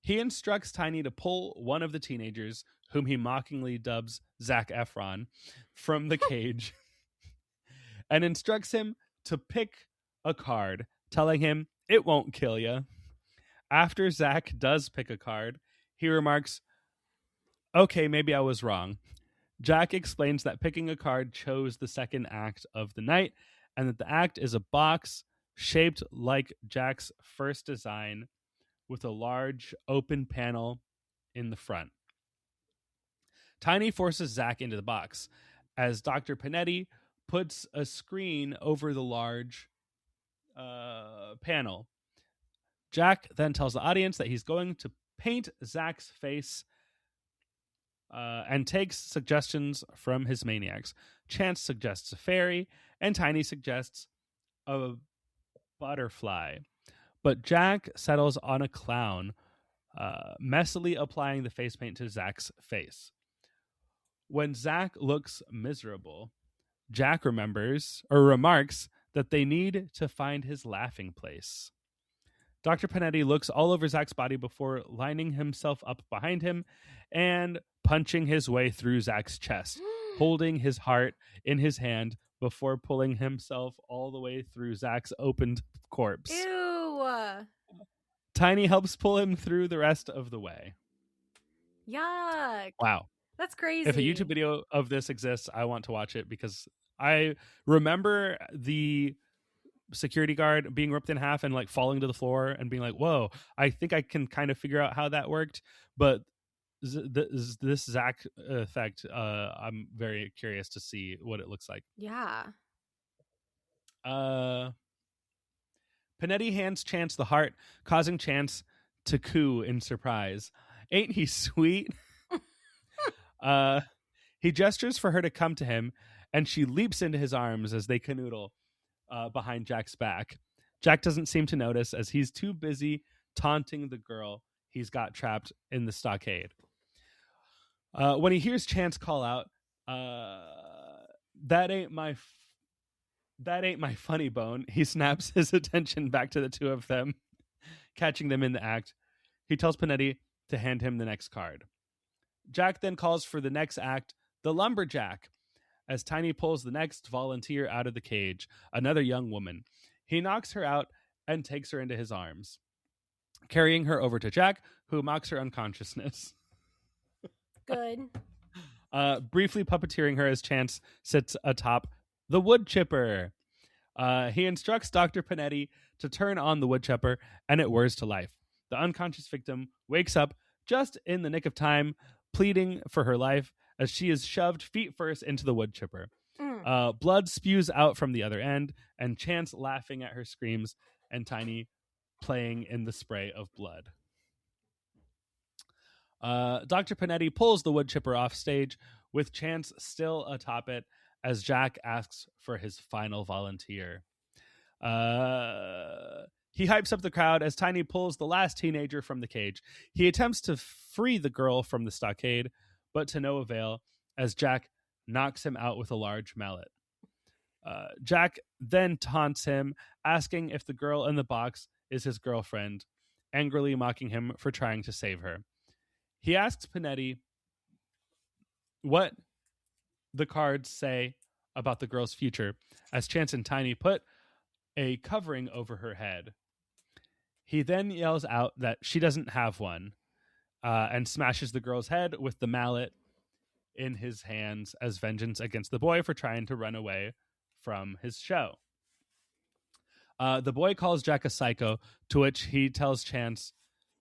He instructs Tiny to pull one of the teenagers, whom he mockingly dubs Zac Efron, from the cage and instructs him to pick a card, telling him it won't kill you. After Zac does pick a card, he remarks, "Okay, maybe I was wrong." Jack explains that picking a card chose the second act of the night, and that the act is a box shaped like Jack's first design with a large open panel in the front. Tiny forces Zac into the box as Dr. Panetti puts a screen over the large panel. Jack then tells the audience that he's going to paint Zac's face and takes suggestions from his maniacs. Chance suggests a fairy, and Tiny suggests a butterfly. But Jack settles on a clown, messily applying the face paint to Zac's face. When Zac looks miserable, Jack remarks that they need to find his laughing place. Dr. Panetti looks all over Zac's body before lining himself up behind him and punching his way through Zac's chest, holding his heart in his hand before pulling himself all the way through Zac's opened corpse. Ew. Tiny helps pull him through the rest of the way. Yuck. Wow. That's crazy. If a YouTube video of this exists, I want to watch it because I remember the security guard being ripped in half and like falling to the floor and being like, whoa, I think I can kind of figure out how that worked. But this Zac effect, I'm very curious to see what it looks like. Yeah. Panetti hands Chance the heart, causing Chance to coo in surprise. Ain't he sweet? He gestures for her to come to him, and she leaps into his arms as they canoodle behind Jack's back. Jack doesn't seem to notice as he's too busy taunting the girl he's got trapped in the stockade. When he hears Chance call out, that ain't my funny bone, he snaps his attention back to the two of them, catching them in the act. He tells Panetti to hand him the next card. Jack then calls for the next act, the lumberjack, as Tiny pulls the next volunteer out of the cage, another young woman. He knocks her out and takes her into his arms, carrying her over to Jack, who mocks her unconsciousness. Good. Briefly puppeteering her as Chance sits atop the wood chipper. He instructs Dr. Panetti to turn on the wood chipper, and it whirs to life. The unconscious victim wakes up just in the nick of time, pleading for her life as she is shoved feet first into the wood chipper. Blood spews out from the other end, and Chance laughing at her screams, and Tiny playing in the spray of blood. Dr. Panetti pulls the wood chipper off stage, with Chance still atop it, as Jack asks for his final volunteer. He hypes up the crowd as Tiny pulls the last teenager from the cage. He attempts to free the girl from the stockade, but to no avail, as Jack knocks him out with a large mallet. Jack then taunts him, asking if the girl in the box is his girlfriend, angrily mocking him for trying to save her. He asks Panetti what the cards say about the girl's future, as Chance and Tiny put a covering over her head. He then yells out that she doesn't have one, and smashes the girl's head with the mallet in his hands as vengeance against the boy for trying to run away from his show. The boy calls Jack a psycho, to which he tells Chance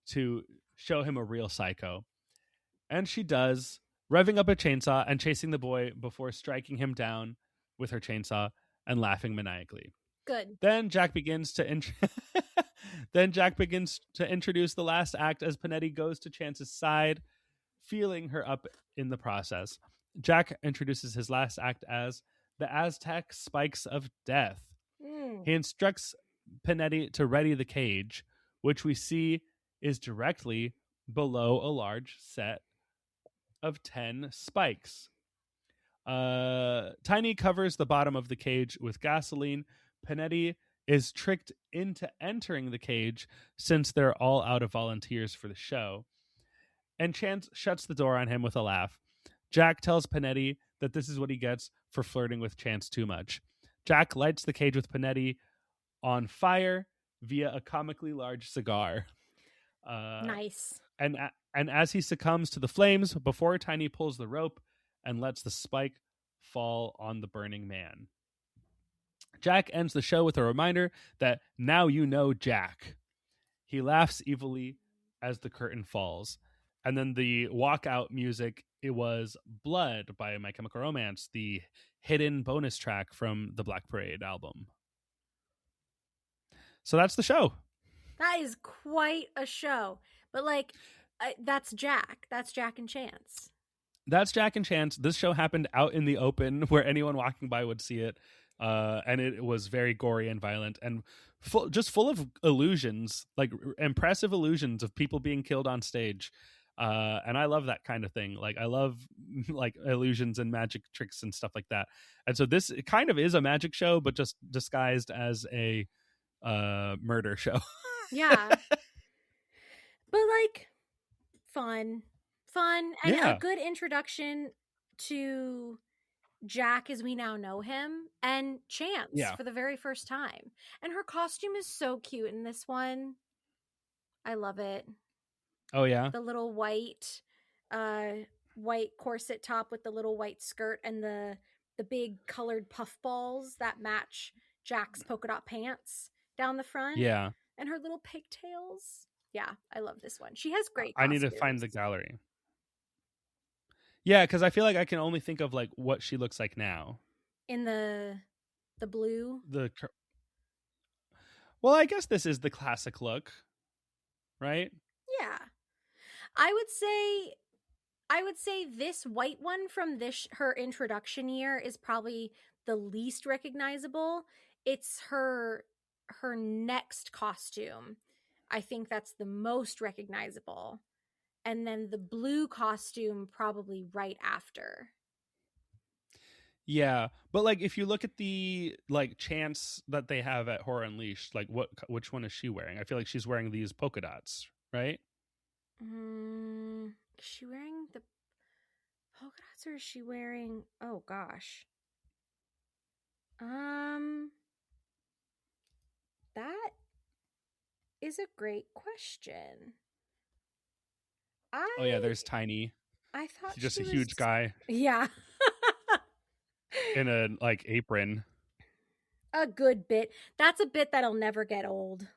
to show him a real psycho. And she does, revving up a chainsaw and chasing the boy before striking him down with her chainsaw and laughing maniacally. Good. Then Jack begins to introduce the last act as Panetti goes to Chance's side, feeling her up in the process. Jack introduces his last act as the Aztec Spikes of Death. He instructs Panetti to ready the cage, which we see is directly below a large set of 10 spikes. Tiny covers the bottom of the cage with gasoline. Panetti is tricked into entering the cage since they're all out of volunteers for the show. And Chance shuts the door on him with a laugh. Jack tells Panetti that this is what he gets for flirting with Chance too much. Jack lights the cage with Panetti on fire via a comically large cigar. Nice. And as he succumbs to the flames before Tiny pulls the rope and lets the spike fall on the burning man. Jack ends the show with a reminder that now you know Jack. He laughs evilly as the curtain falls. And then the walkout music, it was Blood by My Chemical Romance, the hidden bonus track from the Black Parade album. So that's the show. That is quite a show. But like, that's Jack. That's Jack and Chance. That's Jack and Chance. This show happened out in the open where anyone walking by would see it. And it was very gory and violent and full of illusions, like impressive illusions of people being killed on stage. And I love that kind of thing. Like I love like illusions and magic tricks and stuff like that. And so this kind of is a magic show, but just disguised as a murder show. Yeah. But like fun and Yeah. a good introduction to Jack as we now know him, and Chance for the very first time. And her costume is so cute in this one. I love it. Oh yeah. The little white corset top with the little white skirt and the big colored puff balls that match Jack's polka dot pants down the front. Yeah. And her little pigtails. Yeah, I love this one. She has great I need to find the gallery. Yeah, because I feel like I can only think of like what she looks like now. In the blue. Well, I guess this is the classic look, right? Yeah, I would say this white one from her introduction year is probably the least recognizable. It's her next costume. I think that's the most recognizable. And then the blue costume probably right after. Yeah, but like if you look at the like Chance that they have at Horror Unleashed, like which one is she wearing? I feel like she's wearing these polka dots, right? Is she wearing the polka dots or is she wearing? Oh gosh. That is a great question. Oh yeah, there's Tiny. I thought He's just she a was... huge guy. Yeah. In a like apron. A good bit. That's a bit that'll never get old.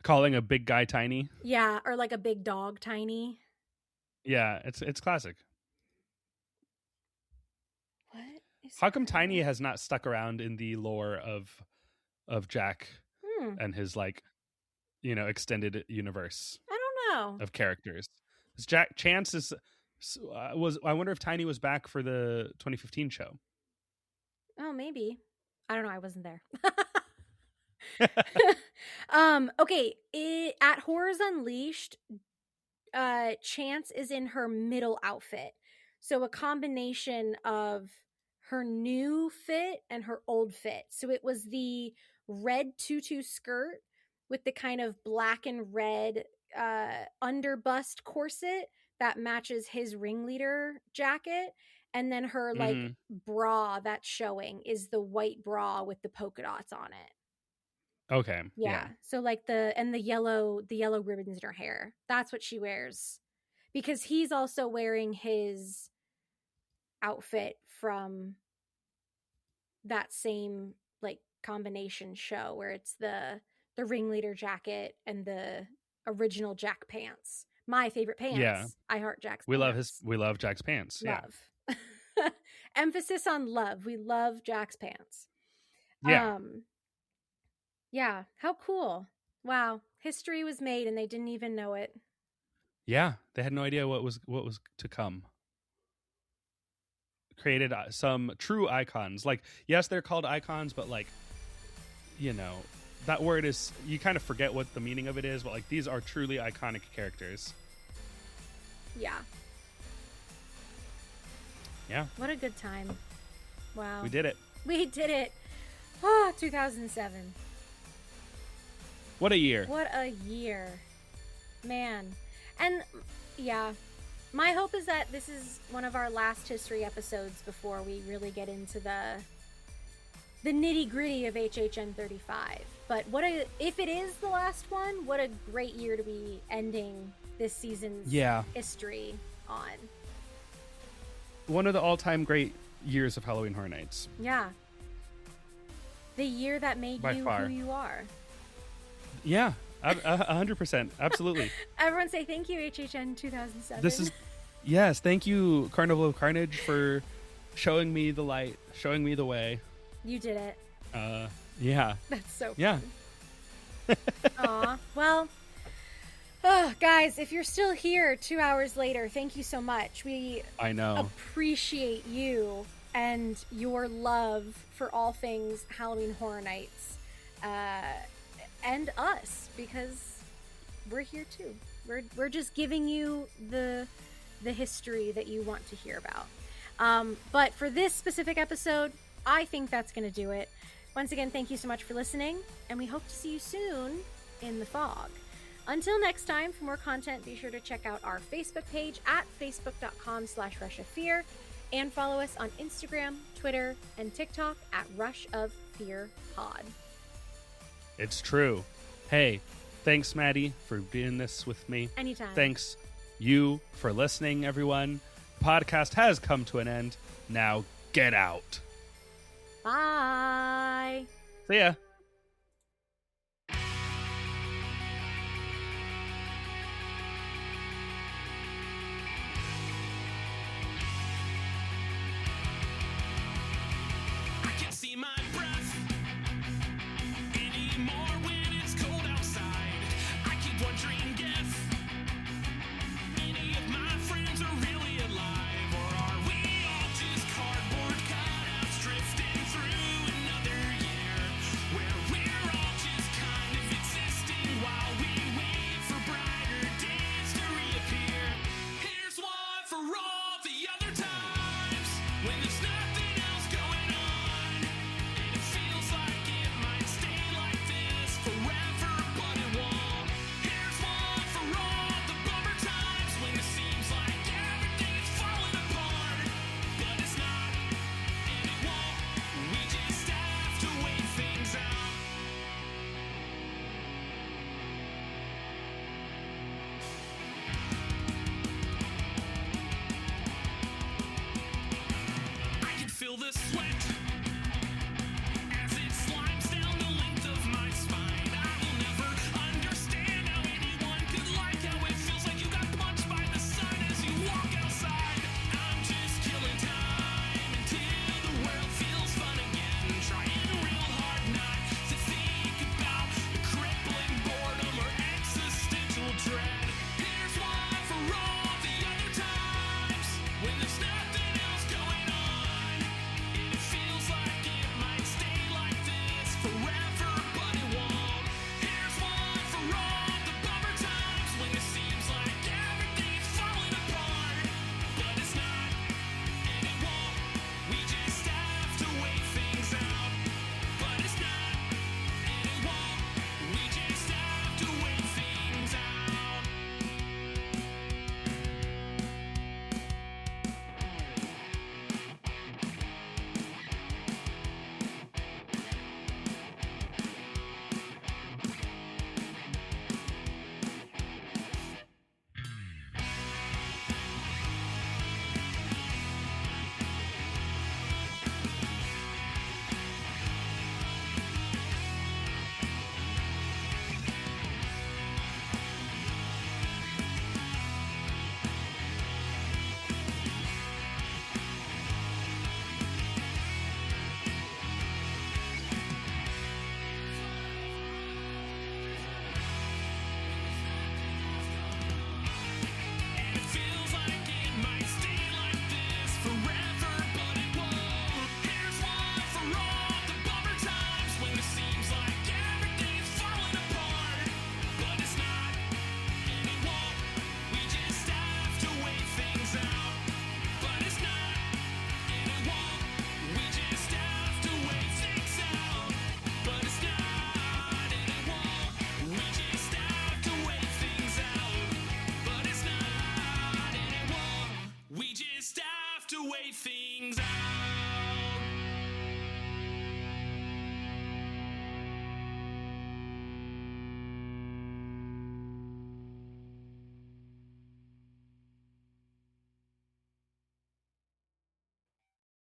Calling a big guy Tiny. Yeah, or like a big dog Tiny. Yeah, it's classic. What? How come Tiny has not stuck around in the lore of Jack and his like, extended universe? I don't know. Of characters. Chance is I wonder if Tiny was back for the 2015 show. Oh, maybe. I don't know. I wasn't there. Okay. At Horrors Unleashed, Chance is in her middle outfit. So a combination of her new fit and her old fit. So it was the red tutu skirt with the kind of black and red underbust corset that matches his ringleader jacket. And then her like bra that's showing is the white bra with the polka dots on it. Okay. Yeah. So like the yellow ribbons in her hair. That's what she wears. Because he's also wearing his outfit from that same like combination show where it's the ringleader jacket and the original Jack pants. My favorite pants. Yeah. I heart Jack's We pants. love Jack's pants. Love. Emphasis on love. We love Jack's pants. Yeah. Yeah. How cool. Wow. History was made and they didn't even know it. Yeah. They had no idea what was to come. Created some true icons. Like, yes, they're called icons, but like, you know, that word is, you kind of forget what the meaning of it is, but like these are truly iconic characters. Yeah. Yeah. What a good time. Wow. We did it. We did it. Oh, 2007. What a year. What a year. Man. And yeah, my hope is that this is one of our last history episodes before we really get into the nitty-gritty of HHN 35. But if it is the last one, what a great year to be ending this season's history on. One of the all-time great years of Halloween Horror Nights. Yeah. The year that made By you far. who you are. Yeah, 100%. Absolutely. Everyone say thank you, HHN 2007. This is, yes, thank you, Carnival of Carnage, for showing me the light, showing me the way. You did it. Yeah. That's so fun. Yeah. Aw. Well, guys, if you're still here 2 hours later, thank you so much. I know. Appreciate you and your love for all things Halloween Horror Nights. And us, because we're here too. We're just giving you the history that you want to hear about. But for this specific episode, I think that's going to do it. Once again, thank you so much for listening, and we hope to see you soon in the fog. Until next time, for more content, be sure to check out our Facebook page at facebook.com/rushoffear and follow us on Instagram, Twitter, and TikTok at Rush of Fear Pod. It's true. Hey, thanks, Maddie, for doing this with me. Anytime. Thanks, you, for listening, everyone. The podcast has come to an end. Now, get out. Bye. See ya.